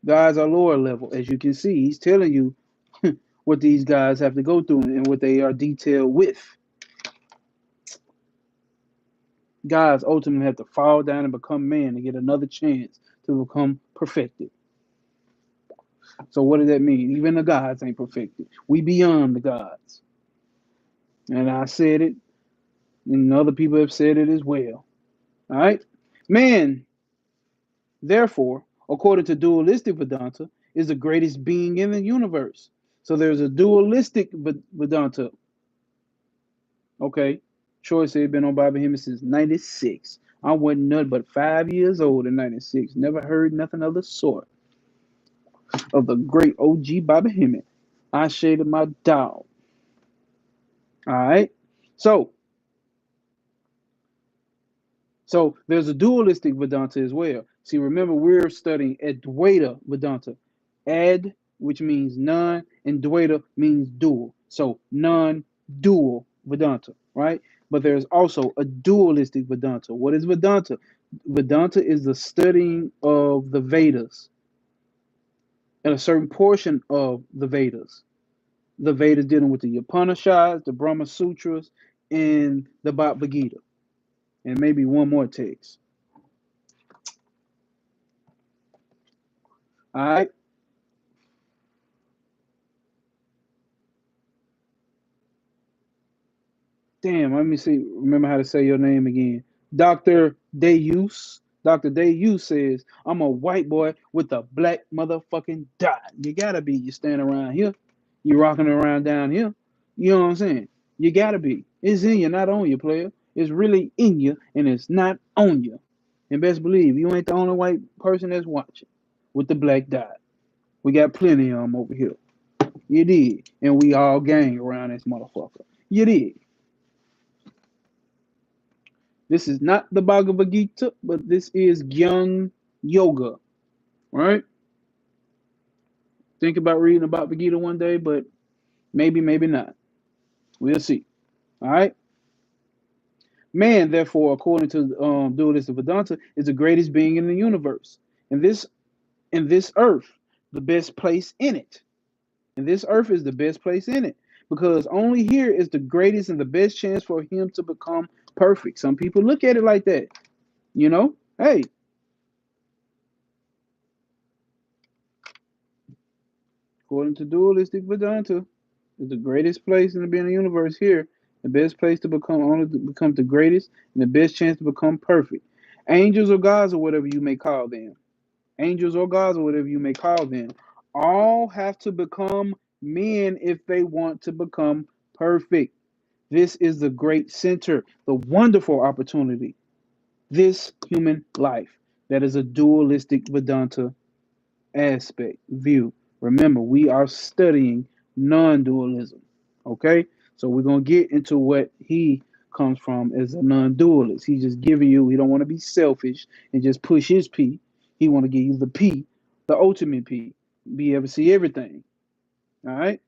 Gods are lower level, as you can see. He's telling you what these guys have to go through and what they are detailed with. Guys ultimately have to fall down and become man to get another chance to become perfected. So what does that mean? Even the gods ain't perfected. We beyond the gods. And I said it, and other people have said it as well. All right? Man, therefore, according to dualistic Vedanta, is the greatest being in the universe. So there's a dualistic Vedanta. Okay. Troy said been on Bobby Hemmett since 96. I wasn't nothing but 5 years old in 96. Never heard nothing of the sort of the great OG Bobby Hemmett. I shaded my dog. All right. So there's a dualistic Vedanta as well. See, remember, we're studying Advaita Vedanta. Ad, which means none, and Dvaita means dual. So non-dual Vedanta, right? But there's also a dualistic Vedanta. What is Vedanta? Vedanta is the studying of the Vedas and a certain portion of the Vedas. The Vedas dealing with the Upanishads, the Brahma Sutras, and the Bhagavad Gita, and maybe one more text. All right. Damn, let me see. Remember how to say your name again. Dr. Deus. Dr. Deus says, I'm a white boy with a black motherfucking dot. You gotta be. You stand around here. You rocking around down here. You know what I'm saying? You gotta be. It's in you, not on you, player. It's really in you, and it's not on you. And best believe, you ain't the only white person that's watching with the black dot. We got plenty of them over here. You did. And we all gang around this motherfucker. You did. This is not the Bhagavad Gita, but this is Jnana-Yoga, right? Think about reading about the Gita one day, but maybe, maybe not. We'll see. All right. Man, therefore, according to dualistic Vedanta, is the greatest being in the universe. And this earth, the best place in it. And this earth is the best place in it. Because only here is the greatest and the best chance for him to become perfect. Some people look at it like that. You know? Hey, according to dualistic Vedanta, is the greatest place in the universe here. The best place to become only to become the greatest and the best chance to become perfect. Angels or gods or whatever you may call them. Angels or gods or whatever you may call them. All have to become men if they want to become perfect. This is the great center, the wonderful opportunity. This human life. That is a dualistic Vedanta aspect, view. Remember, we are studying non-dualism. Okay? So we're gonna get into what he comes from as a non-dualist. He's just giving you, he don't want to be selfish and just push his P. He want to give you the P, the ultimate P. Be able to see everything. All right.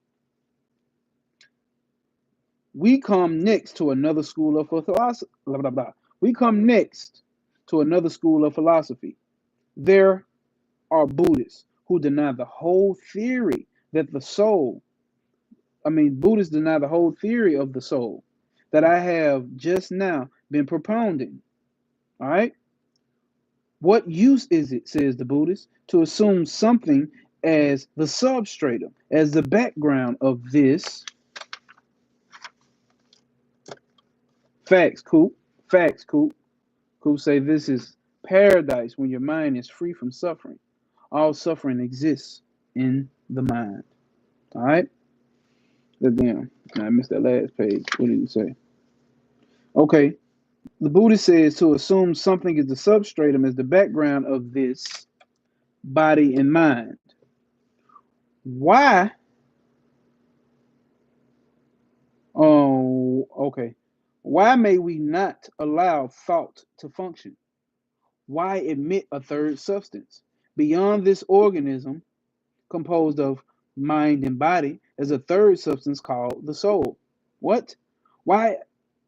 We come next to another school of philosophy. Blah, blah, blah. We come next to another school of philosophy. There are Buddhists who deny the whole theory that the soul, Buddhists deny the whole theory of the soul that I have just now been propounding. All right. What use is it, says the Buddhist, to assume something as the substratum, as the background of this? Facts, Coop. Facts, Coop. Coop say this is paradise when your mind is free from suffering. All suffering exists in the mind. All right. Damn, I missed that last page. What did he say? Okay. The Buddhist says to assume something is the substratum as the background of this body and mind. Why? Oh, okay. Why may we not allow thought to function? Why admit a third substance beyond this organism composed of mind and body as a third substance called the soul? What? Why?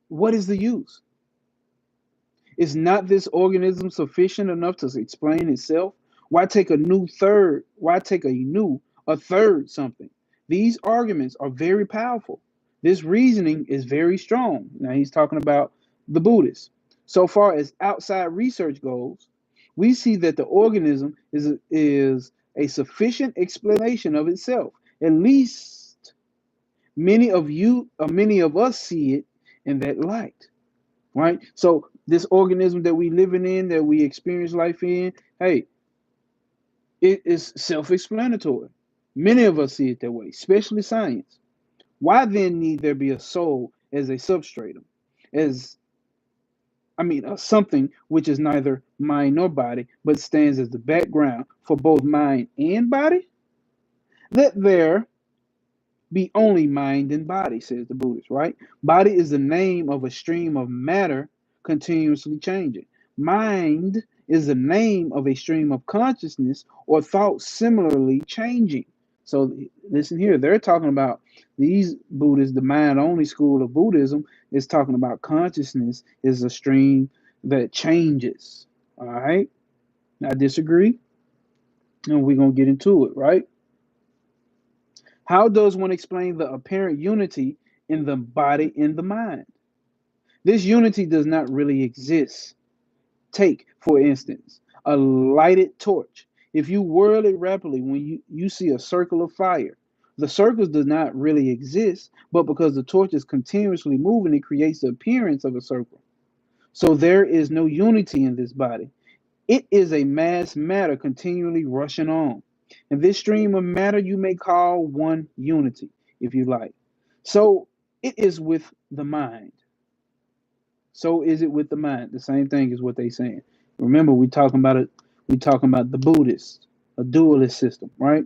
What is the use? Is not this organism sufficient enough to explain itself? Why take a new third? Why take a third something? These arguments are very powerful. This reasoning is very strong. Now he's talking about the Buddhists. So far as outside research goes, we see that the organism is a sufficient explanation of itself. At least many of us see it in that light, right? So this organism that we living in, that we experience life in, hey, it is self-explanatory. Many of us see it that way, especially science. Why then need there be a soul as a substratum, as something which is neither mind nor body, but stands as the background for both mind and body? Let there be only mind and body, says the Buddhist, right? Body is the name of a stream of matter continuously changing. Mind is the name of a stream of consciousness or thought similarly changing. So listen here, they're talking about these Buddhists, the mind only school of Buddhism is talking about consciousness is a stream that changes. All right. I disagree. And we're going to get into it, right? How does one explain the apparent unity in the body and the mind? This unity does not really exist. Take, for instance, a lighted torch. If you whirl it rapidly when you see a circle of fire, The circles does not really exist, but because the torch is continuously moving, it creates the appearance of a circle. So there is no unity in this body. It is a mass matter continually rushing on. And this stream of matter you may call one unity, if you like. So it is with the mind. So is it with the mind. The same thing is what they saying. Remember, we talking about it. We talking about the Buddhist, a dualist system, right?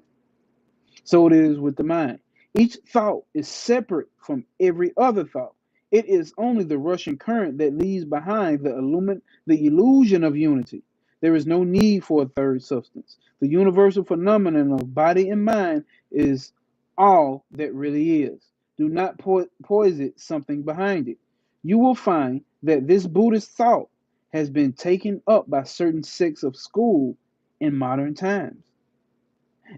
So it is with the mind. Each thought is separate from every other thought. It is only the rushing current that leaves behind the illusion of unity. There is no need for a third substance. The universal phenomenon of body and mind is all that really is. Do not poison something behind it. You will find that this Buddhist thought has been taken up by certain sects of school in modern times.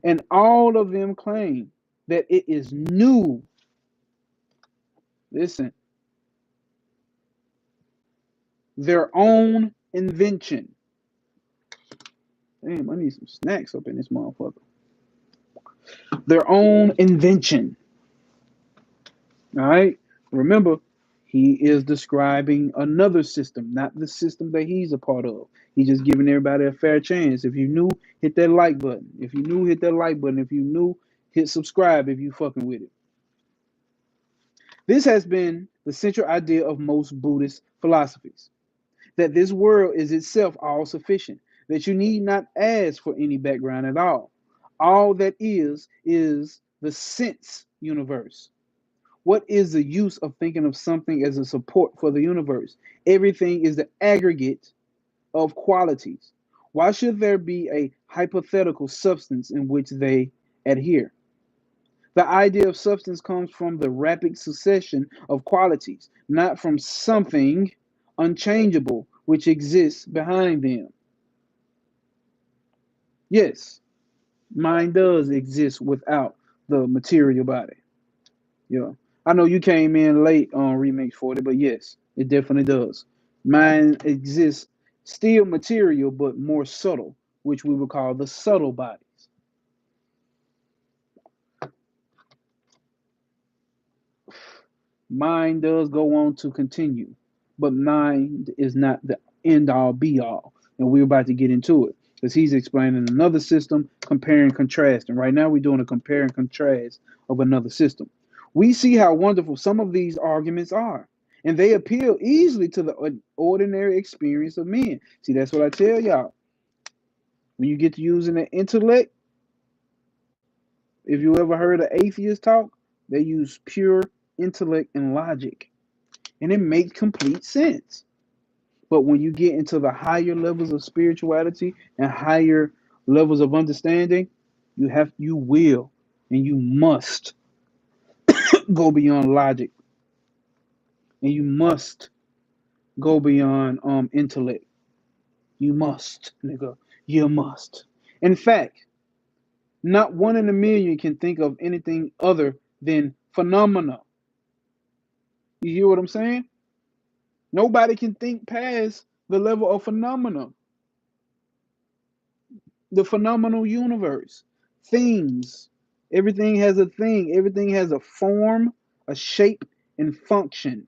And all of them claim that it is new. Listen, their own invention. Damn, I need some snacks up in this motherfucker. Their own invention. All right? Remember, he is describing another system, not the system that he's a part of. He's just giving everybody a fair chance. If you new, hit that like button. If you new, hit that like button. If you new, hit subscribe if you fucking with it. This has been the central idea of most Buddhist philosophies, that this world is itself all sufficient, that you need not ask for any background at all. All that is the sense universe. What is the use of thinking of something as a support for the universe? Everything is the aggregate of qualities. Why should there be a hypothetical substance in which they adhere? The idea of substance comes from the rapid succession of qualities, not from something unchangeable which exists behind them. Yes, mind does exist without the material body. Yeah. I know you came in late on Remix 40, but yes, it definitely does. Mind exists still material, but more subtle, which we would call the subtle bodies. Mind does go on to continue, but mind is not the end all be all. And we're about to get into it because he's explaining another system, compare and contrast. And right now we're doing a compare and contrast of another system. We see how wonderful some of these arguments are, and they appeal easily to the ordinary experience of men. See, that's what I tell y'all. When you get to using the intellect, if you ever heard an atheist talk, they use pure intellect and logic, and it makes complete sense. But when you get into the higher levels of spirituality and higher levels of understanding, you will and you must go beyond logic, and you must go beyond intellect. You must, nigga. You must. In fact, not one in a million can think of anything other than phenomena. You hear what I'm saying? Nobody can think past the level of phenomena, the phenomenal universe, things. Everything has a thing, everything has a form, a shape, and function.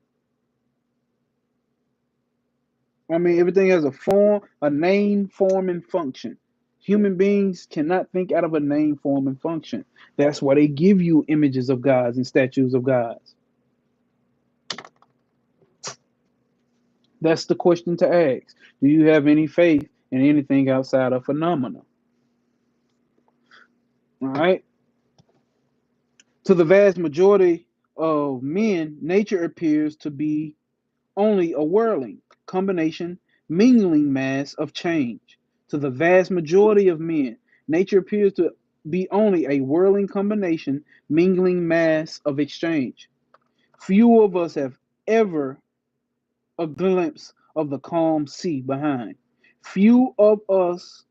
I mean, everything has a form, a name, form, and function. Human beings cannot think out of a name, form, and function. That's why they give you images of gods and statues of gods. That's the question to ask. Do you have any faith in anything outside of phenomena? All right. To the vast majority of men, nature appears to be only a whirling combination, mingling mass of change. To the vast majority of men, nature appears to be only a whirling combination, mingling mass of exchange. Few of us have ever a glimpse of the calm sea behind. Few of us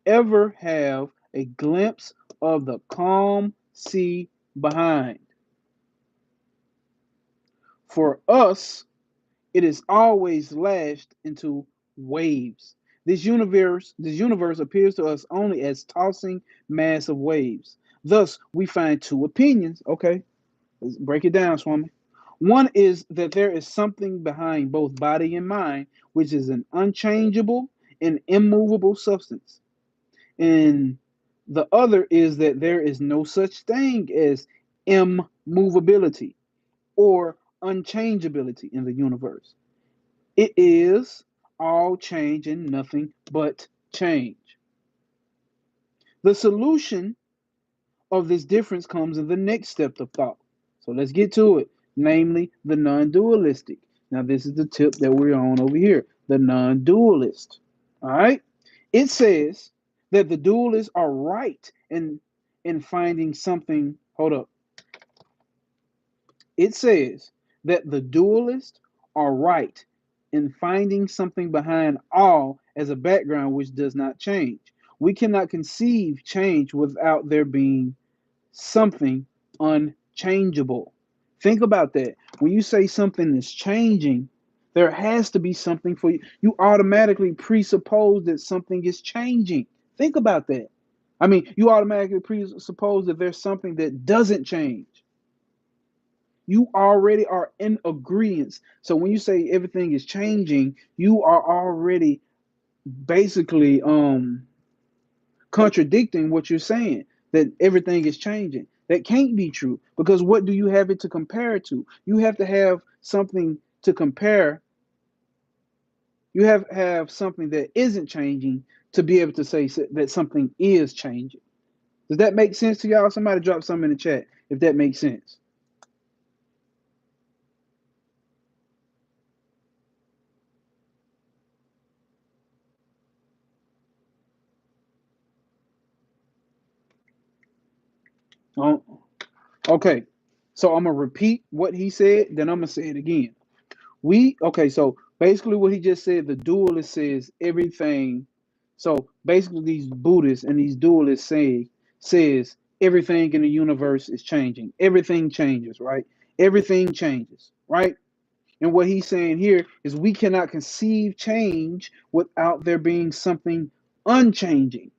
ever have a glimpse of the calm sea behind. For us, it is always lashed into waves. This universe appears to us only as tossing mass of waves. Thus, we find two opinions. Okay, let's break it down, Swami. One is that there is something behind both body and mind, which is an unchangeable and immovable substance. And the other is that there is no such thing as immovability or unchangeability in the universe. It is all change and nothing but change. The solution of this difference comes in the next step of thought. So let's get to it, namely the non-dualistic. Now, this is the tip that we're on over here, the non-dualist. All right? It says that the dualists are right in finding something. Hold up. It says that the dualists are right in finding something behind all as a background which does not change. We cannot conceive change without there being something unchangeable. Think about that. When you say something is changing, there has to be something for you. You automatically presuppose that something is changing. Think about that. I mean, you automatically presuppose that there's something that doesn't change. You already are in agreement. So when you say everything is changing, you are already basically contradicting what you're saying, that everything is changing. That can't be true, because what do you have it to compare it to? You have to have something to compare. You have something that isn't changing to be able to say that something is changing. Does that make sense to y'all? Somebody drop something in the chat if that makes sense. Oh, okay. So I'm gonna repeat what he said, then I'm gonna say it again. So basically what he just said, the dualist says everything. So basically these Buddhists and these dualists says everything in the universe is changing. Everything changes, right? Everything changes, right? And what he's saying here is we cannot conceive change without there being something unchanging.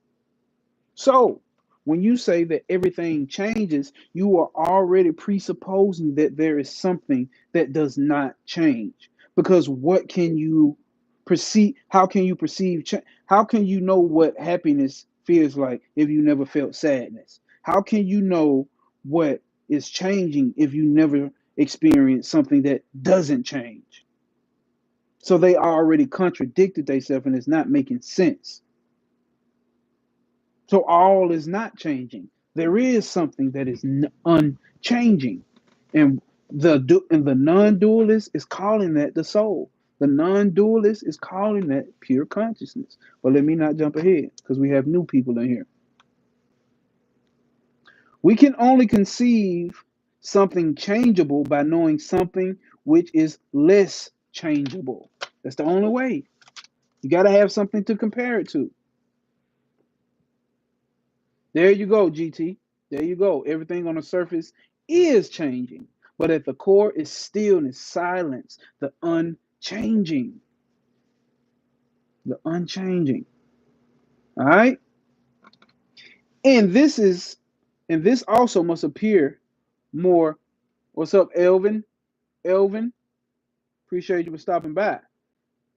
So, when you say that everything changes, you are already presupposing that there is something that does not change. Because what can you perceive? How can you perceive? How can you know what happiness feels like if you never felt sadness? How can you know what is changing if you never experience something that doesn't change? So they already contradicted themselves, and it's not making sense. So all is not changing. There is something that is unchanging, and the non-dualist is calling that the soul. The non-dualist is calling that pure consciousness. But let me not jump ahead because we have new people in here. We can only conceive something changeable by knowing something which is less changeable. That's the only way. You got to have something to compare it to. There you go, GT. There you go. Everything on the surface is changing, but at the core is stillness, silence, the unchanging. The unchanging. All right? And this is and this also must appear more. What's up, Elvin? Elvin, appreciate you for stopping by.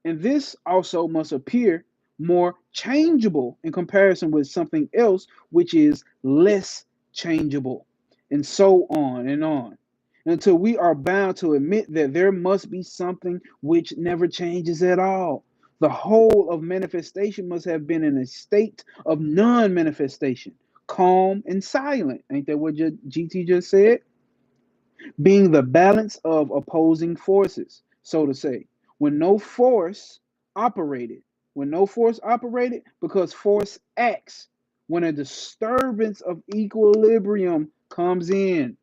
And this also must appear more changeable in comparison with something else which is less changeable, and so on and on, until we are bound to admit that there must be something which never changes at all. The whole of manifestation must have been in a state of non manifestation, calm and silent. Ain't that what GT just said? Being the balance of opposing forces, so to say, when no force operated, because force acts when a disturbance of equilibrium comes in.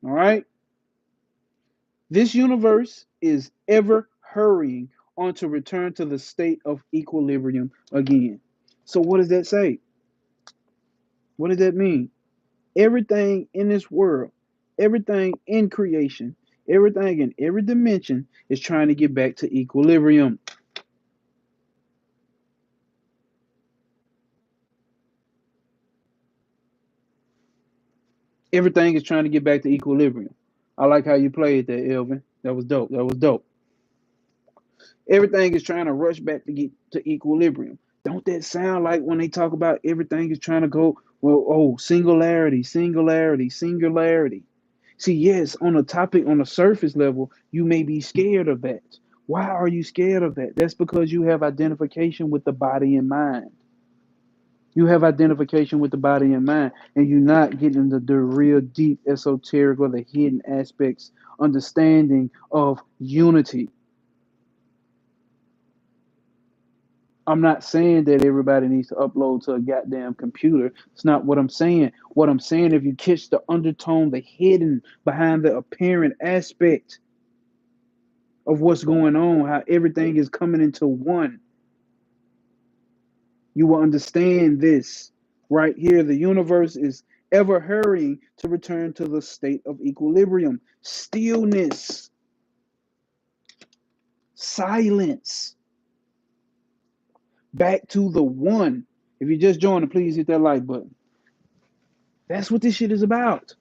All right, this universe is ever hurrying on to return to the state of equilibrium again. So what does that say? What does that mean? Everything in this world, everything in creation, everything in every dimension is trying to get back to equilibrium. Everything is trying to get back to equilibrium. I like how you played that, Elvin. That was dope. That was dope. Everything is trying to rush back to get to equilibrium. Don't that sound like when they talk about everything is trying to go, well, oh, singularity, singularity, singularity. See, yes, on a topic on the surface level, you may be scared of that. Why are you scared of that? That's because you have identification with the body and mind. You have identification with the body and mind, and you're not getting the real deep esoteric or the hidden aspects, understanding of unity. I'm not saying that everybody needs to upload to a goddamn computer. It's not what I'm saying. What I'm saying, if you catch the undertone, the hidden behind the apparent aspect of what's going on, how everything is coming into one, you will understand this right here. The universe is ever hurrying to return to the state of equilibrium, stillness, silence, back to the one. If you just joined, please hit that like button. That's what this shit is about.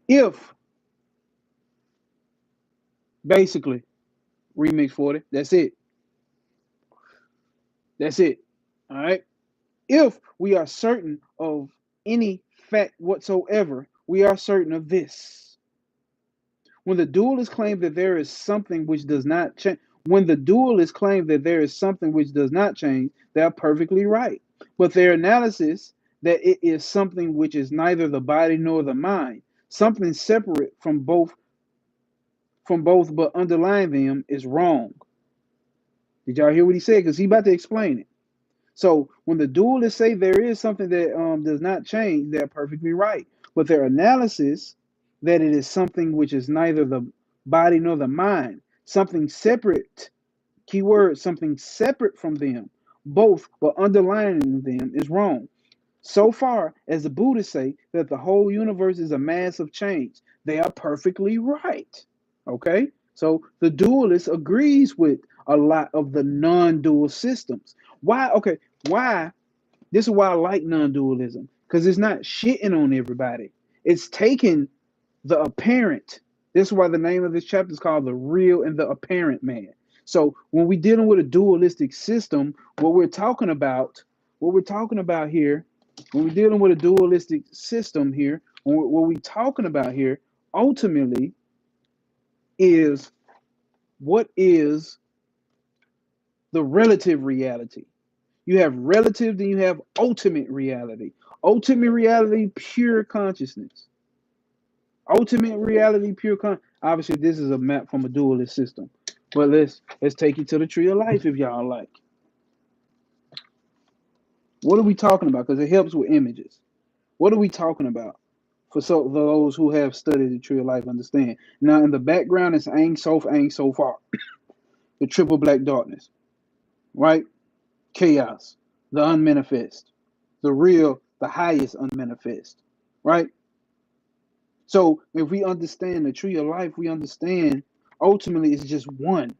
If basically remix 40, that's it. That's it. All right. If we are certain of any fact whatsoever, we are certain of this. When the dualists claim that there is something which does not change, when the dualists claim that there is something which does not change, they are perfectly right. But their analysis that it is something which is neither the body nor the mind, something separate from both but underlying them, is wrong. Did y'all hear what he said? Because he about to explain it. So when the dualists say there is something that does not change, they're perfectly right. But their analysis that it is something which is neither the body nor the mind, something separate, keyword, something separate from them, both but underlining them, is wrong. So far as the Buddhists say that the whole universe is a mass of change, they are perfectly right. Okay? So the dualist agrees with a lot of the non-dual systems. Why? Okay, why? This is why I like non-dualism, because it's not shitting on everybody. It's taking the apparent. This is why the name of this chapter is called The Real and the Apparent Man. So when we're dealing with a dualistic system, what we're talking about here, when we're dealing with a dualistic system here, what we're talking about here ultimately is what is the relative reality. You have relative, then you have ultimate reality. Ultimate reality, pure consciousness. Ultimate reality, pure Obviously, this is a map from a dualist system. But let's take you to the tree of life if y'all like. What are we talking about? Because it helps with images. What are we talking about? For those who have studied the tree of life, understand. Now, in the background is Ain Sof, Ain Sofar, the triple black darkness, right? Chaos, the unmanifest, the real, the highest unmanifest, right? So if we understand the tree of life, we understand ultimately it's just one.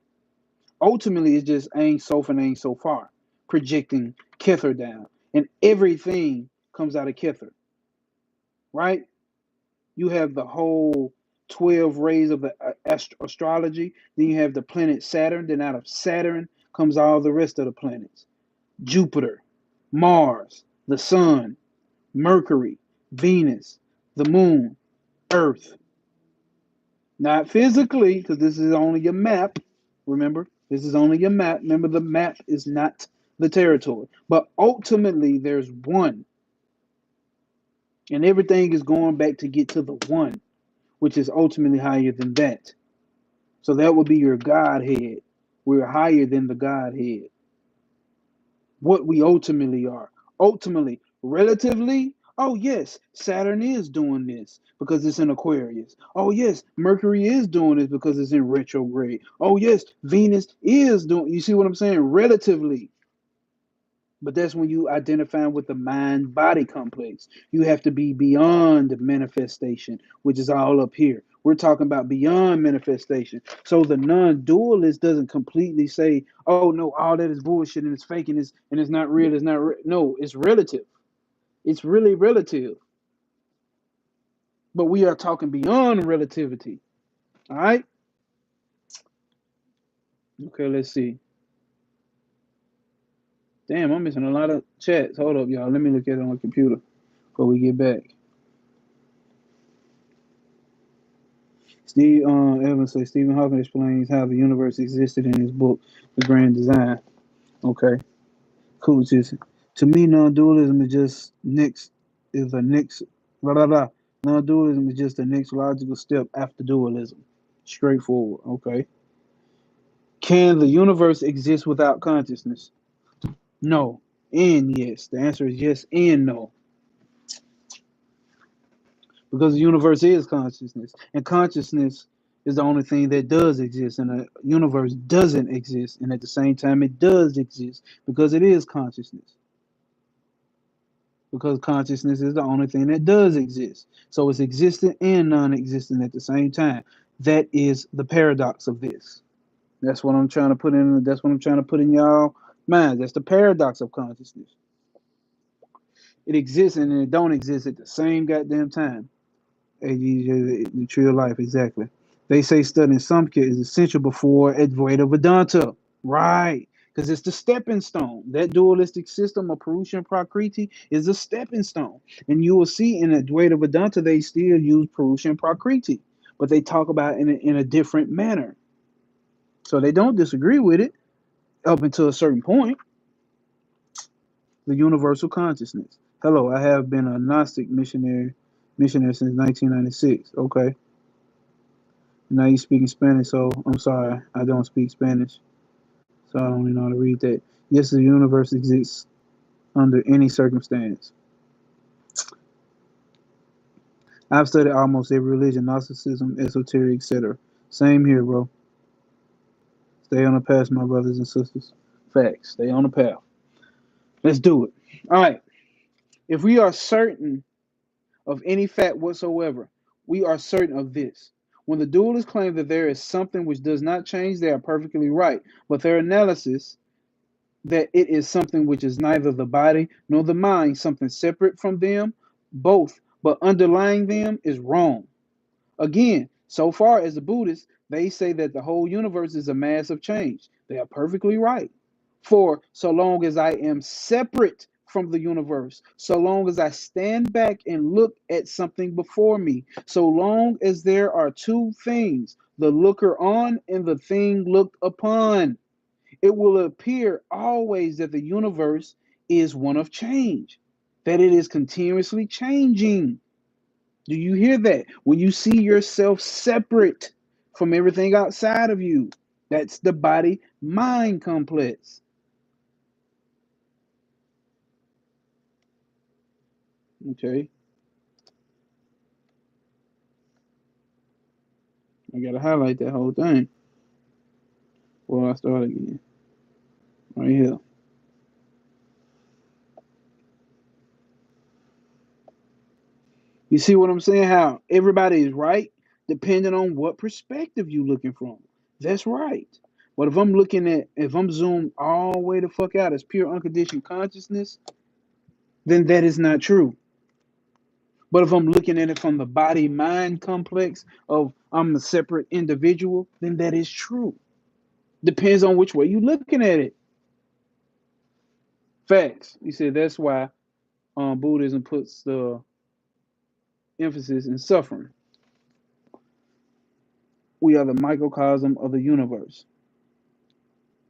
Ultimately it's just ain't so and ain't so far, projecting Kether down. And everything comes out of Kether, right? You have the whole 12 rays of the astrology. Then you have the planet Saturn. Then out of Saturn comes all the rest of the planets. Jupiter, Mars, the Sun, Mercury, Venus, the Moon, Earth. Not physically, because this is only a map. Remember, this is only a map. Remember, the map is not the territory. But ultimately, there's one. And everything is going back to get to the one, which is ultimately higher than that. So that would be your Godhead. We're higher than the Godhead. What we ultimately are. Ultimately, relatively, oh yes, Saturn is doing this because it's in Aquarius. Oh yes, Mercury is doing this because it's in retrograde. Oh yes, Venus is doing, you see what I'm saying? Relatively. But that's when you identify with the mind body complex. You have to be beyond manifestation, which is all up here. We're talking about beyond manifestation. So the non-dualist doesn't completely say, "Oh no, all that is bullshit and it's fake and it's not real. It's not real." No, it's relative. It's really relative. But we are talking beyond relativity. All right. Okay. Let's see. Damn, I'm missing a lot of chats. Hold up, y'all. Let me look at it on the computer before we get back. Steve Evans says Stephen Hawking explains how the universe existed in his book, The Grand Design. Okay, cool. Just to me, non-dualism is just next is a next blah blah blah. Non-dualism is just the next logical step after dualism. Straightforward. Okay. Can the universe exist without consciousness? No. And yes. The answer is yes and no. Because the universe is consciousness, and consciousness is the only thing that does exist, and the universe doesn't exist, and at the same time it does exist because it is consciousness, because consciousness is the only thing that does exist, so it's existent and non-existent at the same time. That is the paradox of this. That's what I'm trying to put in. That's what I'm trying to put in y'all minds. That's the paradox of consciousness. It exists and it don't exist at the same goddamn time. The tree of life, exactly. They say studying Samkhya is essential before Advaita Vedanta. Right. Because it's the stepping stone. That dualistic system of Purusha and Prakriti is a stepping stone. And you will see in Advaita Vedanta, they still use Purusha and Prakriti, but they talk about it in a different manner. So they don't disagree with it up until a certain point. The universal consciousness. Hello, I have been a Gnostic missionary since 1996. Okay. Now you speaking Spanish, so I'm sorry, I don't speak Spanish, so I don't even know how to read that. Yes, the universe exists under any circumstance. I've studied almost every religion, Gnosticism, esoteric, etc. Same here, bro. Stay on the path, my brothers and sisters. Facts. Stay on the path. Let's do it. All right. If we are certain of any fact whatsoever, we are certain of this. When the dualists claim that there is something which does not change, they are perfectly right. But their analysis that it is something which is neither the body nor the mind, something separate from them, both, but underlying them is wrong. Again, so far as the Buddhists, they say that the whole universe is a mass of change. They are perfectly right. For so long as I am separate from the universe, so long as I stand back and look at something before me, so long as there are two things, the looker on and the thing looked upon, it will appear always that the universe is one of change, that it is continuously changing. Do you hear that? When you see yourself separate from everything outside of you, that's the body mind complex. Okay, I gotta highlight that whole thing. Well, I start again right here. You see what I'm saying? How everybody is right depending on what perspective you're looking from. That's right. But if I'm zoomed all the way the fuck out as pure unconditioned consciousness, then that is not true. But if I'm looking at it from the body mind complex of I'm a separate individual, then that is true. Depends on which way you're looking at it. Facts. You said that's why Buddhism puts the emphasis in suffering. We are the microcosm of the universe.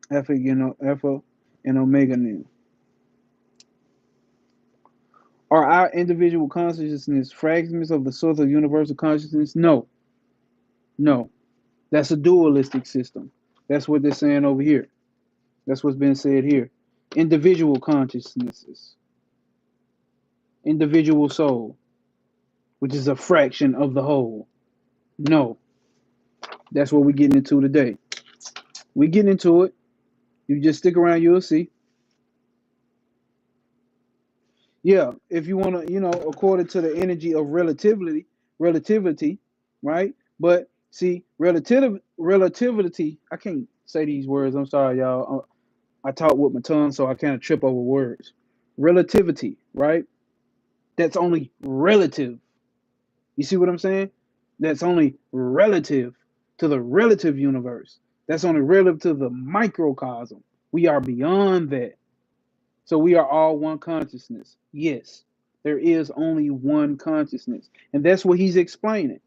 Alpha and Omega now. Are our individual consciousness fragments of the source of universal consciousness? No. No. That's a dualistic system. That's what they're saying over here. That's what's been said here. Individual consciousnesses, individual soul, which is a fraction of the whole. No. That's what we're getting into today. We're getting into it. You just stick around, you'll see. Yeah, if you want to, according to the energy of relativity, right? But see, relativity, I can't say these words. I'm sorry, y'all. I talk with my tongue, so I kind of trip over words. Relativity, right? That's only relative. You see what I'm saying? That's only relative to the relative universe. That's only relative to the microcosm. We are beyond that. So we are all one consciousness. Yes, there is only one consciousness. And that's what he's explaining.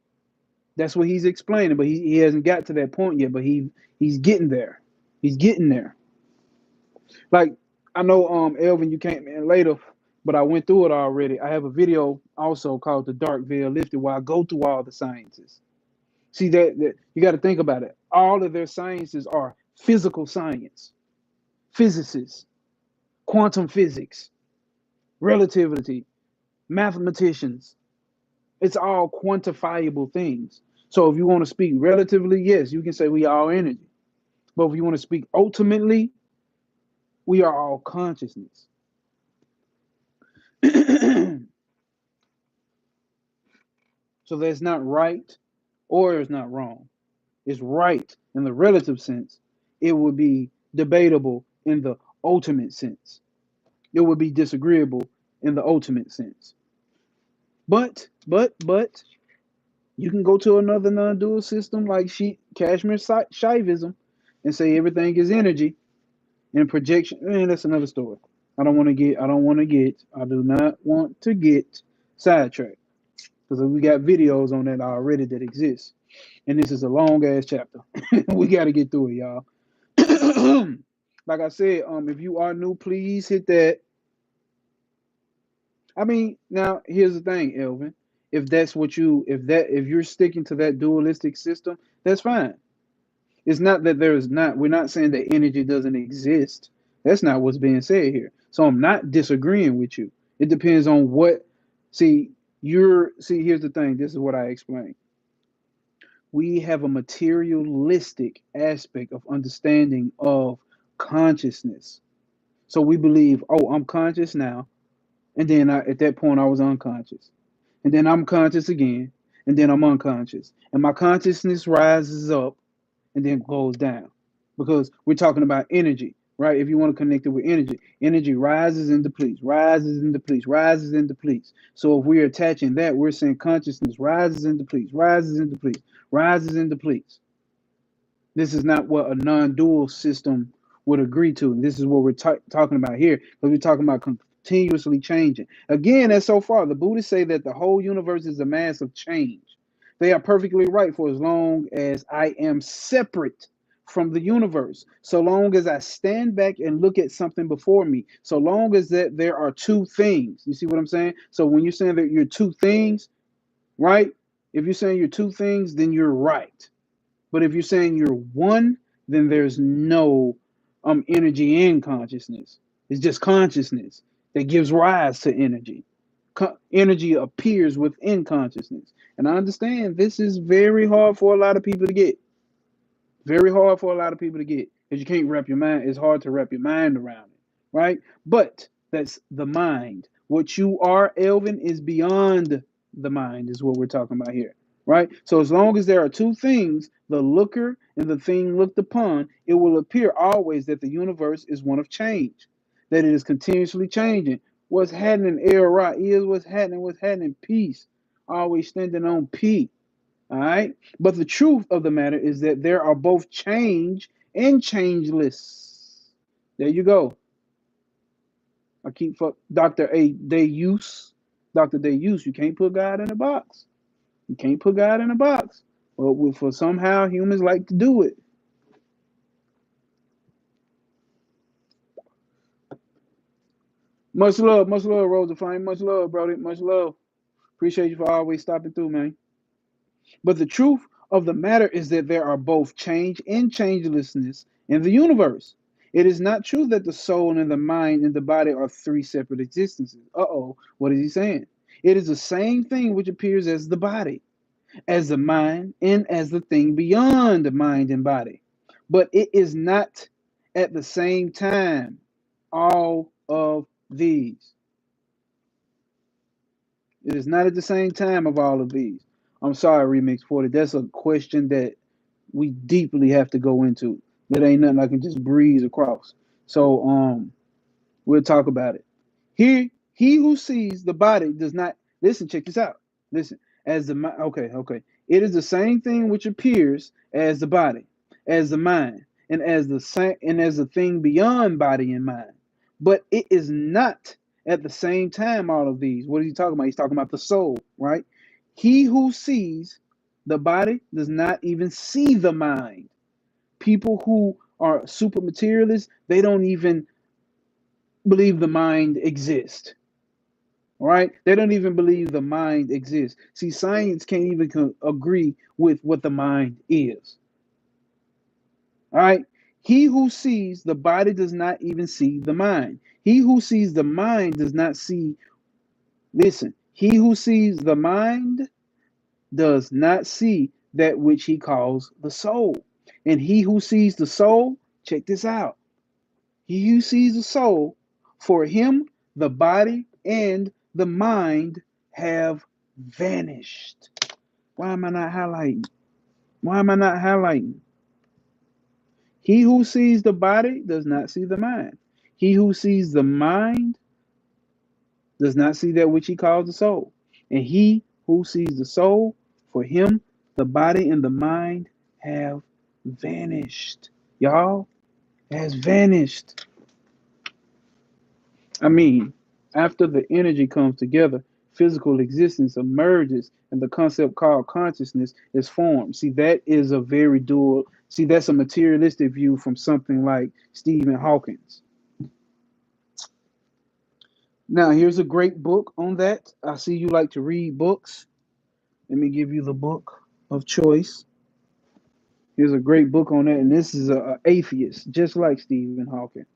That's what he's explaining, but he hasn't got to that point yet, but he's getting there. He's getting there. Like, I know Elvin, you came in later, but I went through it already. I have a video also called The Dark Veil Lifted where I go through all the sciences. See that you got to think about it. All of their sciences are physical science, physicists, quantum physics, relativity, mathematicians. It's all quantifiable things. So if you want to speak relatively, yes, you can say we are all energy. But if you want to speak ultimately, we are all consciousness. So that's not right or it's not wrong. It's right in the relative sense. It would be debatable in the ultimate sense. It would be disagreeable in the ultimate sense. But you can go to another non-dual system like Kashmir Shaivism and say everything is energy and projection. Man, that's another story. I do not want to get sidetracked because we got videos on that already that exist. And this is a long ass chapter. We got to get through it, y'all. Like I said, if you are new, please hit that. I mean, now here's the thing, Elvin. If you're sticking to that dualistic system, that's fine. It's not that we're not saying that energy doesn't exist. That's not what's being said here. So I'm not disagreeing with you. It depends on what see here's the thing. This is what I explained. We have a materialistic aspect of understanding of consciousness. So we believe, oh, I'm conscious now, and then at that point I was unconscious, and then I'm conscious again, and then I'm unconscious, and my consciousness rises up and then goes down because we're talking about energy, right? If you want to connect it with energy, energy rises and depletes, rises and depletes, rises and depletes. So if we're attaching that, we're saying consciousness rises and depletes, rises and depletes, rises and depletes. This is not what a non-dual system would agree to. And this is what we're talking about here, because we're talking about continuously changing. Again, as so far, the Buddhists say that the whole universe is a mass of change. They are perfectly right for as long as I am separate from the universe, so long as I stand back and look at something before me, so long as that there are two things. You see what I'm saying? So when you're saying that you're two things, right? If you're saying you're two things, then you're right. But if you're saying you're one, then there's no energy in consciousness. It's just consciousness that gives rise to energy. Energy appears within consciousness. And I understand this is very hard for a lot of people to get. Very hard for a lot of people to get. Because you can't wrap your mind, it's hard to wrap your mind around it, right? But that's the mind. What you are, Elvin, is beyond the mind, is what we're talking about here, right? So as long as there are two things, the looker and the thing looked upon, it will appear always that the universe is one of change, that it is continuously changing. What's happening, El Ra, is what's happening, peace, always standing on peace. All right. But the truth of the matter is that there are both change and changeless. There you go. I keep Dr. A. Deus. Dr. Deus, you can't put God in a box. You can't put God in a box. Well, for somehow humans like to do it. Much love, Rosa Flame. Much love, brother. Much love. Appreciate you for always stopping through, man. But the truth of the matter is that there are both change and changelessness in the universe. It is not true that the soul and the mind and the body are three separate existences. Uh-oh, what is he saying? It is the same thing which appears as the body, as the mind, and as the thing beyond the mind and body. But it is not at the same time all of these. It is not at the same time of all of these. I'm sorry, Remix 40. That's a question that we deeply have to go into. That ain't nothing I can just breeze across. So we'll talk about it. He who sees the body does not listen. Check this out. Listen, as the mind. Okay, okay. It is the same thing which appears as the body, as the mind, and as the same, and as the thing beyond body and mind. But it is not at the same time all of these. What is he talking about? He's talking about the soul, right? He who sees the body does not even see the mind. People who are super materialists, they don't even believe the mind exists, right? They don't even believe the mind exists. See, science can't even agree with what the mind is, all right? He who sees the body does not even see the mind. He who sees the mind does not see, listen, he who sees the mind does not see that which he calls the soul. And he who sees the soul, check this out. He who sees the soul, for him, the body and the mind have vanished. Why am I not highlighting? Why am I not highlighting? He who sees the body does not see the mind. He who sees the mind does not see that which he calls the soul. And he who sees the soul, for him, the body and the mind have vanished. Y'all, has vanished. I mean, after the energy comes together, physical existence emerges and the concept called consciousness is formed. See, that is a very dual, see, that's a materialistic view from something like Stephen Hawking's. Now, here's a great book on that. I see you like to read books. Let me give you the book of choice. Here's a great book on that, and this is a atheist, just like Stephen Hawking.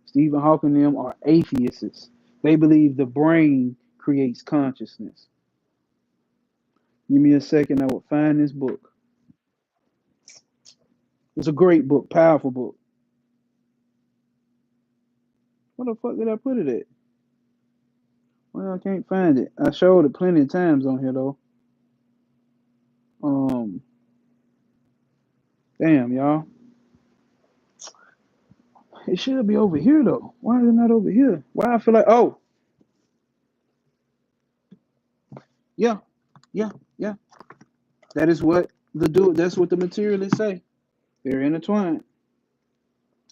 Stephen Hawking and them are atheists. They believe the brain creates consciousness. Give me a second, I will find this book. It's a great book, powerful book. Where the fuck did I put it at? Well, I can't find it. I showed it plenty of times on here though. Um, damn, y'all. It should be over here though. Why is it not over here? Why I feel like, oh, yeah, yeah, yeah. That is what that's what the materialists say. They're intertwined.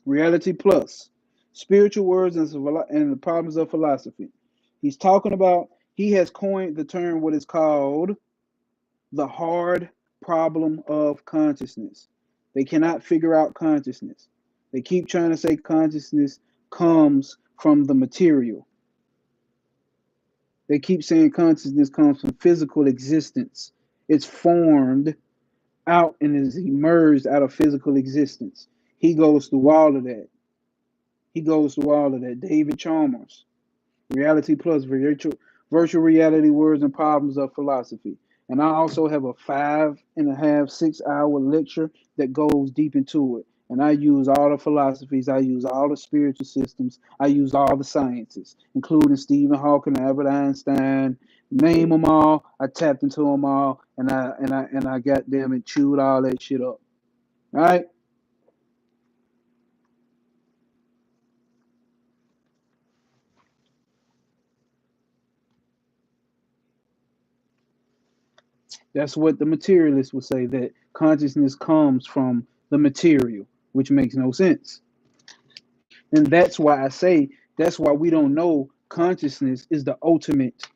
Reality plus spiritual words and the problems of philosophy. He's talking about, he has coined the term what is called the hard problem of consciousness. They cannot figure out consciousness. They keep trying to say consciousness comes from the material. They keep saying consciousness comes from physical existence. It's formed out and is emerged out of physical existence. He goes through all of that. He goes through all of that. David Chalmers, Reality Plus, virtual reality words and problems of philosophy. And I also have a 5.5, 6 hour lecture that goes deep into it. And I use all the philosophies, I use all the spiritual systems, I use all the sciences, including Stephen Hawking, Albert Einstein, name them all. I tapped into them all, and I got them and chewed all that shit up. All right. That's what the materialists would say, that consciousness comes from the material, which makes no sense. And that's why I say, that's why we don't know consciousness is the ultimate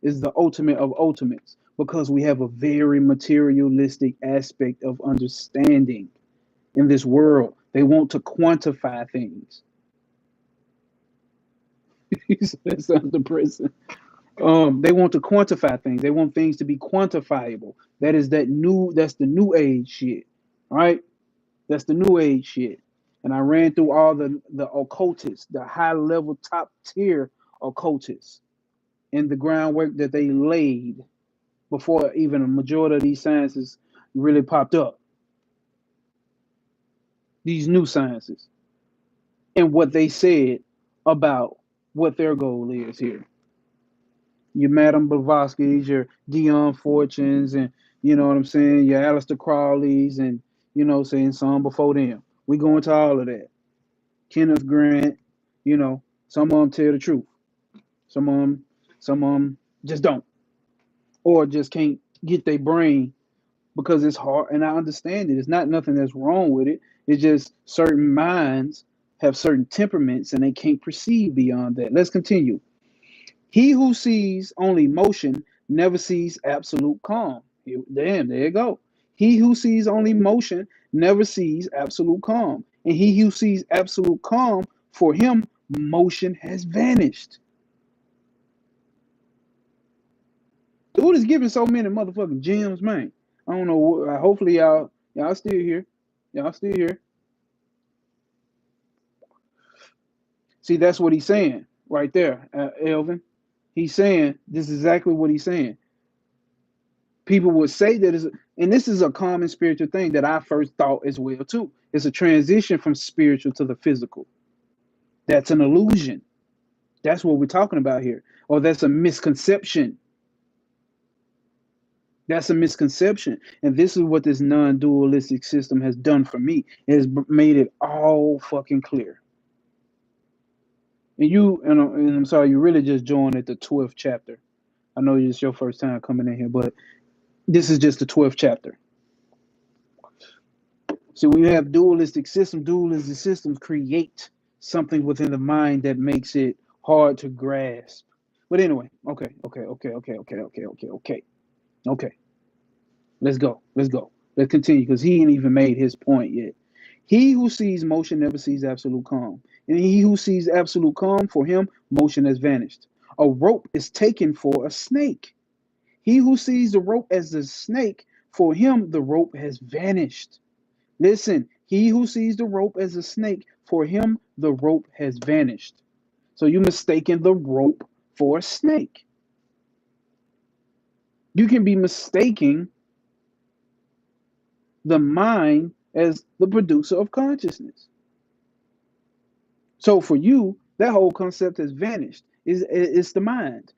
of ultimates, because we have a very materialistic aspect of understanding in this world. They want to quantify things. That sounds depressing. They want to quantify things. They want things to be quantifiable. That's the new age shit. Right? That's the new age shit. And I ran through all the occultists, the high level top tier occultists, and the groundwork that they laid before even a majority of these sciences really popped up. These new sciences and what they said about what their goal is here. Your Madame Blavatsky's, your Dion Fortunes, and You know what I'm saying? Your Aleister Crowleys and, saying some before them. We go into all of that. Kenneth Grant, some of them tell the truth. Some of them just don't, or just can't get their brain because it's hard. And I understand it. It's not nothing that's wrong with it. It's just certain minds have certain temperaments and they can't perceive beyond that. Let's continue. He who sees only motion never sees absolute calm. Damn, there you go. He who sees only motion never sees absolute calm. And he who sees absolute calm, for him, motion has vanished. Dude is giving so many motherfucking gems, man. I don't know. Hopefully y'all still here. Y'all still here. See, that's what he's saying right there, Elvin. He's saying this is exactly what he's saying. People would say that is, and this is a common spiritual thing that I first thought as well too. It's a transition from spiritual to the physical. That's an illusion. That's what we're talking about here. Or that's a misconception. That's a misconception. And this is what this non-dualistic system has done for me. It has made it all fucking clear. And I'm sorry, you really just joined at the 12th chapter. I know it's your first time coming in here, but this is just the 12th chapter. So we have dualistic systems create something within the mind that makes it hard to grasp. But anyway, okay. Let's go. Let's continue because he ain't even made his point yet. He who sees motion never sees absolute calm. And he who sees absolute calm, for him, motion has vanished. A rope is taken for a snake. He who sees the rope as a snake, for him, the rope has vanished. Listen, he who sees the rope as a snake, for him, the rope has vanished. So you mistaken the rope for a snake. You can be mistaking the mind as the producer of consciousness. So for you, that whole concept has vanished. It's the mind.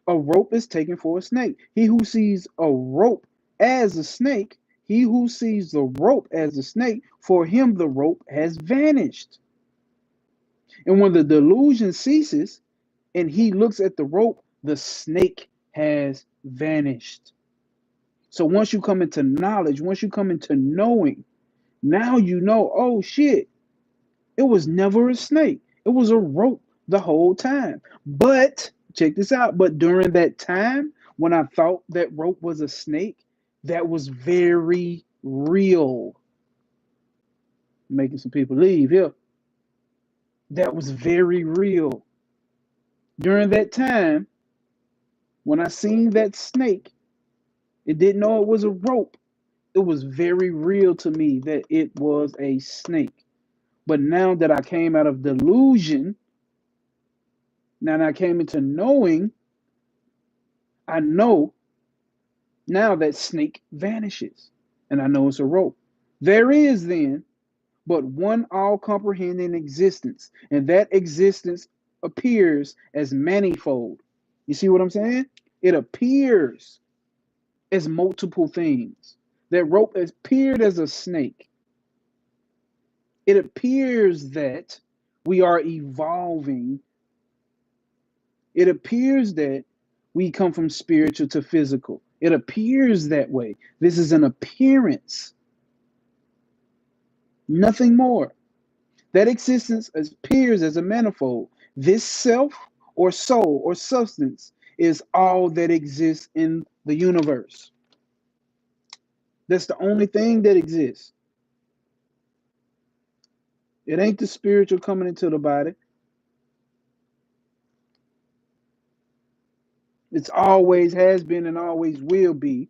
A rope is taken for a snake. He who sees a rope as a snake, he who sees the rope as a snake, for him the rope has vanished. And when the delusion ceases and he looks at the rope, the snake has vanished. So once you come into knowledge, once you come into knowing, now you know, oh shit, it was never a snake. It was a rope the whole time. But check this out. But during that time, when I thought that rope was a snake, that was very real. Making some people leave here. That was very real. During that time, when I seen that snake, it didn't know it was a rope. It was very real to me that it was a snake. But now that I came out of delusion, now that I came into knowing, I know now that snake vanishes. And I know it's a rope. There is then but one all comprehending existence, and that existence appears as manifold. You see what I'm saying? It appears as multiple things. That rope appeared as a snake. It appears that we are evolving. It appears that we come from spiritual to physical. It appears that way. This is an appearance, nothing more. That existence appears as a manifold. This self or soul or substance is all that exists in the universe. That's the only thing that exists. It ain't the spiritual coming into the body. It's always has been and always will be.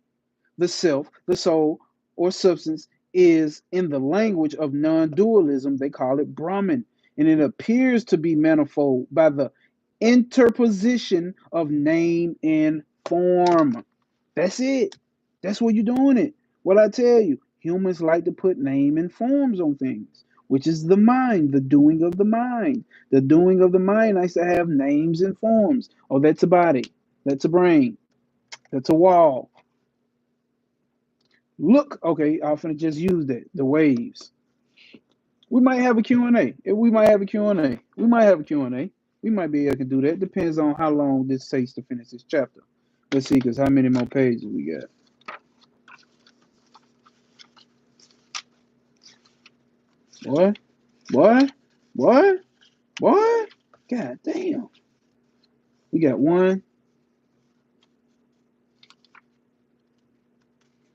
The self, the soul, or substance is in the language of non-dualism. They call it Brahman. And it appears to be manifold by the interposition of name and form. That's it. That's what you're doing it. What I tell you, humans like to put name and forms on things, which is the mind, the doing of the mind. The doing of the mind likes to have names and forms. Oh, that's a body. That's a brain. That's a wall. Look, okay, I'm finna just use that. The waves. We might have a Q&A. We might have a Q&A. We might have a Q&A. We might be able to do that. Depends on how long this takes to finish this chapter. Let's see, because how many more pages we got? What? What? What? What? God damn. We got 1,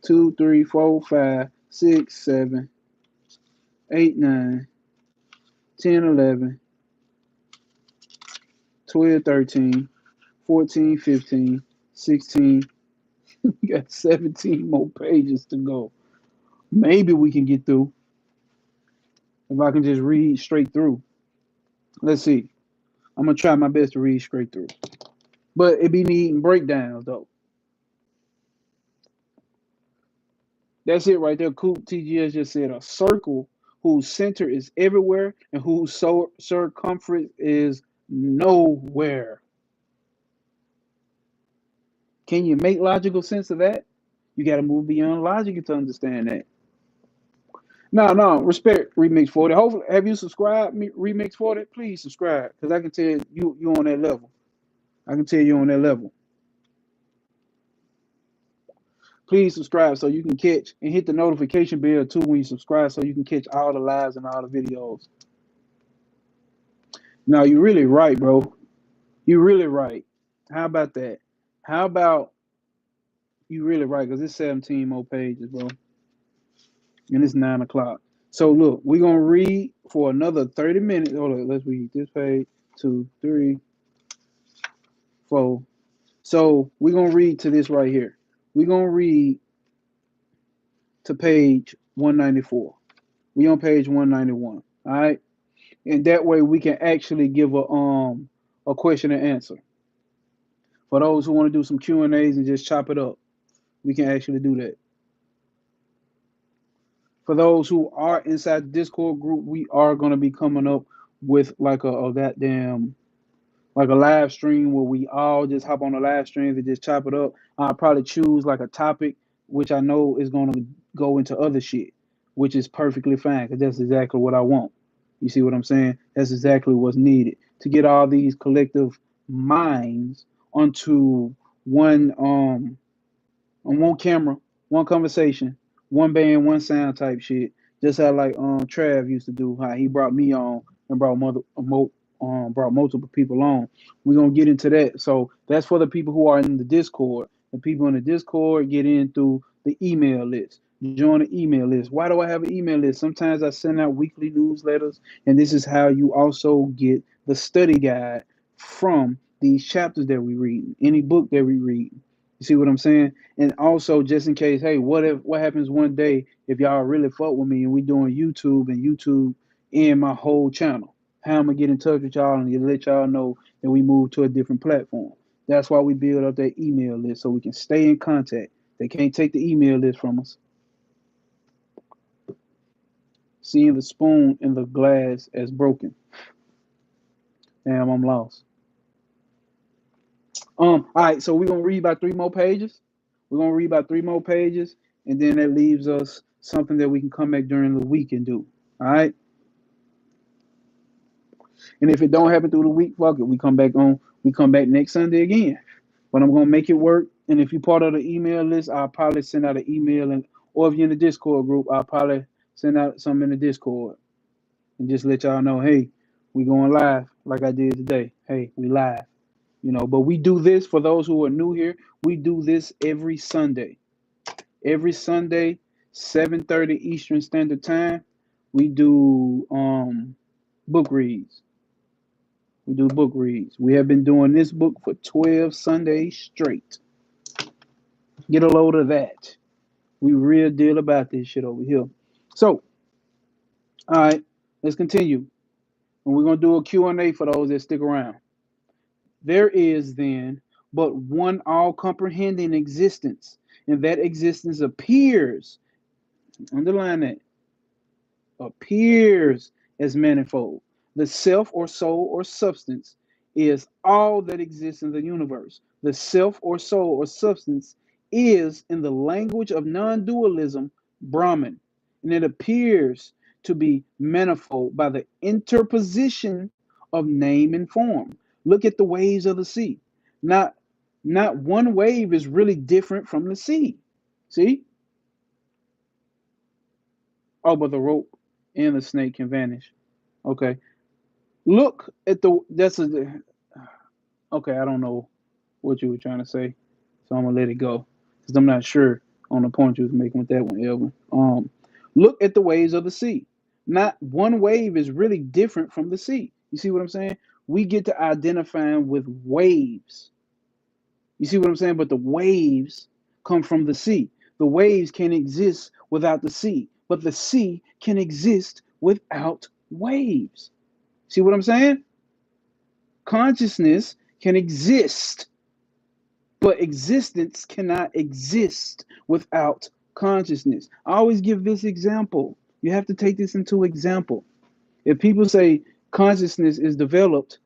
2, 3, 4, 5, 6, 7, 8, 9, 10, 11, 12, 13, 14, 15, 16. We got 17 more pages to go. Maybe we can get through if I can just read straight through. Let's see. I'm gonna try my best to read straight through. But it be needing breakdowns though. That's it right there. Coop TGS just said a circle whose center is everywhere and whose circumference is nowhere. Can you make logical sense of that? You got to move beyond logic to understand that. No, respect Remix 40. Hopefully, have you subscribed, Remix 40? Please subscribe, because I can tell you on that level. I can tell you on that level. Please subscribe so you can catch and hit the notification bell too when you subscribe so you can catch all the lives and all the videos. No, you're really right, bro. You're really right. How about that? How about you really right? Because it's 17 more pages, bro. And it's 9 o'clock. So look, we're gonna read for another 30 minutes. Hold on, let's read this page, 2, 3, 4. So we're gonna read to this right here. We're gonna read to page 194. We on page 191. All right. And that way we can actually give a question and answer. For those who want to do some Q&As and just chop it up, we can actually do that. For those who are inside the Discord group, we are going to be coming up with like a goddamn like a live stream where we all just hop on the live stream and just chop it up. I'll probably choose like a topic which I know is going to go into other shit, which is perfectly fine because that's exactly what I want. You see what I'm saying? That's exactly what's needed to get all these collective minds onto one on one camera, one conversation, one band, one sound type shit. Just how like Trav used to do, how he brought me on and brought multiple people on. We're gonna get into that. So that's for the people who are in the Discord. The people in the Discord get in through the email list. Join the email list. Why do I have an email list? Sometimes I send out weekly newsletters, and this is how you also get the study guide from these chapters that we read, any book that we read. You see what I'm saying? And also, just in case, hey, what happens one day if y'all really fuck with me and we doing YouTube and YouTube in my whole channel? How I'm gonna get in touch with y'all and let y'all know that we move to a different platform. That's why we build up that email list so we can stay in contact. They can't take the email list from us. Seeing the spoon in the glass as broken. Damn, I'm lost. All right, so we're gonna read about 3 more pages. We're gonna read about 3 more pages, and then that leaves us something that we can come back during the week and do. All right. And if it don't happen through the week, fuck it. We come back next Sunday again. But I'm gonna make it work. And if you're part of the email list, I'll probably send out an email, and or if you're in the Discord group, I'll probably send out something in the Discord and just let y'all know, hey, we going live like I did today. Hey, we live. But we do this for those who are new here. We do this every Sunday. Every Sunday, 7:30 Eastern Standard Time. We do book reads. We do book reads. We have been doing this book for 12 Sundays straight. Get a load of that. We real deal about this shit over here. So, all right, let's continue. And we're going to do a Q&A for those that stick around. There is then but one all-comprehending existence, and that existence appears, underline that, appears as manifold. The self or soul or substance is all that exists in the universe. The self or soul or substance is, in the language of non-dualism, Brahman, and it appears to be manifold by the interposition of name and form. Look at the waves of the sea. Not, not one wave is really different from the sea. See? Oh, but the rope and the snake can vanish. Okay. Look at the that's a okay, I don't know what you were trying to say. So I'm gonna let it go. Because I'm not sure on the point you was making with that one, Elvin. Look at the waves of the sea. Not one wave is really different from the sea. You see what I'm saying? We get to identifying with waves. You see what I'm saying? But the waves come from the sea. The waves can exist without the sea, but the sea can exist without waves. See what I'm saying? Consciousness can exist, but existence cannot exist without consciousness. I always give this example. You have to take this into example. If people say consciousness is developed,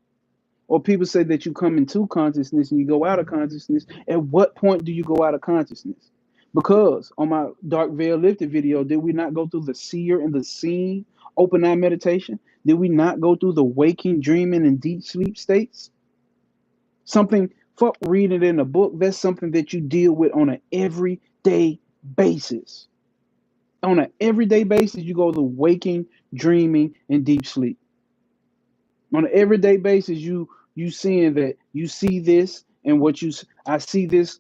or people say that you come into consciousness and you go out of consciousness, at what point do you go out of consciousness? Because on my Dark Veil Lifted video, did we not go through the seer and the seen open eye meditation? Did we not go through the waking, dreaming, and deep sleep states? Something, fuck reading it in a book, that's something that you deal with on an everyday basis. On an everyday basis, you go to waking, dreaming, and deep sleep. On an everyday basis, you seeing that you see this and what you I see this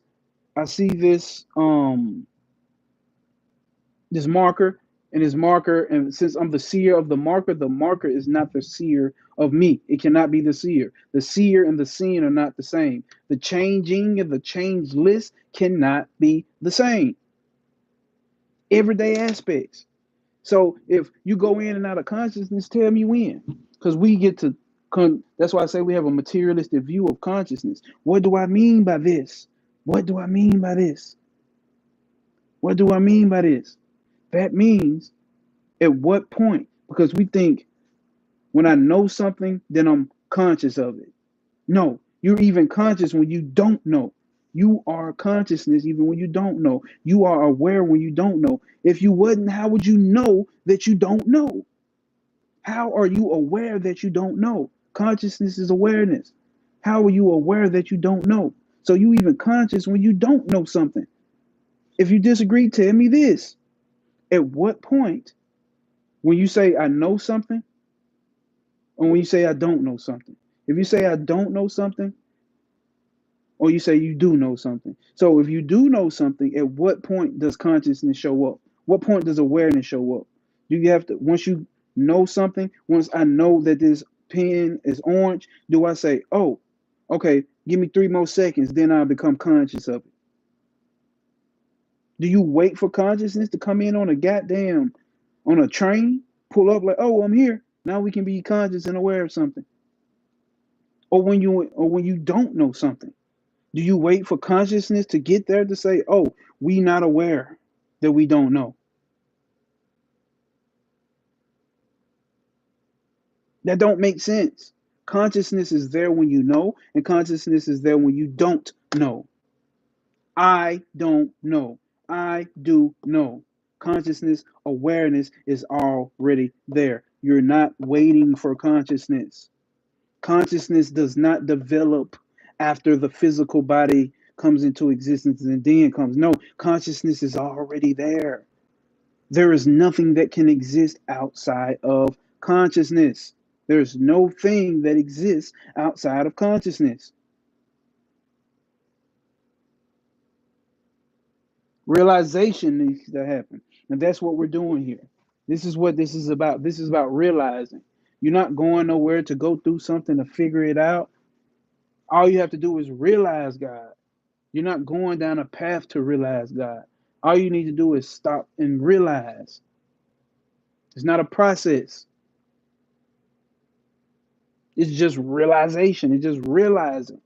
marker and this marker, and since I'm the seer of the marker is not the seer of me. It cannot be the seer. The seer and the seen are not the same. The changing and the changeless cannot be the same. Everyday aspects. So if you go in and out of consciousness, tell me when, because we get to that's why I say we have a materialistic view of consciousness. What do I mean by this? What do I mean by this? What do I mean by this? That means at what point? Because we think when I know something, then I'm conscious of it. No, you're even conscious when you don't know. You are consciousness even when you don't know. You are aware when you don't know. If you wouldn't, how would you know that you don't know? How are you aware that you don't know? Consciousness is awareness. How are you aware that you don't know? So you even conscious when you don't know something. If you disagree, tell me this. At what point, when you say I know something, or when you say I don't know something? If you say I don't know something, or you say you do know something. So if you do know something, at what point does consciousness show up? What point does awareness show up? Do you have to, once you know something, once I know that this pen is orange, do I say, oh, okay, give me 3 more seconds, then I'll become conscious of it? Do you wait for consciousness to come in on on a train, pull up like, oh, I'm here. Now we can be conscious and aware of something. Or when you don't know something. Do you wait for consciousness to get there to say, oh, we not aware that we don't know? That don't make sense. Consciousness is there when you know, and consciousness is there when you don't know. I don't know. I do know. Consciousness, awareness is already there. You're not waiting for consciousness. Consciousness does not develop after the physical body comes into existence and then comes. No, consciousness is already there. There is nothing that can exist outside of consciousness. There's no thing that exists outside of consciousness. Realization needs to happen. And that's what we're doing here. This is what this is about. This is about realizing. You're not going nowhere to go through something to figure it out. All you have to do is realize God. You're not going down a path to realize God. All you need to do is stop and realize. It's not a process. It's just realization. It's just realizing.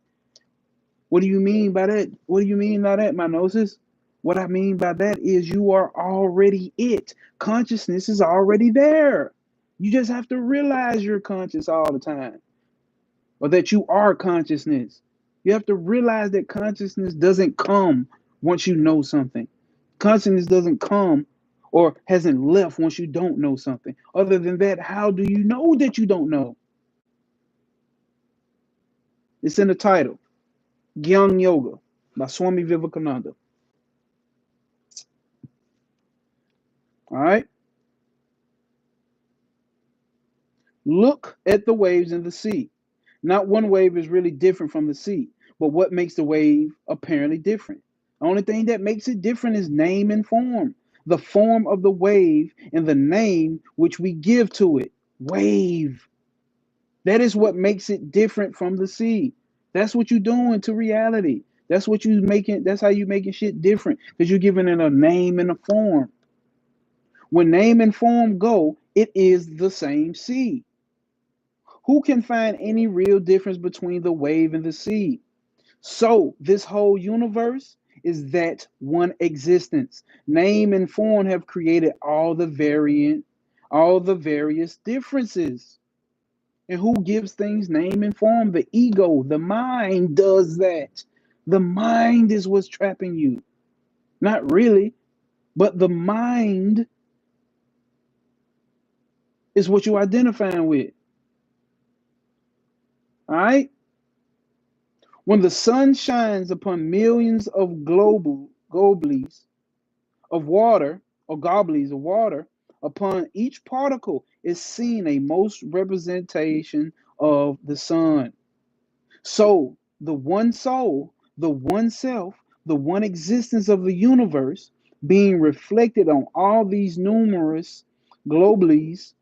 What do you mean by that? What do you mean by that, my Gnosis? What I mean by that is you are already it. Consciousness is already there. You just have to realize you're conscious all the time, or that you are consciousness. You have to realize that consciousness doesn't come. once you know something. Consciousness doesn't come or hasn't left once you don't know something. Other than that, how do you know that you don't know? It's in the title, Jnana-Yoga by Swami Vivekananda. All right? Look at the waves in the sea. Not one wave is really different from the sea, but what makes the wave apparently different? The only thing that makes it different is name and form. The form of the wave and the name which we give to it. Wave. That is what makes it different from the sea. That's what you're doing to reality. That's how you making shit different. Because you're giving it a name and a form. When name and form go, it is the same sea. Who can find any real difference between the wave and the sea? So, this whole universe is that one existence. Name and form have created all the various differences. And who gives things name and form? The ego, the mind does that. The mind is what's trapping you. Not really, but the mind is what you're identifying with. All right? When the sun shines upon millions of globules of water, or goblies of water, upon each particle is seen a most representation of the sun. So, the one soul, the one self, the one existence of the universe being reflected on all these numerous globules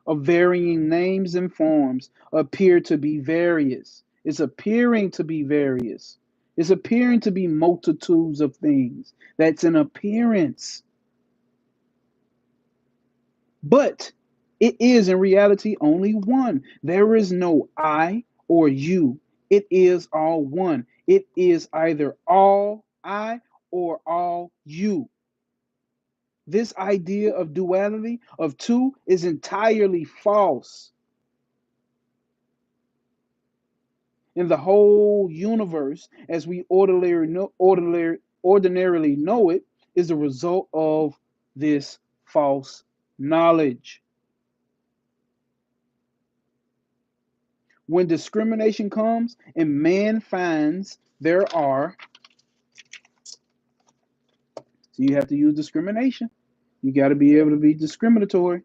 of varying names and forms appear to be various. It's appearing to be various. It's appearing to be multitudes of things. That's an appearance. But it is in reality only one. There is no I or you. It is all one. It is either all I or all you. This idea of duality, of two, is entirely false. In the whole universe, as we ordinarily know it, is the result of this false knowledge. When discrimination comes and man finds there are, so you have to use discrimination. You got to be able to be discriminatory.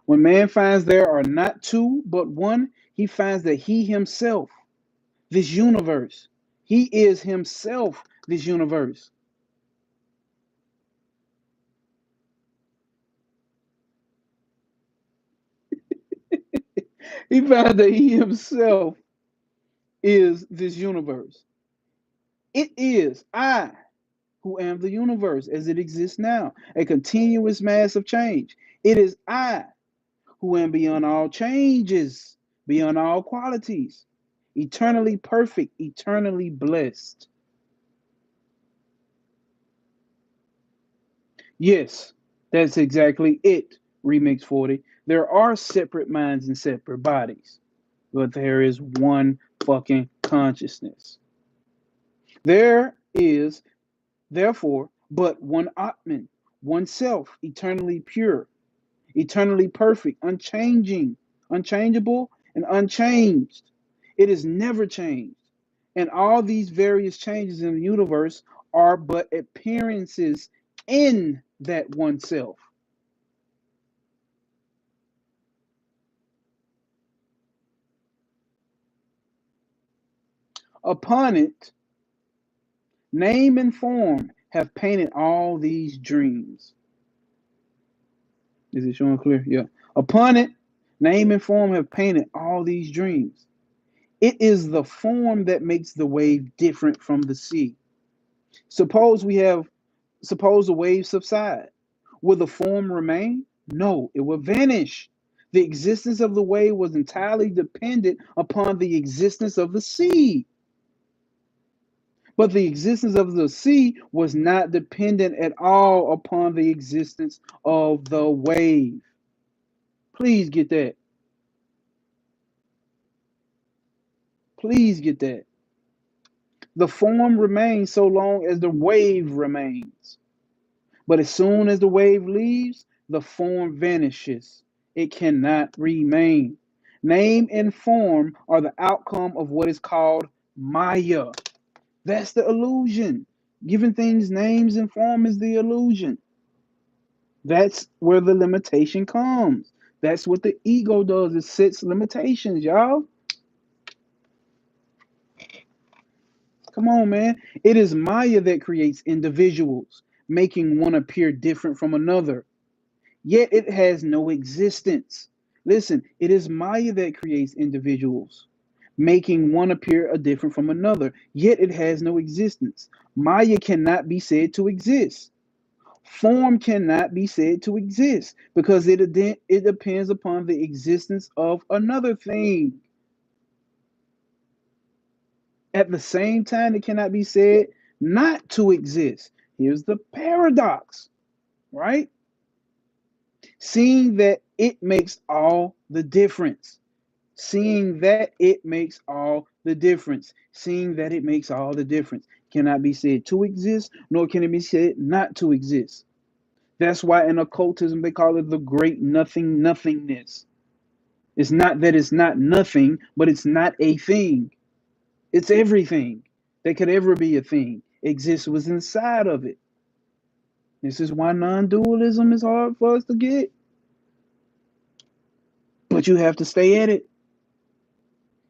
When man finds there are not two, but one, he finds that he himself, this universe, he is himself, this universe. He finds that he himself is this universe. It is I who am the universe as it exists now, a continuous mass of change. It is I who am beyond all changes, beyond all qualities, eternally perfect, eternally blessed. Yes, that's exactly it, Remix 40. There are separate minds and separate bodies, but there is one fucking consciousness. There is, therefore, but one Atman, one self, eternally pure, eternally perfect, unchanging, unchangeable, and unchanged. It is never changed. And all these various changes in the universe are but appearances in that one self. Upon it, name and form have painted all these dreams. Is it showing clear? Yeah. Upon it, name and form have painted all these dreams. It is the form that makes the wave different from the sea. Suppose we have Suppose the wave subside. Will the form remain? No, it will vanish. The existence of the wave was entirely dependent upon the existence of the sea. But the existence of the sea was not dependent at all upon the existence of the wave. Please get that. Please get that. The form remains so long as the wave remains. But as soon as the wave leaves, the form vanishes. It cannot remain. Name and form are the outcome of what is called Maya. That's the illusion. Giving things names and form is the illusion. That's where the limitation comes. That's what the ego does. It sets limitations, y'all. Come on, man. It is Maya that creates individuals, making one appear different from another. Yet it has no existence. Listen, it is Maya that creates individuals, making one appear different from another. Yet it has no existence. Maya cannot be said to exist. Form cannot be said to exist because it depends upon the existence of another thing. At the same time, it cannot be said not to exist. Here's the paradox, right? Seeing that it makes all the difference. Seeing that it makes all the difference. Seeing that it makes all the difference. Cannot be said to exist, nor can it be said not to exist. That's why in occultism they call it the great nothing nothingness. It's not that it's not nothing, but it's not a thing. It's everything that could ever be a thing exists was inside of it. This is why non-dualism is hard for us to get. But you have to stay at it.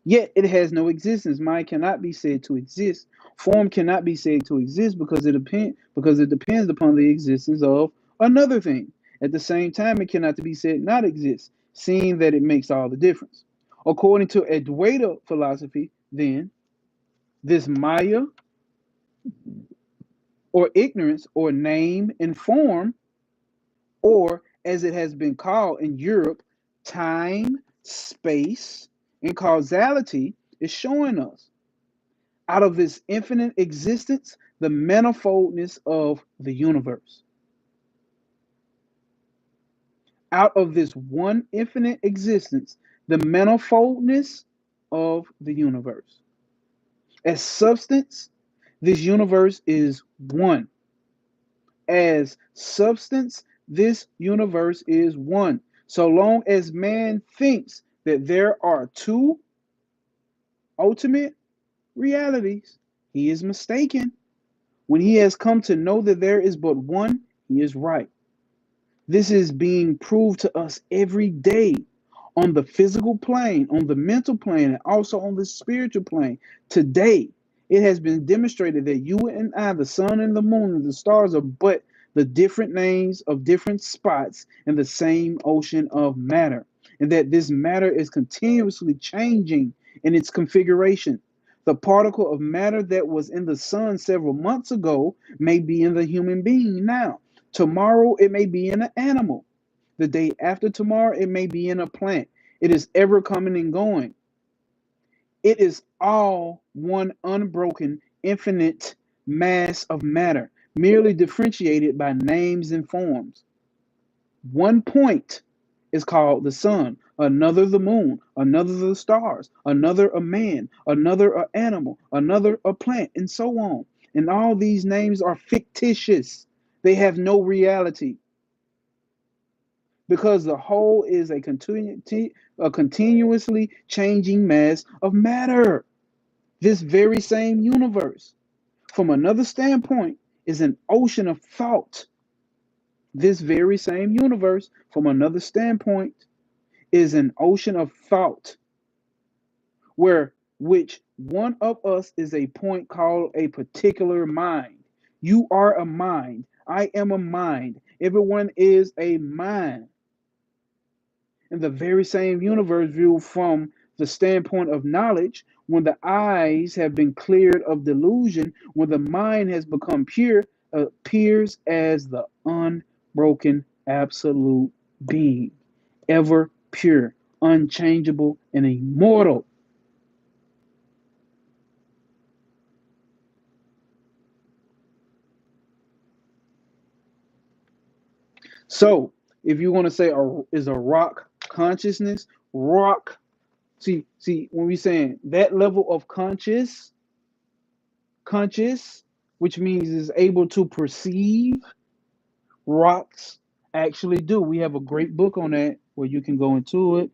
Yet it has no existence. Mind cannot be said to exist. Form cannot be said to exist because it depends upon the existence of another thing. At the same time, it cannot be said not exist, seeing that it makes all the difference. According to Advaita philosophy, then, this Maya or ignorance or name and form, or as it has been called in Europe, time, space, and causality, is showing us out of this infinite existence the manifoldness of the universe. Out of this one infinite existence, the manifoldness of the universe. As substance, this universe is one. As substance, this universe is one. So long as man thinks that there are two ultimate realities, he is mistaken. When he has come to know that there is but one, he is right. This is being proved to us every day on the physical plane, on the mental plane, and also on the spiritual plane. Today, it has been demonstrated that you and I, the sun and the moon and the stars, are but the different names of different spots in the same ocean of matter, and that this matter is continuously changing in its configuration. The particle of matter that was in the sun several months ago may be in the human being now. Tomorrow, it may be in an animal. The day after tomorrow, it may be in a plant. It is ever coming and going. It is all one unbroken, infinite mass of matter, merely differentiated by names and forms. One point is called the sun, another the moon, another the stars, another a man, another an animal, another a plant, and so on. And all these names are fictitious. They have no reality because the whole is a continuously changing mass of matter. This very same universe, from another standpoint, is an ocean of thought. This very same universe, from another standpoint, is an ocean of thought, where which one of us is a point called a particular mind. You are a mind. I am a mind. Everyone is a mind. In the very same universe viewed from the standpoint of knowledge, when the eyes have been cleared of delusion, when the mind has become pure, appears as the unbroken absolute being, ever pure, unchangeable, and immortal. So, if you want to say is a rock consciousness, rock, see, when we saying that level of conscious, conscious, which means is able to perceive. Rocks actually do. We have a great book on that where you can go into it.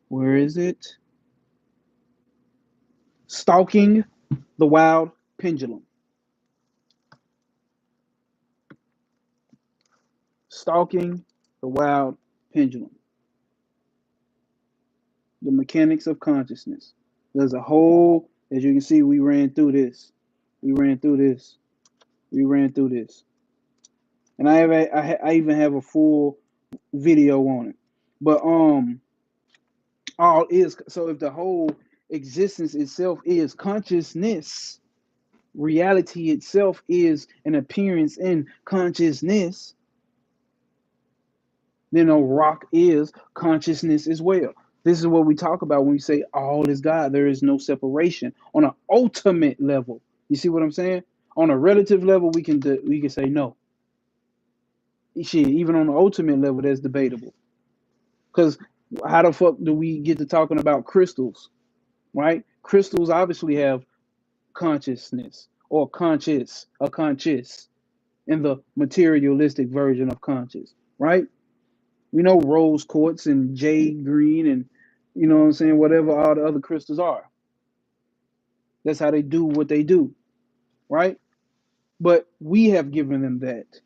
Where is it? Stalking the Wild Pendulum. Stalking the Wild Pendulum. The mechanics of consciousness. There's a whole, as you can see, we ran through this. We ran through this. We ran through this. And I even have a full video on it. But all is, so if the whole existence itself is consciousness, reality itself is an appearance in consciousness, then a rock is consciousness as well. This is what we talk about when we say all is God. There is no separation on an ultimate level. You see what I'm saying? On a relative level, we can say no. Shit, even on the ultimate level, that's debatable. Because how the fuck do we get to talking about crystals, right? Crystals obviously have consciousness or a conscious in the materialistic version of conscious, right? We know rose quartz and jade green and, you know what I'm saying, whatever all the other crystals are. That's how they do what they do, right? But we have given them that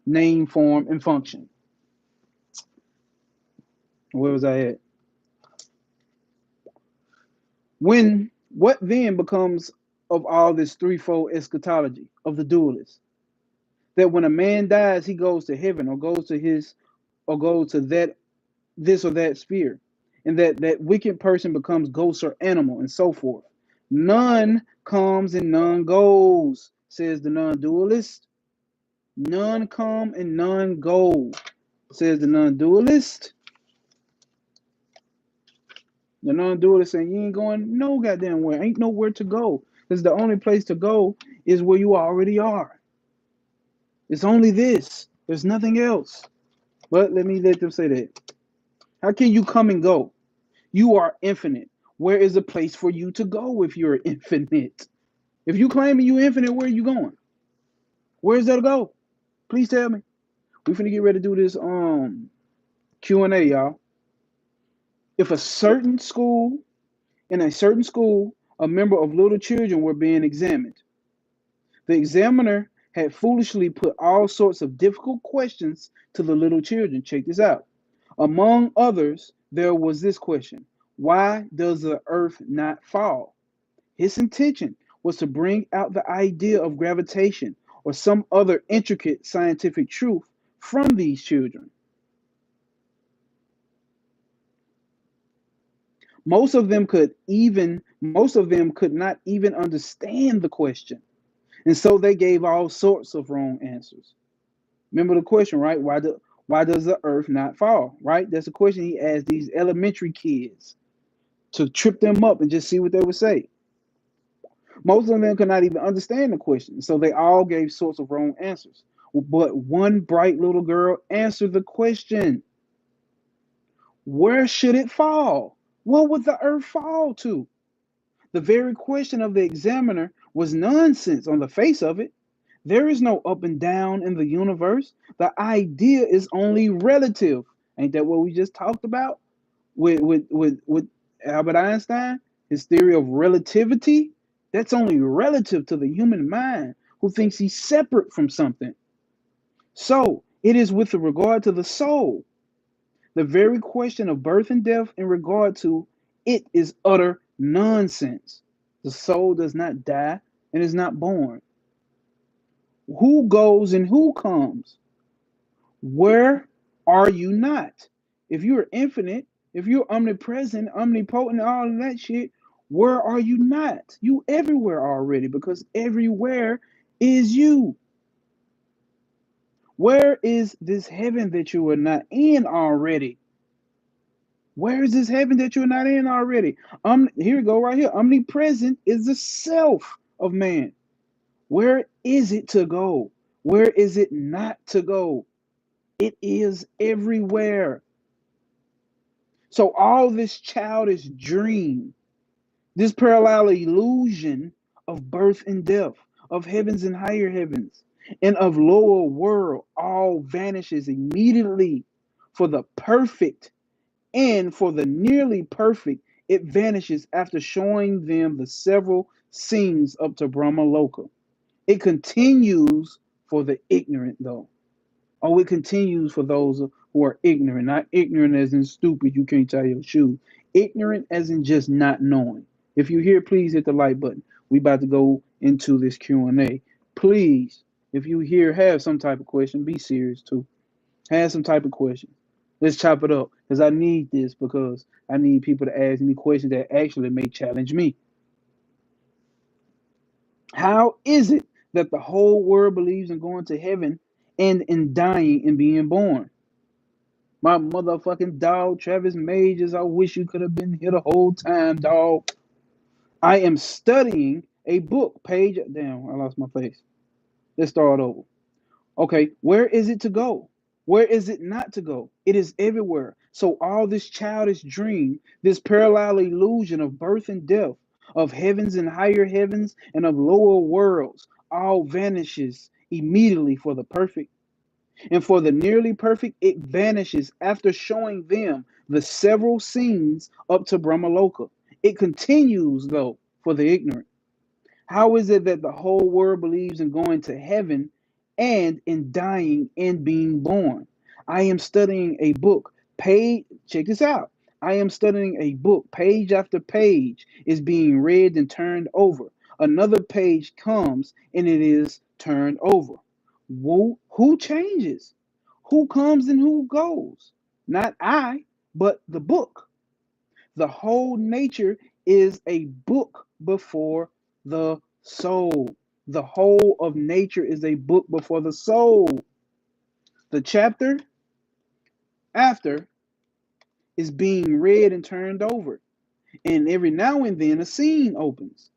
name, form, and function. Where was I at? What then becomes of all this threefold eschatology of the dualist? That when a man dies, he goes to heaven or goes to that this or that sphere, and that wicked person becomes ghost or animal and so forth. None comes and none goes, says the non-dualist. None come and none go, says the non-dualist. The non-dualist saying you ain't going no goddamn where, ain't nowhere to go. Because the only place to go is where you already are. It's only this. There's nothing else. But let them say that. How can you come and go? You are infinite. Where is a place for you to go if you're infinite? If you claiming you infinite, where are you going? Where's that to go? Please tell me. We finna get ready to do this Q&A, y'all. If in a certain school, a member of little children were being examined, the examiner had foolishly put all sorts of difficult questions to the little children. Check this out. Among others, there was this question: why does the earth not fall? His intention was to bring out the idea of gravitation or some other intricate scientific truth from these children. Most of them could not even understand the question. And so they gave all sorts of wrong answers. Remember the question, right? Why does the earth not fall? Right? That's a question he asked these elementary kids to trip them up and just see what they would say. Most of them could not even understand the question, so they all gave sorts of wrong answers. But one bright little girl answered the question: where should it fall? What would the earth fall to? The very question of the examiner was nonsense on the face of it. There is no up and down in the universe. The idea is only relative. Ain't that what we just talked about with Albert Einstein? His theory of relativity? That's only relative to the human mind who thinks he's separate from something. So it is with regard to the soul. The very question of birth and death in regard to it is utter nonsense. The soul does not die and is not born. Who goes and who comes? Where are you not? If you're infinite, if you're omnipresent, omnipotent, all of that shit, where are you not? You everywhere already, because everywhere is you. Where is this heaven that you are not in already? Where is this heaven that you're not in already? Here we go, right here. Omnipresent is the self of man. Where is it to go? Where is it not to go? It is everywhere. So all this childish dream, this parallel illusion of birth and death, of heavens and higher heavens, and of lower world, all vanishes immediately. For the perfect and for the nearly perfect, it vanishes after showing them the several scenes up to Brahma Loka. It continues for the ignorant, though. Oh, it continues for those who are ignorant, not ignorant as in stupid, you can't tie your shoe. Ignorant as in just not knowing. If you're here, please hit the like button. We about to go into this Q&A. Please, if you here have some type of question, be serious too. Have some type of question. Let's chop it up because I need this because I need people to ask me questions that actually may challenge me. How is it that the whole world believes in going to heaven and in dying and being born? My motherfucking dog, Travis Majors, I wish you could have been here the whole time, dog. I am studying a book, page. Damn, I lost my place. Let's start over. Okay, where is it to go? Where is it not to go? It is everywhere. So all this childish dream, this parallel illusion of birth and death, of heavens and higher heavens and of lower worlds, all vanishes immediately for the perfect. And for the nearly perfect, it vanishes after showing them the several scenes up to Brahmaloka. It continues, though, for the ignorant. How is it that the whole world believes in going to heaven and in dying and being born? I am studying a book. Check this out. I am studying a book. Page after page is being read and turned over. Another page comes and it is turned over. Who changes? Who comes and who goes? Not I, but the book. The whole nature is a book before the soul. The whole of nature is a book before the soul. The chapter after is being read and turned over. And every now and then a scene opens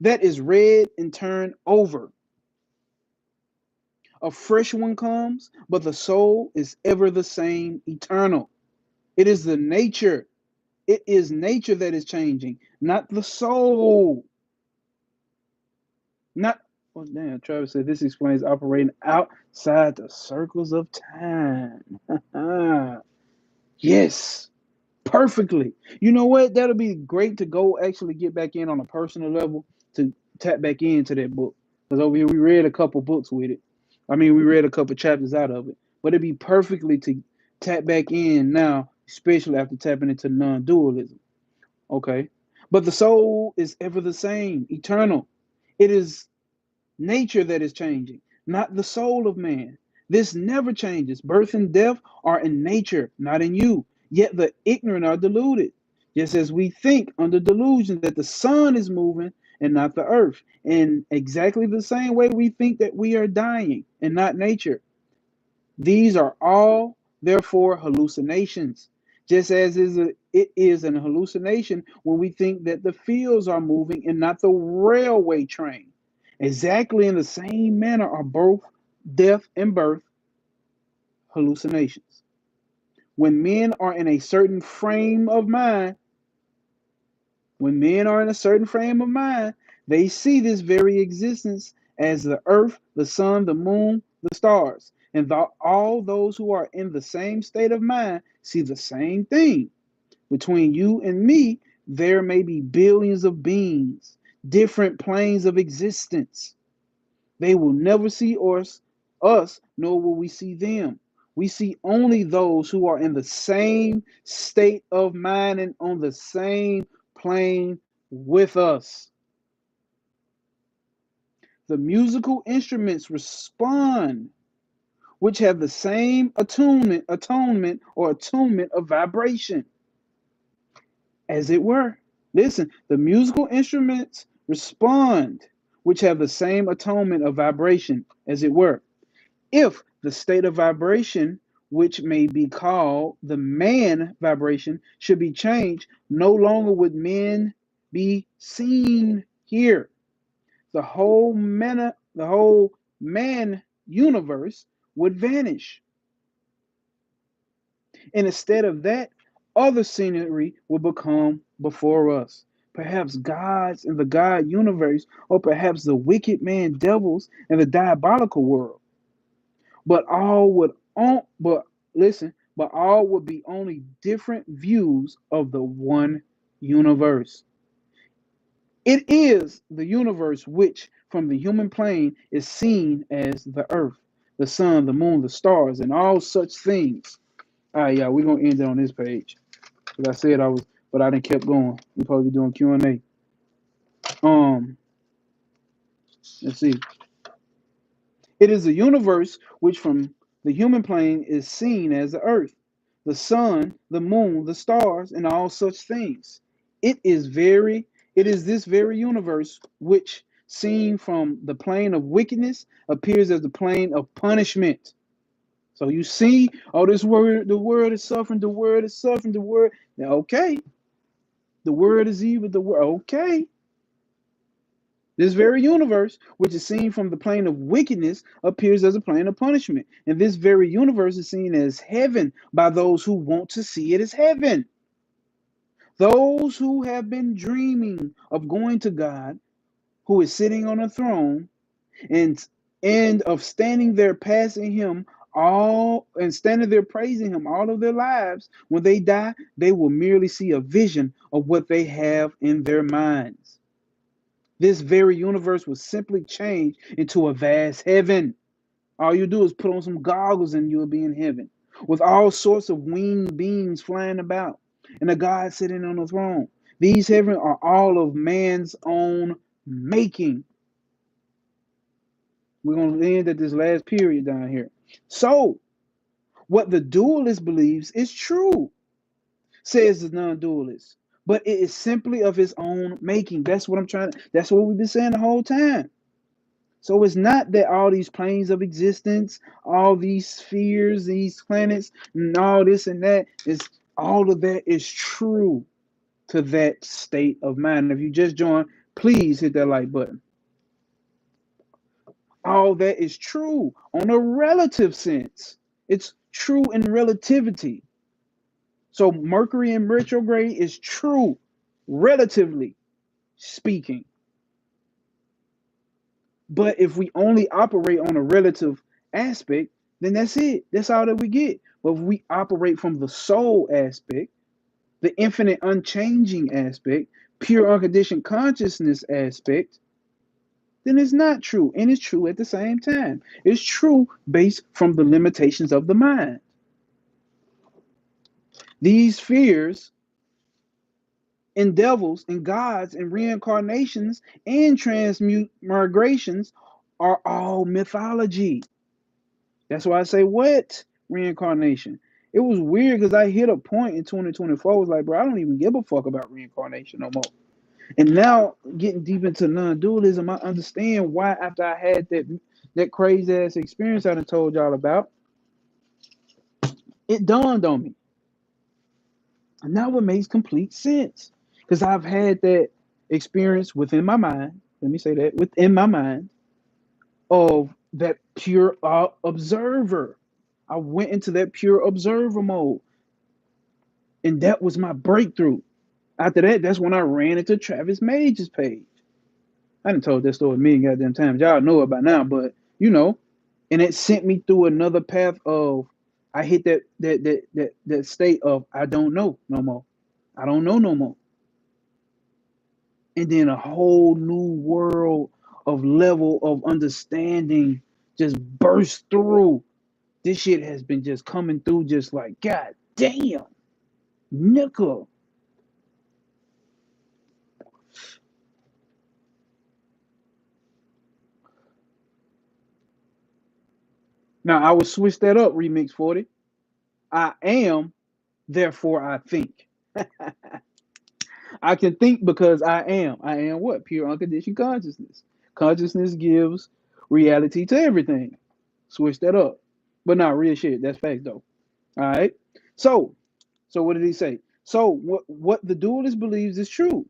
that is read and turned over. A fresh one comes, but the soul is ever the same, eternal. It is the nature. It is nature that is changing, not the soul. Not, oh damn, Travis said this explains operating outside the circles of time. Yes, perfectly. You know what? That'll be great to go actually get back in on a personal level to tap back into that book. Because over here we read a couple books with it. I mean, we read a couple chapters out of it. But it'd be perfectly to tap back in now, especially after tapping into non-dualism. Okay. But the soul is ever the same, eternal. It is nature that is changing, not the soul of man. This never changes. Birth and death are in nature, not in you. Yet the ignorant are deluded, just as we think under delusion that the sun is moving and not the earth. In exactly the same way, we think that we are dying and not nature. These are all, therefore, hallucinations. Just as it is an hallucination when we think that the fields are moving and not the railway train. Exactly in the same manner are both death and birth hallucinations. When men are in a certain frame of mind, when men are in a certain frame of mind, they see this very existence as the earth, the sun, the moon, the stars. And all those who are in the same state of mind see the same thing. Between you and me, there may be billions of beings, different planes of existence. They will never see us, nor will we see them. We see only those who are in the same state of mind and on the same plane with us. The musical instruments respond, which have the same atonement of vibration, as it were. Listen, the musical instruments respond, which have the same atonement of vibration, as it were. If the state of vibration, which may be called the man vibration, should be changed, no longer would men be seen here. The whole man universe would vanish. And instead of that, other scenery will become before us. perhaps gods in the God universe, or perhaps the wicked man devils in the diabolical world. But all would on but listen, but all would be only different views of the one universe. It is the universe which, from the human plane, is seen as the earth, the sun, the moon, the stars, and all such things. All right, yeah, we're gonna end it on this page. As I said, I was, but I didn't kept going. We're probably doing Q&A. Let's see. It is a universe which, from the human plane, is seen as the earth, the sun, the moon, the stars, and all such things. It is very, it is this very universe which, seen from the plane of wickedness, appears as the plane of punishment. So you see, oh, this word, the word is suffering, the word is suffering, the word. Now, okay, the word is evil, the word. Okay, this very universe, which is seen from the plane of wickedness, appears as a plane of punishment. And this very universe is seen as heaven by those who want to see it as heaven. Those who have been dreaming of going to God, who is sitting on a throne, and of standing there passing him all and standing there praising him all of their lives, when they die, they will merely see a vision of what they have in their minds. This very universe will simply change into a vast heaven. All you do is put on some goggles and you'll be in heaven with all sorts of winged beings flying about and a God sitting on the throne. These heavens are all of man's own making. We're going to end at this last period down here. So, what the dualist believes is true, says the non-dualist, but it is simply of his own making. That's what we've been saying the whole time. So it's not that all these planes of existence, all these spheres, these planets, and all this and that is all of that is true to that state of mind. If you just joined, please hit that like button. All that is true on a relative sense. It's true in relativity. So Mercury in retrograde is true, relatively speaking. But if we only operate on a relative aspect, then that's it. That's all that we get. But if we operate from the soul aspect, the infinite unchanging aspect, pure unconditioned consciousness aspect, then it's not true. And it's true at the same time. It's true based from the limitations of the mind. These fears and devils and gods and reincarnations and transmute migrations are all mythology. That's why I say, what reincarnation? It was weird because I hit a point in 2024. I was like, bro, I don't even give a fuck about reincarnation no more. And now, getting deep into non-dualism, I understand why. After I had that crazy ass experience I done told y'all about, it dawned on me. And now it makes complete sense because I've had that experience within my mind. Let me say that within my mind of that pure observer. I went into that pure observer mode, and that was my breakthrough. After that, that's when I ran into Travis Mage's page. I done told that story a million goddamn times. Y'all know it by now, but you know, and it sent me through another path of I hit that state of I don't know no more. I don't know no more. And then a whole new world of level of understanding just burst through. This shit has been just coming through just like, God damn, nickel. Now I would switch that up, Remix 40. I am, therefore I think. I can think because I am. I am what? Pure unconditioned consciousness. Consciousness gives reality to everything. Switch that up. But not real shit. That's facts though. All right. So what did he say? So what the dualist believes is true,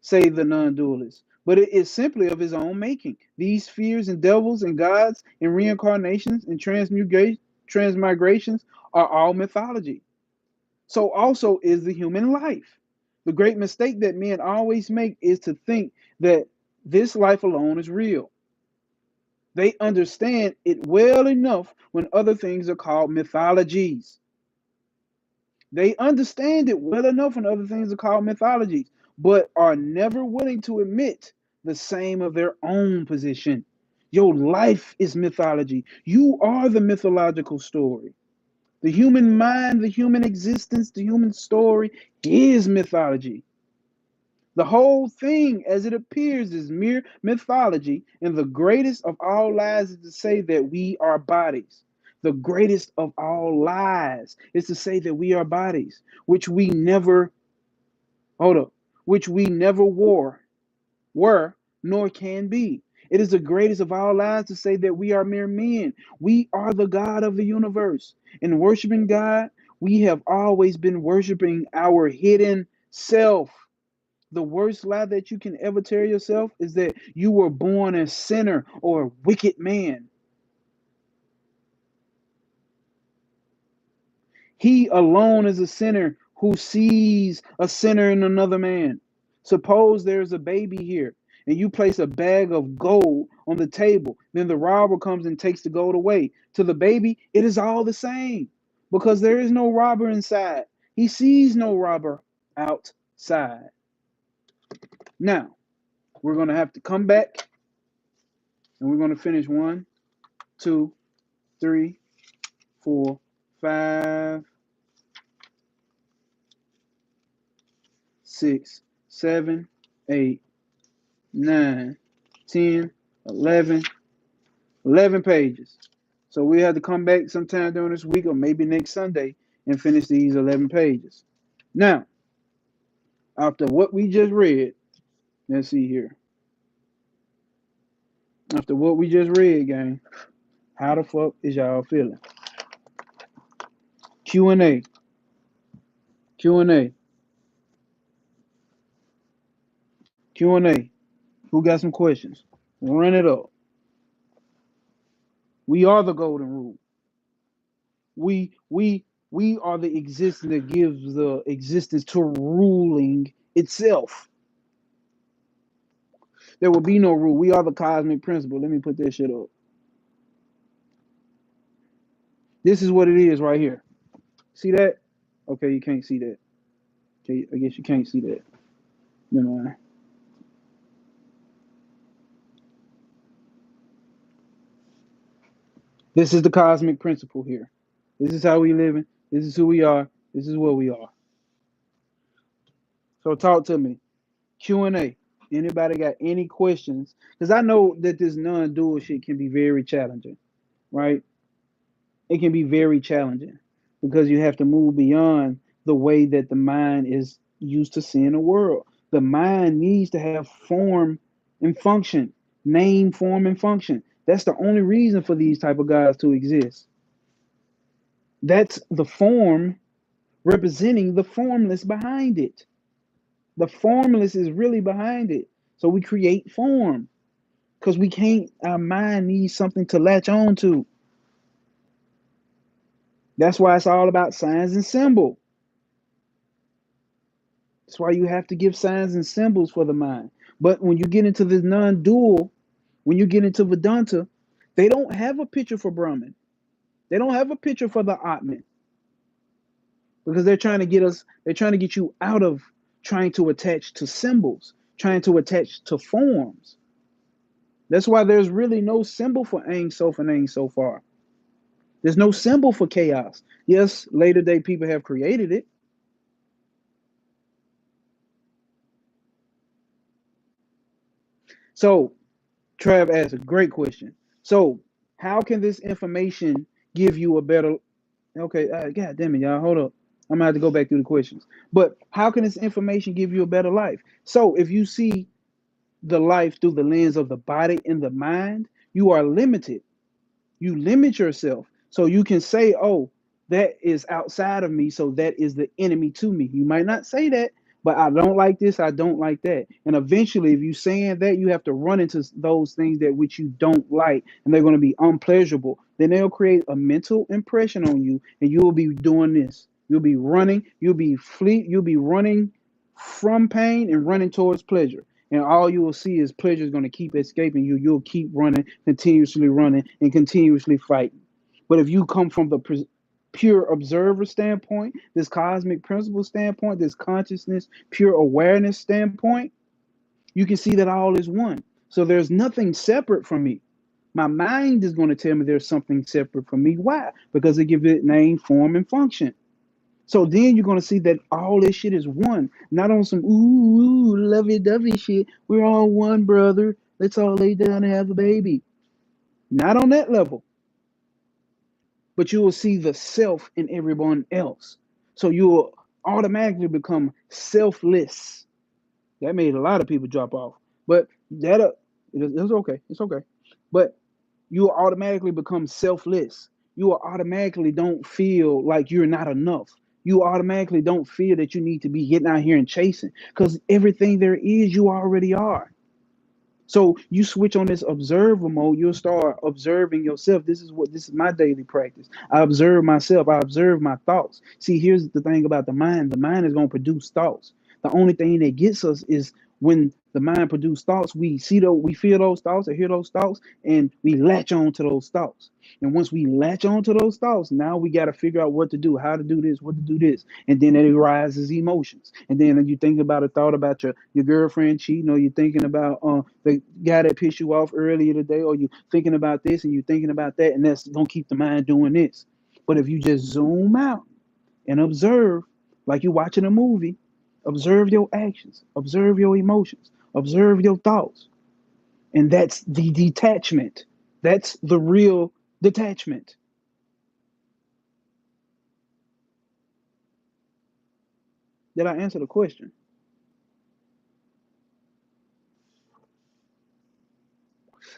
say the non-dualist. But it is simply of his own making. These fears and devils and gods and reincarnations and transmigrations are all mythology. So also is the human life. The great mistake that men always make is to think that this life alone is real. They understand it well enough when other things are called mythologies. They understand it well enough when other things are called mythologies, but are never willing to admit the same of their own position. Your life is mythology. You are the mythological story. The human mind, the human existence, the human story is mythology. The whole thing, as it appears, is mere mythology, and the greatest of all lies is to say that we are bodies. The greatest of all lies is to say that we are bodies, which we never, hold up, which we never were, nor can be. It is the greatest of all lies to say that we are mere men. We are the God of the universe. In worshiping God, we have always been worshiping our hidden self. The worst lie that you can ever tell yourself is that you were born a sinner or a wicked man. He alone is a sinner who sees a sinner in another man. Suppose there's a baby here and you place a bag of gold on the table. Then the robber comes and takes the gold away. To the baby, it is all the same because there is no robber inside. He sees no robber outside. Now, we're going to have to come back and we're going to finish 1, 2, 3, 4, 5, 6, 7, 8, 9, 10, 11, 11 pages. So we have to come back sometime during this week or maybe next Sunday and finish these 11 pages. Now, after what we just read, let's see here. After what we just read, gang, how the fuck is y'all feeling? Q&A. Q&A. Q&A. Who got some questions? Run it up. We are the golden rule. We are the existence that gives the existence to ruling itself. There will be no rule. We are the cosmic principle. Let me put that shit up. This is what it is right here. See that? Okay, you can't see that. Okay, I guess you can't see that. Never mind. This is the cosmic principle here. This is how we living. This is who we are. This is what we are. So talk to me. Q&A. Anybody got any questions? Because I know that this non-dual shit can be very challenging, right? It can be very challenging because you have to move beyond the way that the mind is used to seeing the world. The mind needs to have form and function, name, form, and function. That's the only reason for these type of gods to exist. That's the form representing the formless behind it. The formless is really behind it. So we create form because we can't, our mind needs something to latch on to. That's why it's all about signs and symbols. That's why you have to give signs and symbols for the mind. But when you get into this non-dual, when you get into Vedanta, they don't have a picture for Brahman. They don't have a picture for the Atman. Because they're trying to get us, they're trying to get you out of trying to attach to symbols, trying to attach to forms. That's why there's really no symbol for Ain Sof and Ain Sofar. There's no symbol for chaos. Yes, later day people have created it. So Trav asked a great question. So how can this information give you a better, okay, God damn it, y'all, hold up. I'm gonna have to go back through the questions. But how can this information give you a better life? So if you see the life through the lens of the body and the mind, you are limited. You limit yourself. So you can say, oh, that is outside of me. So that is the enemy to me. You might not say that, but I don't like this. I don't like that. And eventually, if you're saying that, you have to run into those things that which you don't like, and they're going to be unpleasurable. Then they'll create a mental impression on you, and you will be doing this. You'll be running. You'll be running from pain and running towards pleasure. And all you will see is pleasure is going to keep escaping you. You'll keep running, and continuously fighting. But if you come from the pure observer standpoint, this cosmic principle standpoint, this consciousness, pure awareness standpoint, you can see that all is one. So there's nothing separate from me. My mind is going to tell me there's something separate from me. Why? Because it gives it name, form, and function. So then you're gonna see that all this shit is one, not on some lovey-dovey shit. We're all one, brother. Let's all lay down and have a baby. Not on that level, but you will see the self in everyone else. So you will automatically become selfless. That made a lot of people drop off, but it's okay. It's okay. But you will automatically become selfless. You will automatically don't feel like you're not enough. You automatically don't feel that you need to be getting out here and chasing because everything there is, you already are. So you switch on this observer mode, you'll start observing yourself. This is my daily practice. I observe myself, I observe my thoughts. See, here's the thing about the mind. The mind is going to produce thoughts. The only thing that gets us is when the mind produces thoughts, we feel those thoughts or hear those thoughts, and we latch on to those thoughts. And once we latch on to those thoughts, now we got to figure out what to do, how to do this, what to do this. And then it arises emotions. And then you think about a thought about your girlfriend cheating, or you're thinking about the guy that pissed you off earlier today, or you thinking about this and you thinking about that, and that's gonna keep the mind doing this. But if you just zoom out and observe, like you're watching a movie, observe your actions, observe your emotions, observe your thoughts. And that's the detachment. That's the real detachment. Did I answer the question?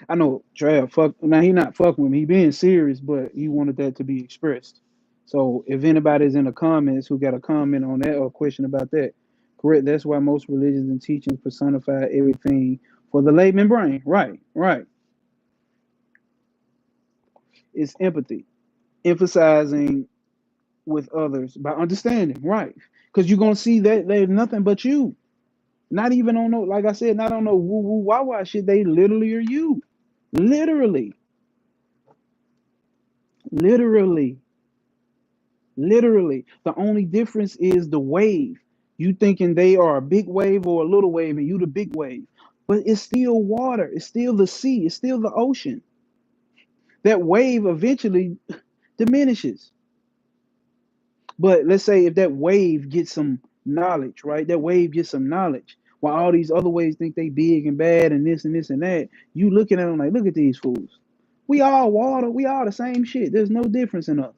I know Trav fuck now he not fucking with me. He being serious, but he wanted that to be expressed. So if anybody's in the comments who got a comment on that or a question about that, correct. That's why most religions and teachings personify everything for the layman brain. Right, right. It's empathy, emphasizing with others by understanding. Right, because you're gonna see that there's nothing but you. Not even on no, like I said, not on no woo woo wah wah shit. They literally are you. Literally, literally. Literally, the only difference is the wave. You thinking they are a big wave or a little wave, and you the big wave. But it's still water. It's still the sea. It's still the ocean. That wave eventually diminishes. But let's say if that wave gets some knowledge, right? That wave gets some knowledge. While all these other waves think they big and bad and this and this and that, you looking at them like, look at these fools. We all water. We all the same shit. There's no difference in us.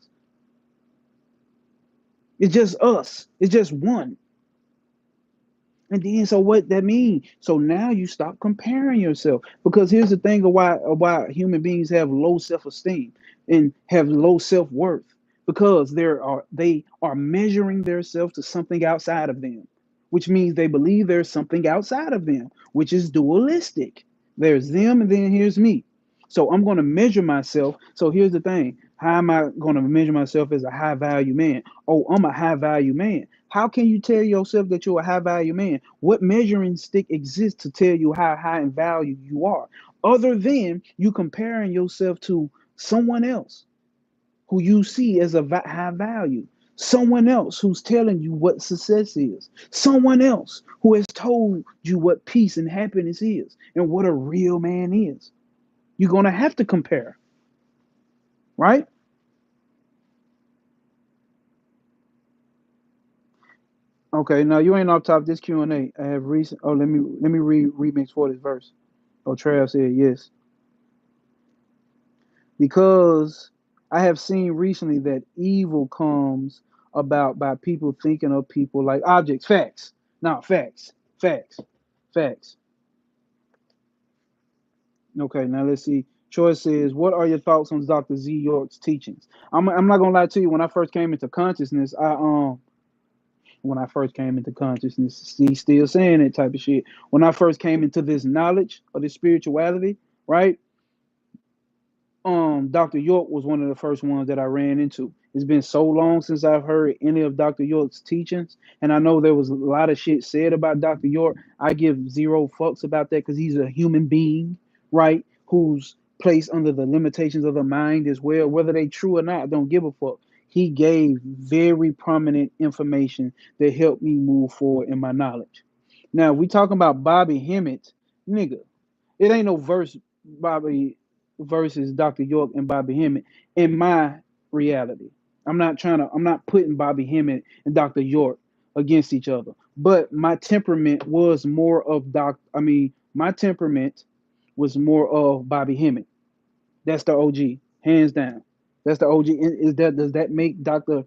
It's just us. It's just one. And then, so what that means? So now you stop comparing yourself, because here's the thing of why human beings have low self esteem and have low self worth, because they are measuring themselves to something outside of them, which means they believe there's something outside of them, which is dualistic. There's them, and then here's me. So I'm going to measure myself. So here's the thing: how am I going to measure myself as a high value man? Oh, I'm a high value man. How can you tell yourself that you're a high value man? What measuring stick exists to tell you how high in value you are, other than you comparing yourself to someone else who you see as a high value? Someone else who's telling you what success is. Someone else who has told you what peace and happiness is and what a real man is. You're going to have to compare, right? Okay, now you ain't off top this Q&A. I have recent. Oh, let me read remix for this verse. Oh, Trav said yes. Because I have seen recently that evil comes about by people thinking of people like objects. Facts. No, facts. Facts. Facts. Okay, now let's see. Troy says, what are your thoughts on Dr. Z York's teachings? I'm not gonna lie to you. When I first came into consciousness, he's still saying that type of shit. When I first came into this knowledge of this spirituality, right? Dr. York was one of the first ones that I ran into. It's been so long since I've heard any of Dr. York's teachings, and I know there was a lot of shit said about Dr. York. I give zero fucks about that because he's a human being, right? Who's placed under the limitations of the mind as well. Whether they true or not, I don't give a fuck. He gave very prominent information that helped me move forward in my knowledge. Now, we talking about Bobby Hemmett, nigga. It ain't no Bobby versus Dr. York and Bobby Hemmett in my reality. I'm not putting Bobby Hemmett and Dr. York against each other. But my temperament was more of my temperament was more of Bobby Hemmett. That's the OG, hands down. That's the OG. Does that make Dr.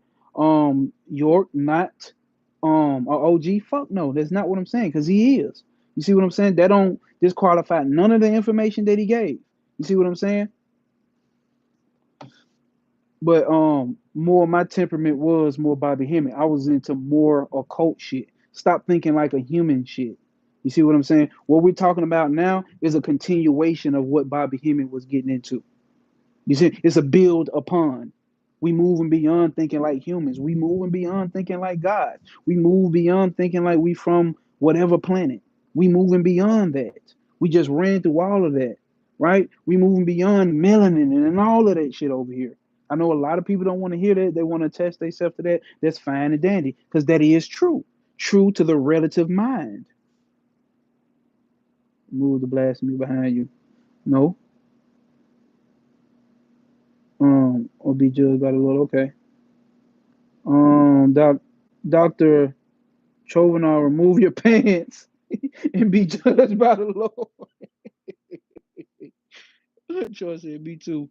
York not a OG? Fuck no, that's not what I'm saying, because he is. You see what I'm saying? That don't disqualify none of the information that he gave. You see what I'm saying? But more my temperament was more Bobby Hemmett. I was into more occult shit. Stop thinking like a human shit. You see what I'm saying? What we're talking about now is a continuation of what Bobby Hemmett was getting into. You see, it's a build upon. We moving beyond thinking like humans. We moving beyond thinking like God. We move beyond thinking like we from whatever planet. We moving beyond that. We just ran through all of that, right? We moving beyond melanin and all of that shit over here. I know a lot of people don't want to hear that. They want to attach themselves to that. That's fine and dandy, because that is true. True to the relative mind. Move the blasphemy behind you. No. Or be judged by the Lord. Okay. Dr. Chovanar, remove your pants and be judged by the Lord. Troy said, me too.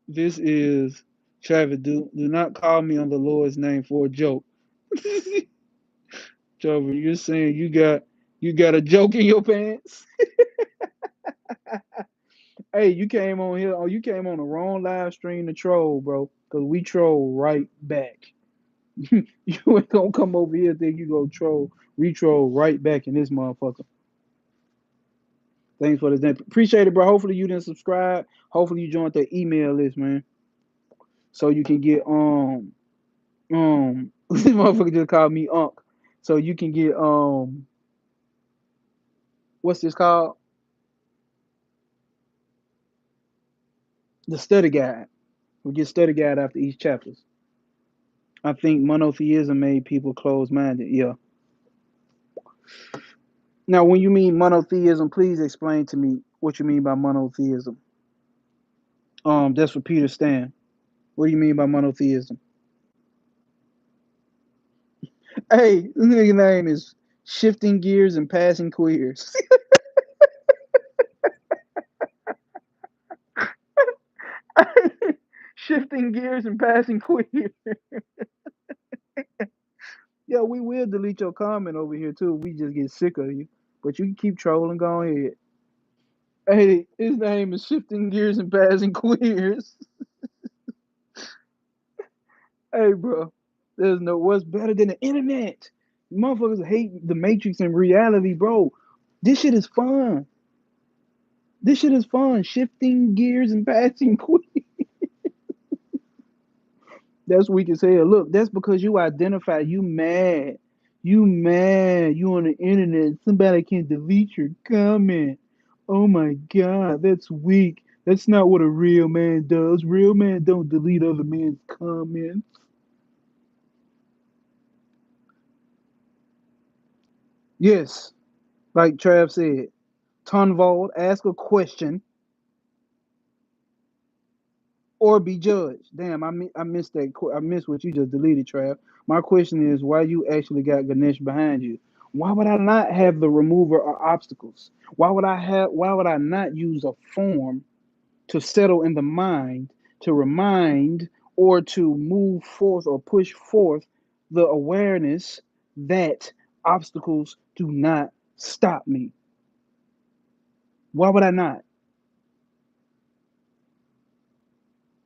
This is Travis. Do not call me on the Lord's name for a joke. Trevor, you're saying you got a joke in your pants? Hey, you came on here. Oh, you came on the wrong live stream to troll, bro. Cause we troll right back. You ain't gonna come over here and think you go troll. We troll right back in this motherfucker. Thanks for this. Appreciate it, bro. Hopefully you didn't subscribe. Hopefully you joined the email list, man. So you can get this motherfucker just called me Unc. So you can get what's this called? The study guide. We get study guide after each chapters. I think monotheism made people closed minded. Yeah. Now, when you mean monotheism, please explain to me what you mean by monotheism. That's for Peter Stan. What do you mean by monotheism? Hey, this nigga name is Shifting Gears and Passing Queers. Shifting Gears and Passing Queers. Yeah, we will delete your comment over here too. We just get sick of you. But you can keep trolling, go ahead. Hey, his name is Shifting Gears and Passing Queers. Hey, bro, there's no what's better than the internet. Motherfuckers hate the Matrix and reality, bro. This shit is fun. This shit is fun. Shifting gears and passing quick. That's weak as hell. Look, that's because you identify. You mad. You mad. You on the internet. Somebody can delete your comment. Oh my god, that's weak. That's not what a real man does. Real man don't delete other men's comments. Yes, like Trav said. Tunvold, ask a question or be judged. Damn, I missed that. I missed what you just deleted, Trav. My question is, why you actually got Ganesh behind you? Why would I not have the remover of obstacles? Why would I have? Why would I not use a form to settle in the mind, to remind, or to move forth or push forth the awareness that obstacles do not stop me? Why would I not?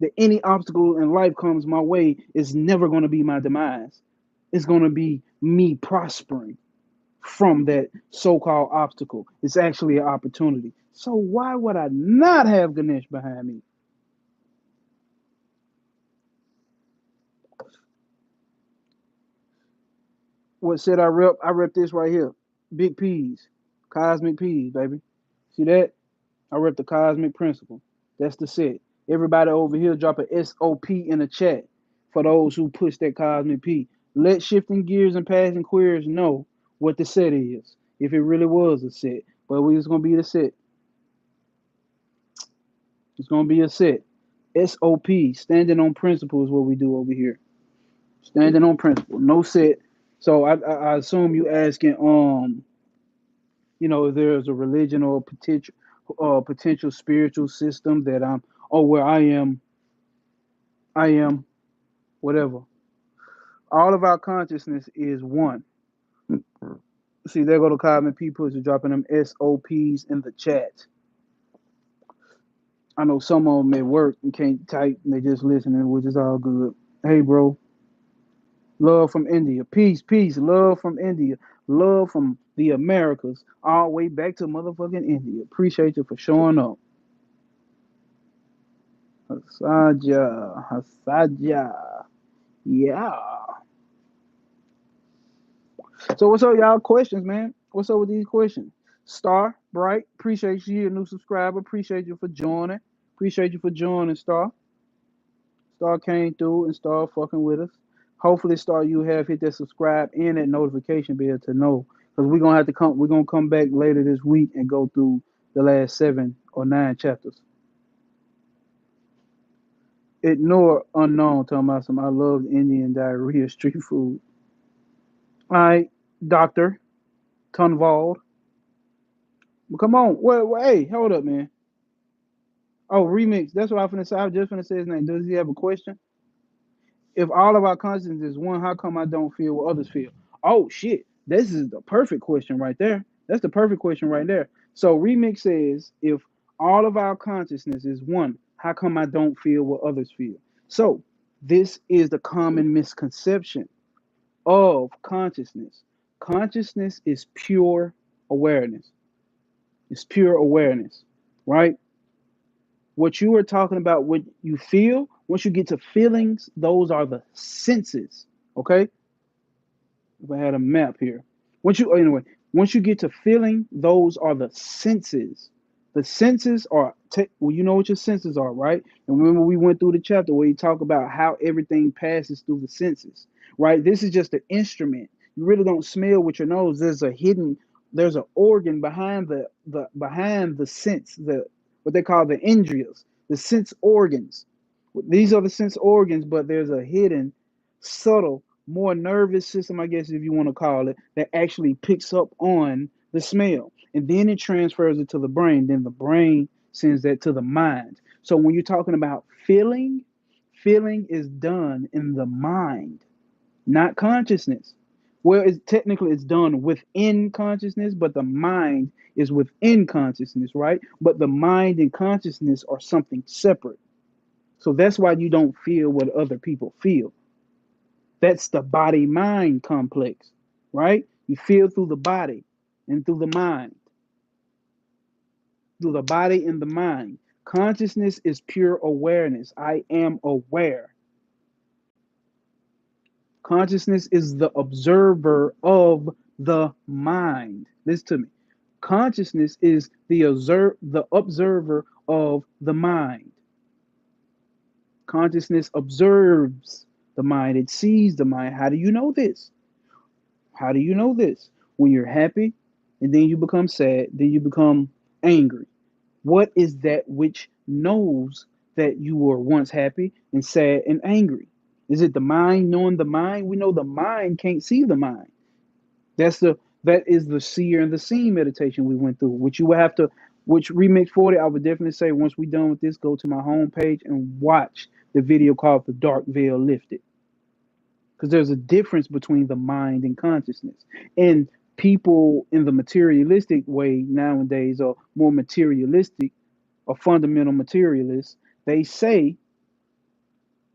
That any obstacle in life comes my way is never going to be my demise. It's going to be me prospering from that so-called obstacle. It's actually an opportunity. So why would I not have Ganesh behind me? What set I rep? I rep this right here. Big P's. Cosmic P's, baby. See that? I rep the cosmic principle. That's the set. Everybody over here drop a SOP in the chat for those who push that cosmic P. Let shifting gears and passing queers know what the set is, if it really was a set. But we just gonna be the set. It's gonna be a set. SOP, standing on principle, is what we do over here. Standing on principle, no set. So I assume you asking if there's a religion or potential spiritual system that where I am whatever. All of our consciousness is one. See, there go the cosmic people are dropping them SOPs in the chat. I know some of them at work and can't type and they just listening, which is all good. Hey, bro, love from India. Peace, peace, love from India. Love from the Americas all the way back to motherfucking India. Appreciate you for showing up. Hasaja. Yeah. So what's up, y'all? Questions, man. What's up with these questions? Star, Bright, appreciate you, a new subscriber. Appreciate you for joining. Appreciate you for joining, Star. Star came through and Star fucking with us. Hopefully, Star, you have hit that subscribe and that notification bell to know. Because we're gonna come back later this week and go through the last 7 or 9 chapters. Ignore unknown, talking about some I love Indian diarrhea street food. Alright, Doctor Tunvald. Well, come on. Wait, hey, hold up, man. Oh, remix. That's what I was finna say. I was just finna say his name. Does he have a question? If all of our consciousness is one, how come I don't feel what others feel? Oh shit. This is the perfect question right there. That's the perfect question right there. So remix says, if all of our consciousness is one, how come I don't feel what others feel? So this is the common misconception of consciousness. Consciousness is pure awareness. It's pure awareness, right? What you were talking about, what you feel, once you get to feelings, those are the senses. Okay? If I had a map here. Once you get to feeling, those are the senses. The senses are, well, you know what your senses are, right? And remember, we went through the chapter where you talk about how everything passes through the senses, right? This is just an instrument. You really don't smell with your nose. There's an organ behind the sense, what they call the indriyas, the sense organs. These are the sense organs, but there's a hidden, subtle, more nervous system, I guess, if you want to call it, that actually picks up on the smell. And then it transfers it to the brain. Then the brain sends that to the mind. So when you're talking about feeling, feeling is done in the mind, not consciousness. Well, technically it's done within consciousness, but the mind is within consciousness, right? But the mind and consciousness are something separate. So that's why you don't feel what other people feel. That's the body mind complex, right? You feel through the body and through the mind, through the body and the mind. Consciousness is pure awareness. I am aware. Consciousness is the observer of the mind. Listen to me. Consciousness is the observer of the mind. Consciousness observes the mind. It sees the mind. How do you know this? How do you know this? When you're happy and then you become sad, then you become angry. What is that which knows that you were once happy and sad and angry? Is it the mind knowing the mind? We know the mind can't see the mind. That is the seer and the seen meditation we went through, which you will have to, which Remix 40, I would definitely say once we're done with this, go to my homepage and watch the video called The Dark Veil Lifted. Because there's a difference between the mind and consciousness. And people in the materialistic way nowadays are more materialistic or fundamental materialists. They say,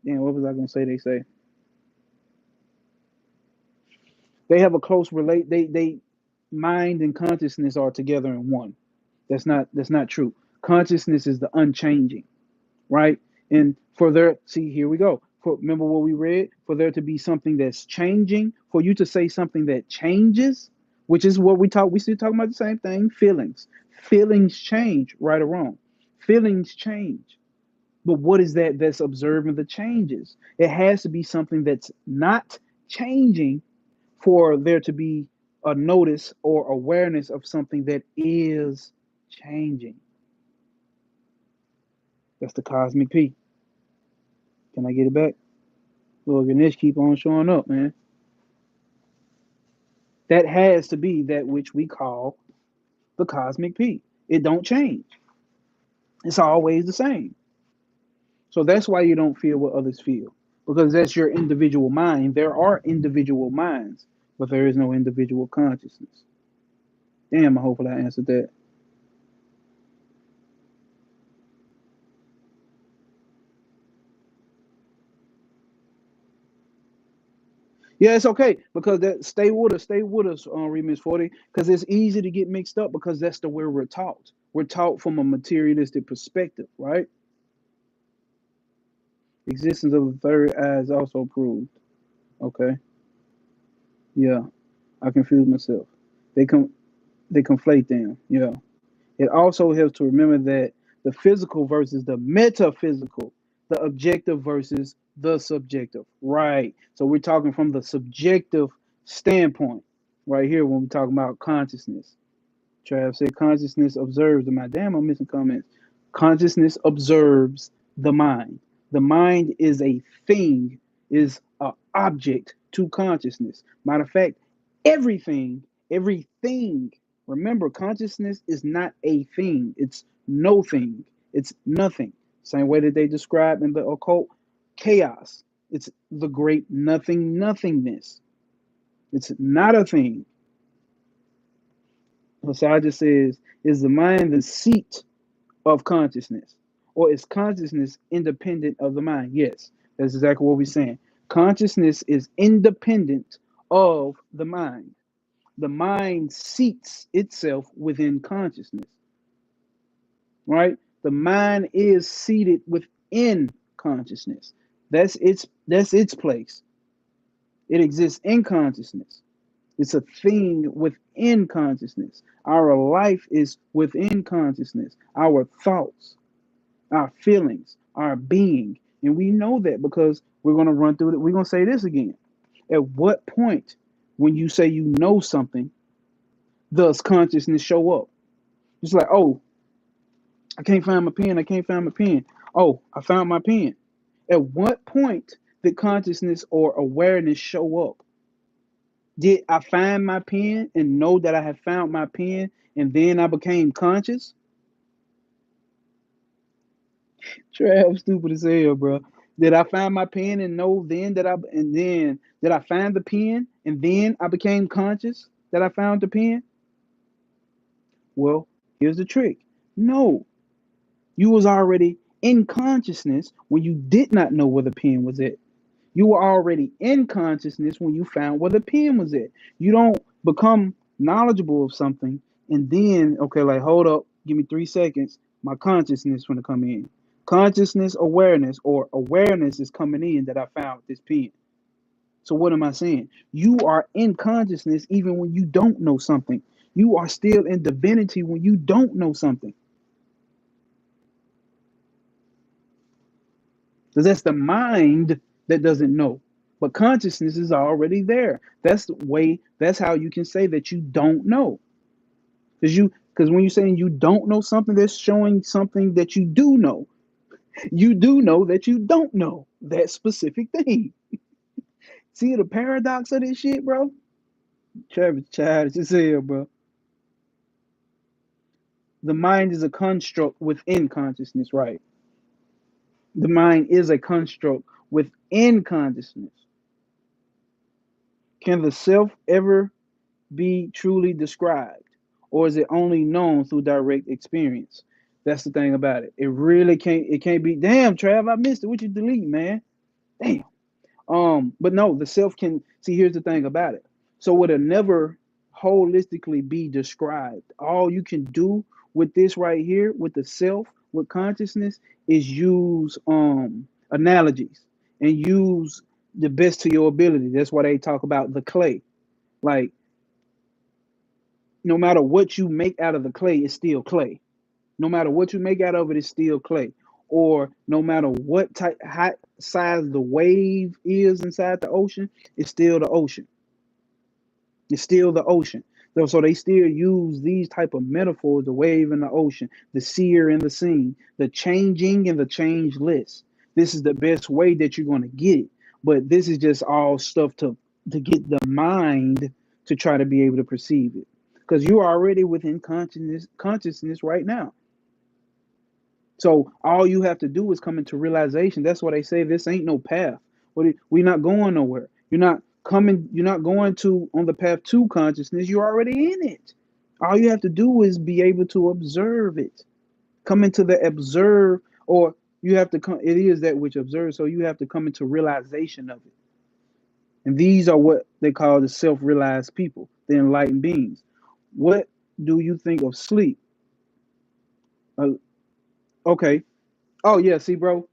what was I going to say? They say they have a close relate. They mind and consciousness are together in one. That's not true. Consciousness is the unchanging, right? And here we go. remember what we read? For there to be something that's changing, for you to say something that changes, which is what we still talking about the same thing, feelings. Feelings change, right or wrong. Feelings change. But what is that that's observing the changes? It has to be something that's not changing for there to be a notice or awareness of something that is changing. That's the cosmic P. Can I get it back? Lord Ganesh keep on showing up, man. That has to be that which we call the cosmic P. It don't change. It's always the same. So that's why you don't feel what others feel, because that's your individual mind. There are individual minds, but there is no individual consciousness. Damn, I hope I answered that. Yeah, it's okay because that stay with us on Remix 40, because it's easy to get mixed up because that's the way we're taught. We're taught from a materialistic perspective, right? Existence of the third eye is also proved. Okay, yeah, I confuse myself. They come, they conflate them. Yeah, it also helps to remember that the physical versus the metaphysical, the objective versus the subjective. Right. So we're talking from the subjective standpoint right here when we're talking about consciousness. Trav said consciousness observes the mind. Damn, I'm missing comments. Consciousness observes the mind. The mind is a thing, is an object to consciousness. Matter of fact, everything. Remember, consciousness is not a thing. It's no thing. It's nothing. Same way that they describe in the occult chaos. It's the great nothingness. It's not a thing. Massager says, is the mind the seat of consciousness? Or is consciousness independent of the mind? Yes, that's exactly what we're saying. Consciousness is independent of the mind. The mind seats itself within consciousness, right? The mind is seated within consciousness. That's its place. It exists in consciousness. It's a thing within consciousness. Our life is within consciousness. Our thoughts, our feelings, our being. And we know that because we're going to run through it. We're going to say this again. At what point, when you say you know something, does consciousness show up? It's like, oh, I can't find my pen. I can't find my pen. Oh, I found my pen. At what point did consciousness or awareness show up? Did I find my pen and know that I had found my pen and then I became conscious? Trav, stupid as hell, bro. Did I find my pen and know then that and then did I find the pen and then I became conscious that I found the pen? Well, here's the trick. No, you was already in consciousness when you did not know where the pen was at. You were already in consciousness when you found where the pen was at. You don't become knowledgeable of something and then, okay, like, hold up, give me 3 seconds. My consciousness going to come in. Consciousness, awareness, or awareness is coming in that I found this pen. So what am I saying? You are in consciousness even when you don't know something. You are still in divinity when you don't know something. Because that's the mind that doesn't know. But consciousness is already there. That's the way, that's how you can say that you don't know. Because when you're saying you don't know something, that's showing something that you do know. You do know that you don't know that specific thing. See the paradox of this shit, bro? Travis childish as hell, bro. The mind is a construct within consciousness, right? The mind is a construct within consciousness. Can the self ever be truly described, or is it only known through direct experience? That's the thing about it. It really can't. It can't be. Damn, Trav, I missed it. What you delete, man? Damn. But no, the self can see. Here's the thing about it. So it'll never holistically be described. All you can do with this right here, with the self, with consciousness, is use analogies and use the best to your ability. That's why they talk about the clay. Like, no matter what you make out of the clay, it's still clay. No matter what you make out of it, it's still clay. Or no matter what type, how size the wave is inside the ocean, it's still the ocean. It's still the ocean. So they still use these type of metaphors: the wave and the ocean, the seer and the seen, the changing and the changeless. This is the best way that you're going to get it. But this is just all stuff to get the mind to try to be able to perceive it, because you're already within consciousness right now. So all you have to do is come into realization. That's why they say this ain't no path. We're not going nowhere. You're not coming. You're not going to on the path to consciousness. You're already in it. All you have to do is be able to observe it. Come into the observe, or you have to come. It is that which observes. So you have to come into realization of it. And these are what they call the self-realized people, the enlightened beings. What do you think of sleep? Uh, okay. Oh yeah. See, bro.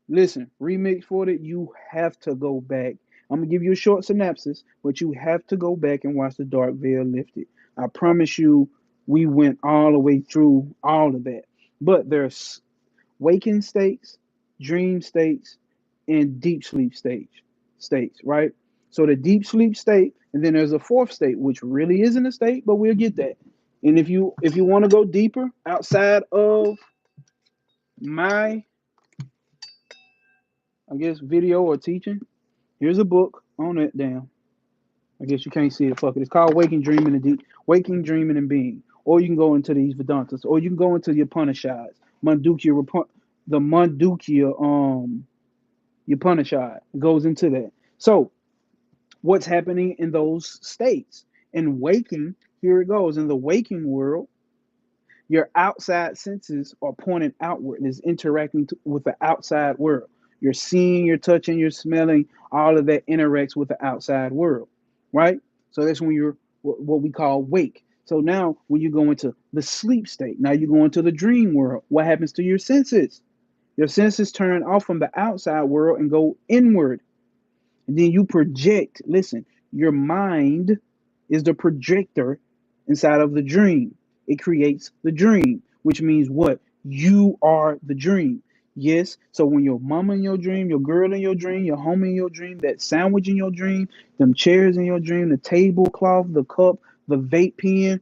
Listen, remix for it, you have to go back. I'm gonna give you a short synopsis, but you have to go back and watch the Dark Veil Lifted. I promise you, we went all the way through all of that. But there's waking states, dream states, and deep sleep states, right? So the deep sleep state, and then there's a fourth state, which really isn't a state, but we'll get that. And if you want to go deeper outside of my, I guess, video or teaching, here's a book on that. Damn. I guess you can't see it. Fuck it. It's called Waking, Dreaming, and Deep. Waking, Dreaming, and Being. Or you can go into these Vedantas. Or you can go into the Upanishads. The Mandukya Upanishad goes into that. So what's happening in those states? In waking, here it goes. In the waking world, your outside senses are pointing outward and is interacting with the outside world. You're seeing, you're touching, you're smelling, all of that interacts with the outside world, right? So that's when you're what we call wake. So now when you go into the sleep state, now you go into the dream world. What happens to your senses? Your senses turn off from the outside world and go inward. And then you project. Listen, your mind is the projector inside of the dream. It creates the dream, which means what? You are the dream. Yes. So when your mama in your dream, your girl in your dream, your homie in your dream, that sandwich in your dream, them chairs in your dream, the tablecloth, the cup, the vape pen,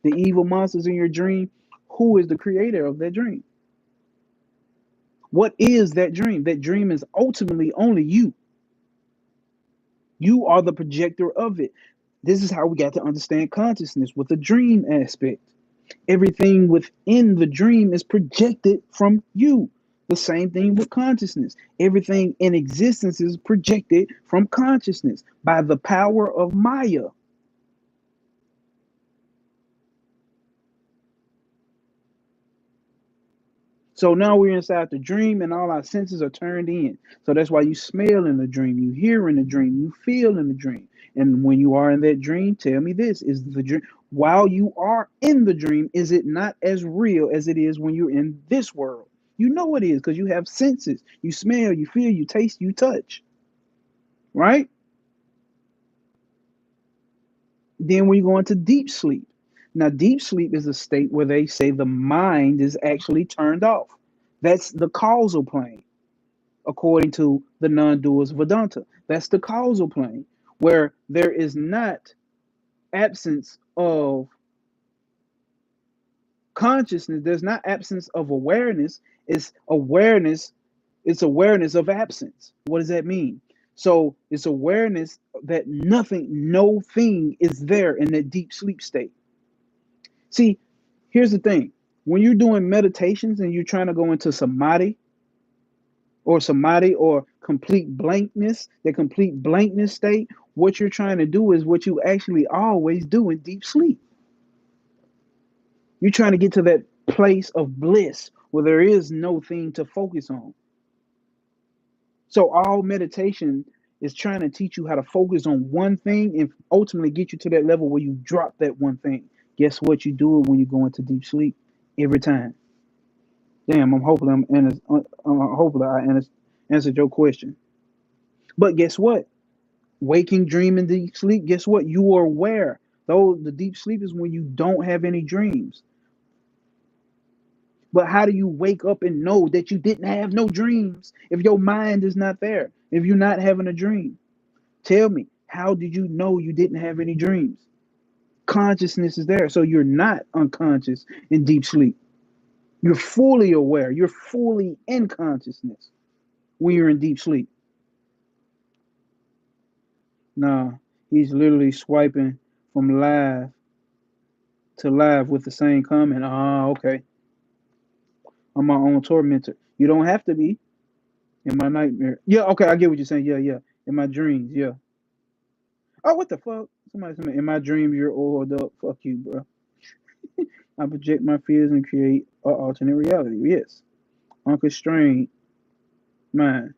the evil monsters in your dream, who is the creator of that dream? What is that dream? That dream is ultimately only you. You are the projector of it. This is how we got to understand consciousness with the dream aspect. Everything within the dream is projected from you. The same thing with consciousness. Everything in existence is projected from consciousness by the power of Maya. So now we're inside the dream and all our senses are turned in. So that's why you smell in the dream, you hear in the dream, you feel in the dream. And when you are in that dream, tell me this: is the dream, while you are in the dream, is it not as real as it is when you're in this world? You know it is, because you have senses. You smell, you feel, you taste, you touch, right? Then we go into deep sleep. Now, deep sleep is a state where they say the mind is actually turned off. That's the causal plane, according to the non-dualist Vedanta. That's the causal plane, where there is not absence of consciousness. There's not absence of awareness. It's awareness of absence. What does that mean? So it's awareness that nothing, no thing is there in that deep sleep state. See, here's the thing. When you're doing meditations and you're trying to go into samadhi or complete blankness, the complete blankness state, what you're trying to do is what you actually always do in deep sleep. You're trying to get to that place of bliss where there is no thing to focus on. So all meditation is trying to teach you how to focus on one thing and ultimately get you to that level where you drop that one thing. Guess what? You do it when you go into deep sleep every time. Damn, hopefully I Answered your question. But guess what? Waking, dream, and deep sleep, guess what? You are aware. Though the deep sleep is when you don't have any dreams. But how do you wake up and know that you didn't have no dreams if your mind is not there? If you're not having a dream? Tell me, how did you know you didn't have any dreams? Consciousness is there. So you're not unconscious in deep sleep. You're fully aware. You're fully in consciousness when you're in deep sleep. Nah, he's literally swiping from live to live with the same comment. Ah, okay. I'm my own tormentor. You don't have to be in my nightmare. Yeah, okay, I get what you're saying. Yeah, yeah. In my dreams, yeah. Oh, what the fuck? Somebody said, in my dreams, you're oiled up. Fuck you, bro. I project my fears and create an alternate reality. Yes. Unconstrained mind.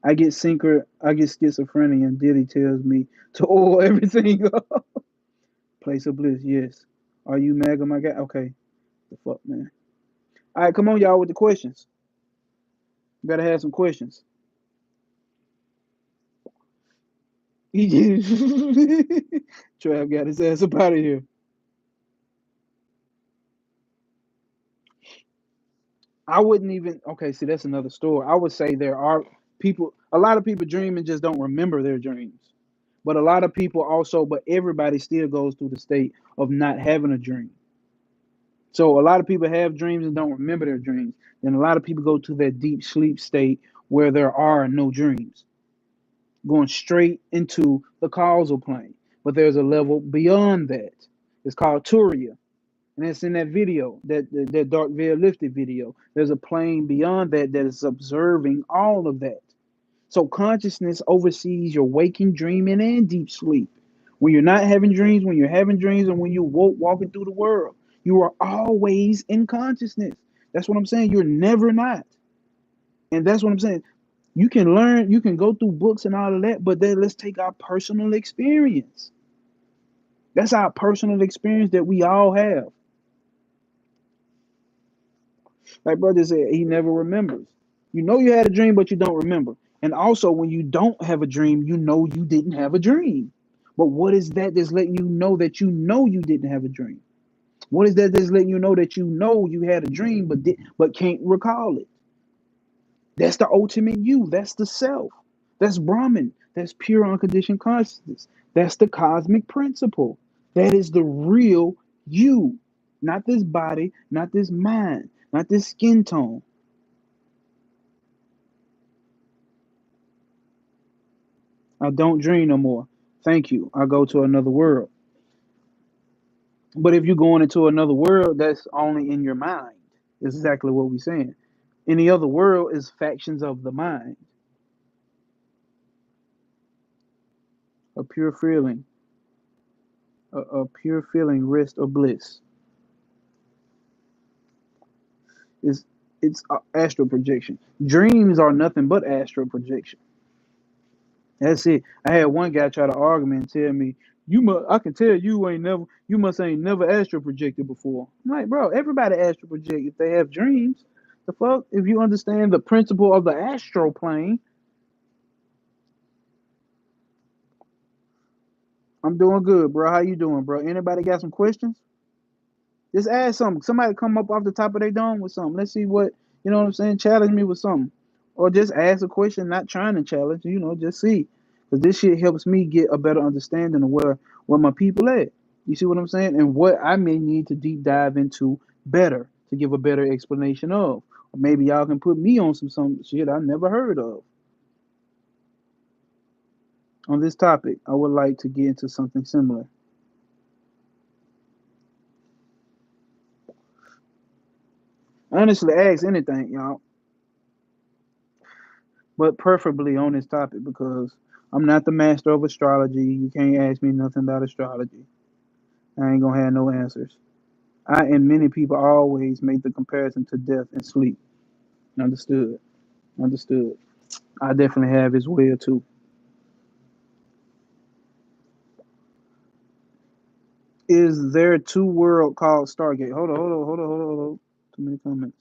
I get schizophrenia and Diddy tells me to oil everything up. Place of bliss, yes. Are you mad? Oh my god. Okay. The fuck, man. All right, come on, y'all, with the questions. You gotta have some questions. He just Trav got his ass up out of here. I wouldn't even. Okay, see, that's another story. I would say there are people. A lot of people dream and just don't remember their dreams. But a lot of people also. But everybody still goes through the state of not having a dream. So a lot of people have dreams and don't remember their dreams. And a lot of people go to that deep sleep state where there are no dreams, going straight into the causal plane. But there's a level beyond that. It's called Turiya. And it's in that video, that dark veil lifted video. There's a plane beyond that that is observing all of that. So consciousness oversees your waking, dreaming, and deep sleep. When you're not having dreams, when you're having dreams, and when you're walking through the world, you are always in consciousness. That's what I'm saying. You're never not. And that's what I'm saying. You can learn, you can go through books and all of that, but then let's take our personal experience. That's our personal experience that we all have. Like brother said, he never remembers. You know you had a dream, but you don't remember. And also, when you don't have a dream, you know you didn't have a dream. But what is that that's letting you know you didn't have a dream? What is that that's letting you know you had a dream, but can't recall it? That's the ultimate you. That's the self. That's Brahman. That's pure unconditioned consciousness. That's the cosmic principle. That is the real you. Not this body, not this mind, not this skin tone. I don't dream no more. Thank you. I go to another world. But if you're going into another world, that's only in your mind. That's exactly what we're saying. Any other world is factions of the mind, a pure feeling, a pure feeling, rest or bliss. It's it's astral projection. Dreams are nothing but astral projection. That's it. I had one guy try to argue me and tell me, I can tell you must ain't never astral projected before. I'm like, bro, everybody astral project if they have dreams. The fuck? If you understand the principle of the astral plane, I'm doing good, bro. How you doing, bro? Anybody got some questions? Just ask something. Somebody come up off the top of their dome with something. Let's see what, you know what I'm saying? Challenge me with something. Or just ask a question, not trying to challenge, just see. Because this shit helps me get a better understanding of where my people at. You see what I'm saying? And what I may need to deep dive into better to give a better explanation of. Or maybe y'all can put me on some shit I never heard of. On this topic, I would like to get into something similar. Honestly, ask anything, y'all. But preferably on this topic because I'm not the master of astrology. You can't ask me nothing about astrology. I ain't gonna have no answers. I and many people always make the comparison to death and sleep. Understood. Understood. I definitely have as well too. Is there two world called Stargate? Hold on. Too many comments.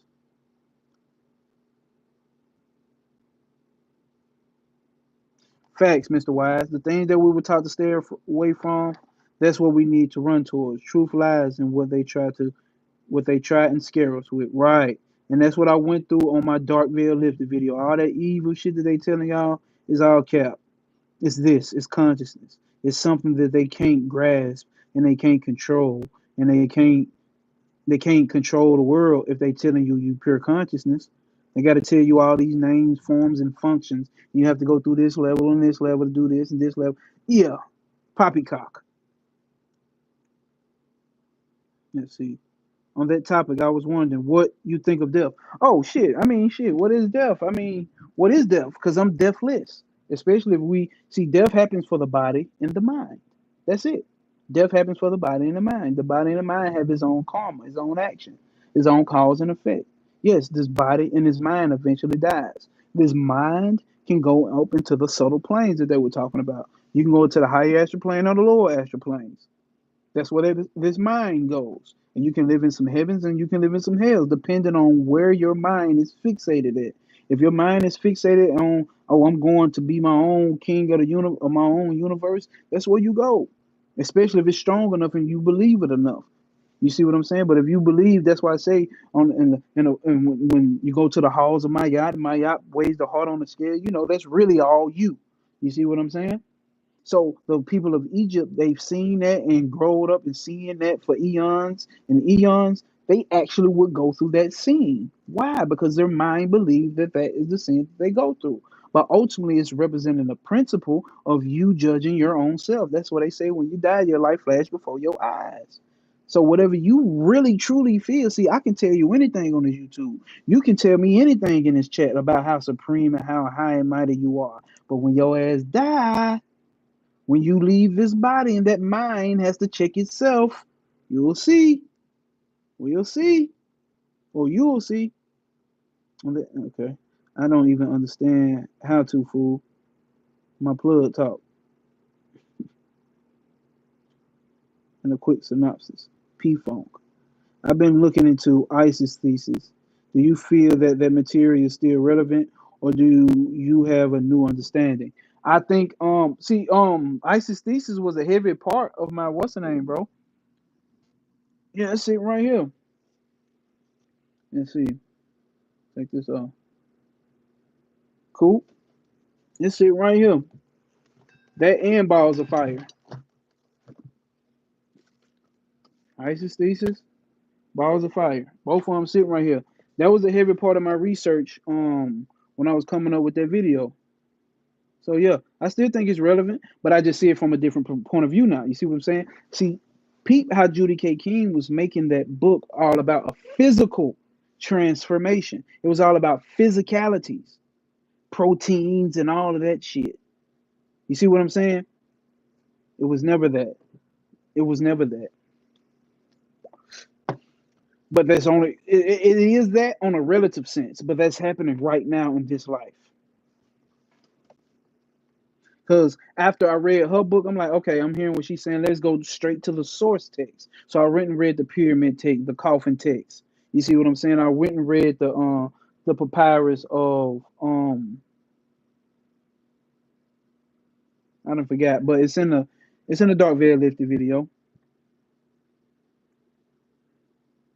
Facts, Mr. Wise. The things that we were taught to stay away from, that's what we need to run towards. Truth lies and what they try and scare us with. Right. And that's what I went through on my Dark Veil Lifted video. All that evil shit that they telling y'all is all cap. It's this. It's consciousness. It's something that they can't grasp and they can't control, and they can't control the world if they telling you pure consciousness. They got to tell you all these names, forms, and functions. You have to go through this level and this level to do this and this level. Yeah, poppycock. Let's see. On that topic, I was wondering what you think of death. Oh shit! I mean, shit. What is death? I mean, what is death? Because I'm deathless. Especially if we see death happens for the body and the mind. That's it. Death happens for the body and the mind. The body and the mind have its own karma, its own action, its own cause and effect. Yes, this body and this mind eventually dies. This mind can go up into the subtle planes that they were talking about. You can go to the higher astral plane or the lower astral planes. That's where this mind goes. And you can live in some heavens and you can live in some hells, depending on where your mind is fixated at. If your mind is fixated on, oh, I'm going to be my own king of the of my own universe, that's where you go. Especially if it's strong enough and you believe it enough. You see what I'm saying? But if you believe, that's why I say when you go to the halls of my yacht weighs the heart on the scale. That's really all you. You see what I'm saying? So the people of Egypt, they've seen that and grown up and seeing that for eons and eons. They actually would go through that scene. Why? Because their mind believed that that is the sin that they go through. But ultimately, it's representing the principle of you judging your own self. That's what they say: when you die, your life flashes before your eyes. So whatever you really truly feel, see, I can tell you anything on this YouTube. You can tell me anything in this chat about how supreme and how high and mighty you are. But when your ass die, when you leave this body and that mind has to check itself, you'll see. We'll see. Or you'll see. Okay. I don't even understand how to, fool. My plug talk and a quick synopsis. P-Funk. I've been looking into ISIS thesis. Do you feel that that material is still relevant, or do you have a new understanding? I think ISIS thesis was a heavy part of my what's the name, bro? Yeah, that's it right here. Let's see. Take this off. Cool. This shit right here. That and balls of fire. Isis thesis, balls of fire. Both of them sitting right here. That was a heavy part of my research when I was coming up with that video. So yeah, I still think it's relevant, but I just see it from a different point of view now. You see what I'm saying? See, peep how Judy K. King was making that book all about a physical transformation. It was all about physicalities, proteins, and all of that shit. You see what I'm saying? It was never that. It was never that. But that's only it is that on a relative sense, but that's happening right now in this life. Because after I read her book, I'm like, okay, I'm hearing what she's saying. Let's go straight to the source text. So I went and read the pyramid text, the coffin text. You see what I'm saying? I went and read the papyrus of I don't forget, but it's in the Dark Veil Lifted video.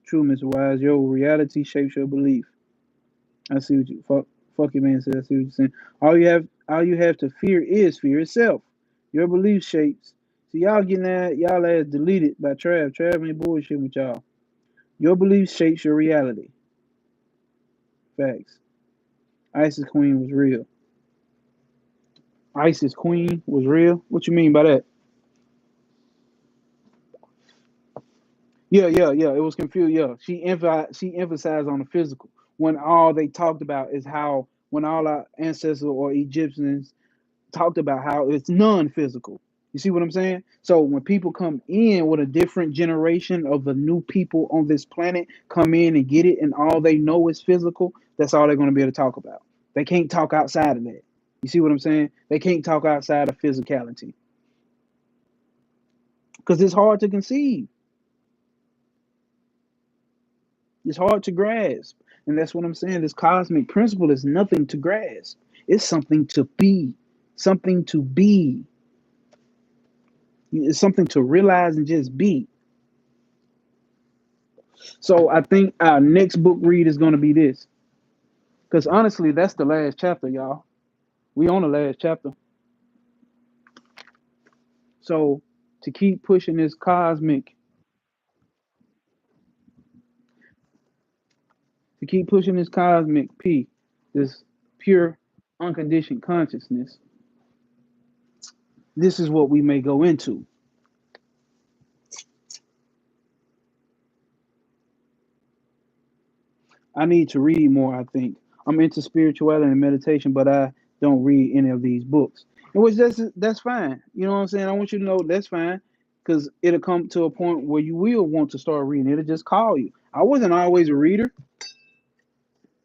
True, Mr. Wise. Your reality shapes your belief. I see what you fuck your man said. I see what you're saying. All you have to fear is fear itself. Your belief shapes. See y'all getting that y'all ass deleted by Trav. Trav ain't bullshit with y'all. Your belief shapes your reality. Facts. Isis Queen was real. Isis Queen was real. What you mean by that? Yeah. It was confused. Yeah, she emphasized on the physical when all they talked about is how when all our ancestors or Egyptians talked about how it's non-physical. You see what I'm saying? So when people come in with a different generation of the new people on this planet come in and get it, and all they know is physical, that's all they're going to be able to talk about. They can't talk outside of that. You see what I'm saying? They can't talk outside of physicality because it's hard to conceive. It's hard to grasp. And that's what I'm saying. This cosmic principle is nothing to grasp. It's something to be. something to be. It's something to realize and just be. So I think our next book read is going to be this. Because honestly, that's the last chapter, y'all. We on the last chapter. So to keep pushing this cosmic P, this pure unconditioned consciousness, this is what we may go into. I need to read more, I think. I'm into spirituality and meditation, but I don't read any of these books. And which that's fine. You know what I'm saying? I want you to know that's fine. Because it'll come to a point where you will want to start reading. It'll just call you. I wasn't always a reader.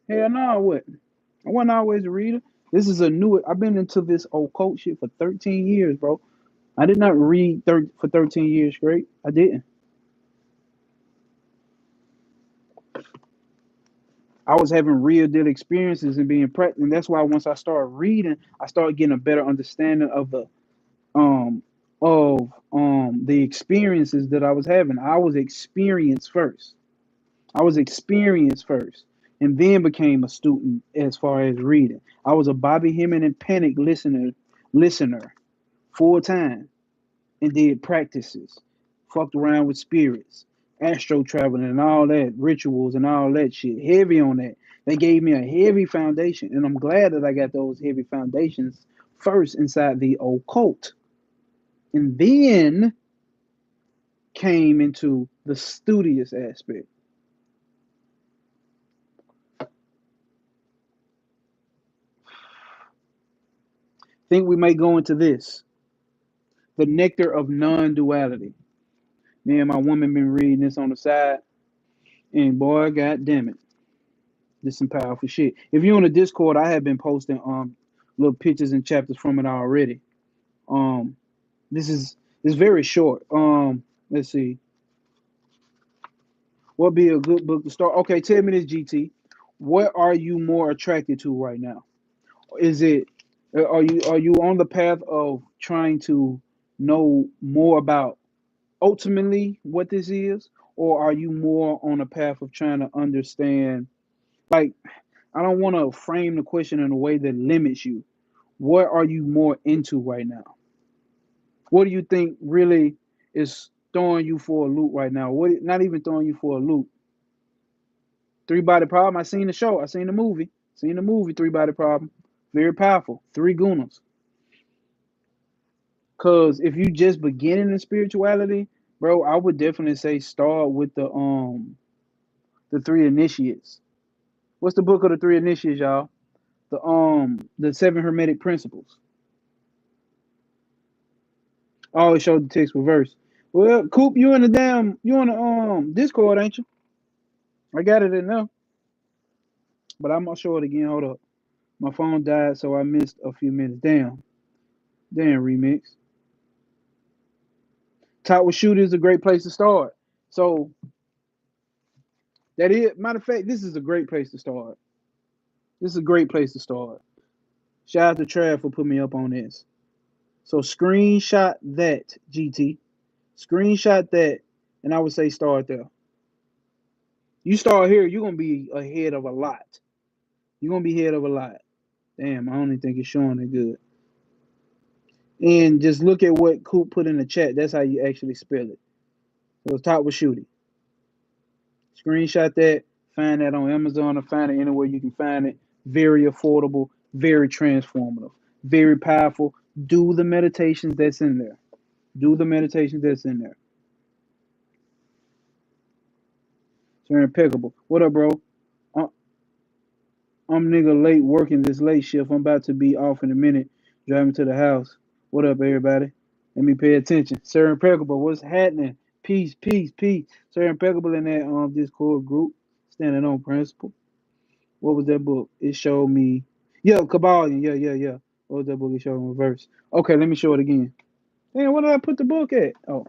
Hell no, I wasn't. I wasn't always a reader. This is a new. I've been into this occult shit for 13 years, bro. I did not read for 13 years straight. I didn't. I was having real deal experiences and being practiced. And that's why once I started reading, I started getting a better understanding of um the experiences that I was having. I was experienced first. I was experienced first, and then became a student as far as reading. I was a Bobby Hemming and Panic listener full time, and did practices, fucked around with spirits, astro traveling, and all that, rituals and all that shit. Heavy on that. They gave me a heavy foundation, and I'm glad that I got those heavy foundations first inside the occult, and then came into the studious aspect. Think we may go into this, the nectar of non-duality. Me and my woman been reading this on the side, and boy, god damn it, this some powerful shit. If you're on the Discord, I have been posting little pictures and chapters from it already. Um, this is it's very short. Let's see, what be a good book to start? Okay, tell me this, GT. What are you more attracted to right now? Is it are you on the path of trying to know more about ultimately what this is, or are you more on a path of trying to understand? Like, I don't want to frame the question in a way that limits you. What are you more into right now? What do you think really is throwing you for a loop right now? What, not even throwing you for a loop. Three body problem. I seen the show. I seen the movie. Seen the movie. Three body problem. Very powerful. Three gunas. Cause if you just beginning in spirituality, bro, I would definitely say start with the three initiates. What's the book of the three initiates, y'all? The seven hermetic principles. I always showed the text reverse. Well, Coop, you in the Discord, ain't you? I got it in there, but I'm gonna show it again. Hold up. My phone died, so I missed a few minutes. Damn remix. Talk with Shooter is a great place to start. So that is matter of fact, this is a great place to start. This is a great place to start. Shout out to Trav for putting me up on this. So screenshot that, GT. Screenshot that, and I would say start there. You start here, you're gonna be ahead of a lot. You're gonna be ahead of a lot. Damn, I don't even think it's showing it good. And just look at what Coop put in the chat. That's how you actually spell it. So top with shooting. Screenshot that. Find that on Amazon or find it anywhere you can find it. Very affordable, very transformative, very powerful. Do the meditations that's in there. Do the meditations that's in there. It's impeccable. What up, bro? Uh, I'm nigga late working this late shift. I'm about to be off in a minute, driving to the house. What up, everybody? Let me pay attention. Sir Impeccable, what's happening? Peace, peace, peace. Sir Impeccable in that Discord group, standing on principle. What was that book? It showed me. Yeah, Kabbalion. Yeah. What was that book? It showed in reverse. Okay, let me show it again. Damn, where did I put the book at? Oh,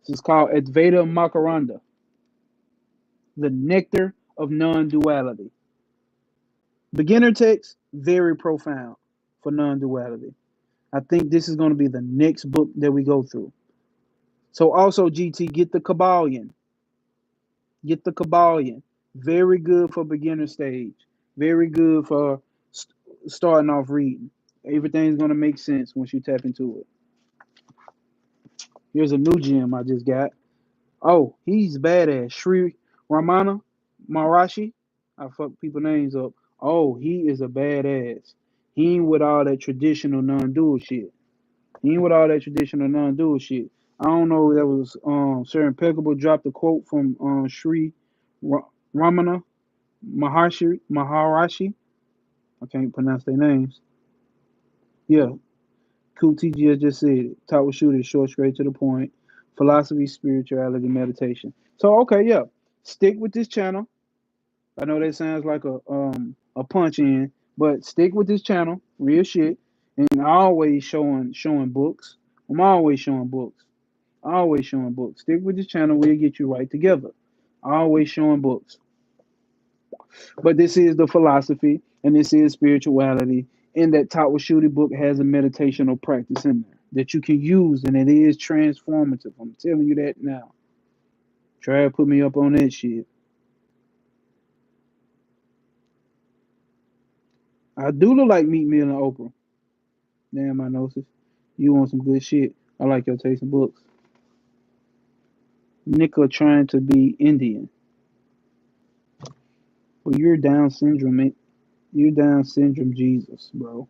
this is called Advaita Makaranda, The Nectar of Non-Duality. Beginner text, very profound for non-duality. I think this is going to be the next book that we go through. So also, GT, get the Kabbalion. Get the Kabbalion. Very good for beginner stage. Very good for starting off reading. Everything's going to make sense once you tap into it. Here's a new gem I just got. Oh, he's badass. Sri Ramana Maharishi. I fuck people names up. Oh, he is a badass. He ain't with all that traditional non-dual shit. He ain't with all that traditional non-dual shit. I don't know if that was Sir Impeccable dropped a quote from Sri Ramana Maharishi. I can't pronounce their names. Yeah, Cool TGS just said it. Talk with shooters, short, straight to the point. Philosophy, spirituality, meditation. So okay, yeah. Stick with this channel. I know that sounds like a punch in, but stick with this channel, real shit. And always showing books. I'm always showing books. Always showing books. Stick with this channel, we'll get you right together. Always showing books. But this is the philosophy and this is spirituality. And that Tawa Shooty book has a meditational practice in there that you can use, and it is transformative. I'm telling you that now. Try to put me up on that shit. I do look like Meat Meal and Oprah. Damn, my Gnosis. You want some good shit. I like your taste in books. Nika trying to be Indian. Well, you're Down syndrome, man. You're Down syndrome Jesus, bro.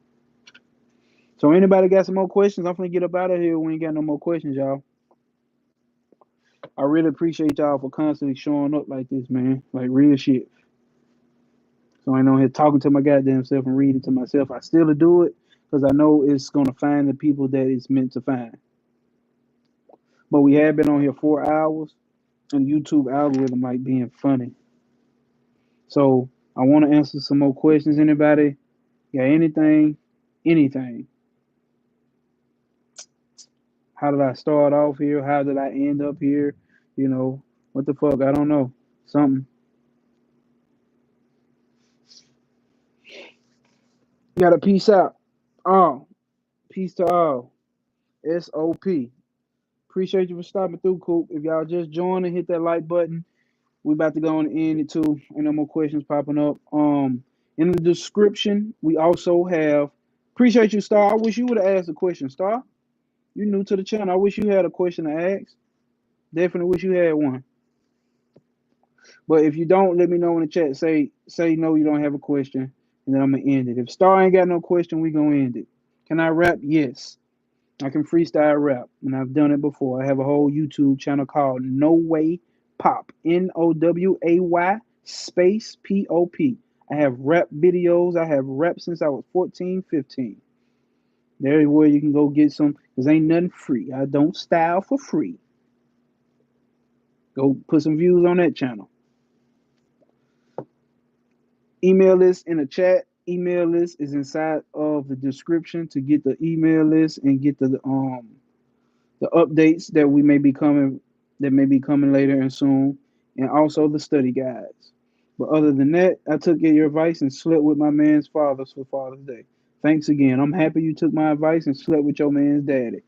So anybody got some more questions? I'm finna get up out of here. We ain't got no more questions, y'all. I really appreciate y'all for constantly showing up like this, man. Like real shit. So I ain't on here talking to my goddamn self and reading to myself. I still do it because I know it's gonna find the people that it's meant to find. But we have been on here 4 hours, and YouTube algorithm like being funny. So I want to answer some more questions. Anybody got anything? Anything? How did I start off here? How did I end up here? You know, what the fuck? I don't know. Something. Got to peace out. Oh, peace to all. SOP. Appreciate you for stopping through, Coop. If y'all just joined and hit that like button, we about to go on and end it too. Ain't no more questions popping up. In the description, we also have. Appreciate you, Star. I wish you would have asked a question, Star. You new to the channel. I wish you had a question to ask. Definitely wish you had one. But if you don't, let me know in the chat. Say no, you don't have a question, and then I'm gonna end it. If Star ain't got no question, we gonna end it. Can I rap? Yes. I can freestyle rap, and I've done it before. I have a whole YouTube channel called No Way Pop, NOWAY space POP. I have rap videos. I have rap since I was 14, 15. There's where you can go get some, because ain't nothing free. I don't style for free. Go put some views on that channel. Email list in the chat. Email list is inside of the description to get the email list and get the updates that may be coming later and soon, and also the study guides. But other than that, I took your advice and slept with my man's father for Father's Day. Thanks again. I'm happy you took my advice and slept with your man's daddy.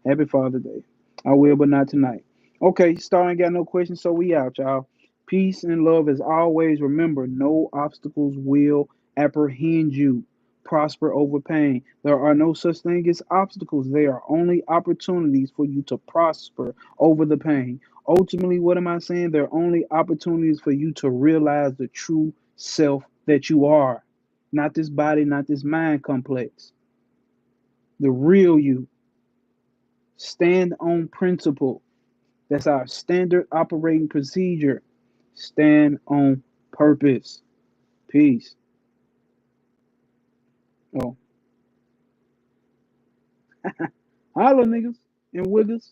Happy Father's Day. I will, but not tonight. Okay, Star ain't got no questions, so we out, y'all. Peace and love as always. Remember, no obstacles will apprehend you. Prosper over pain. There are no such thing as obstacles. They are only opportunities for you to prosper over the pain. Ultimately, what am I saying? They're only opportunities for you to realize the true self that you are. Not this body, not this mind complex. The real you. Stand on principle. That's our standard operating procedure. Stand on purpose. Peace. Oh, holla, niggas and wiggers.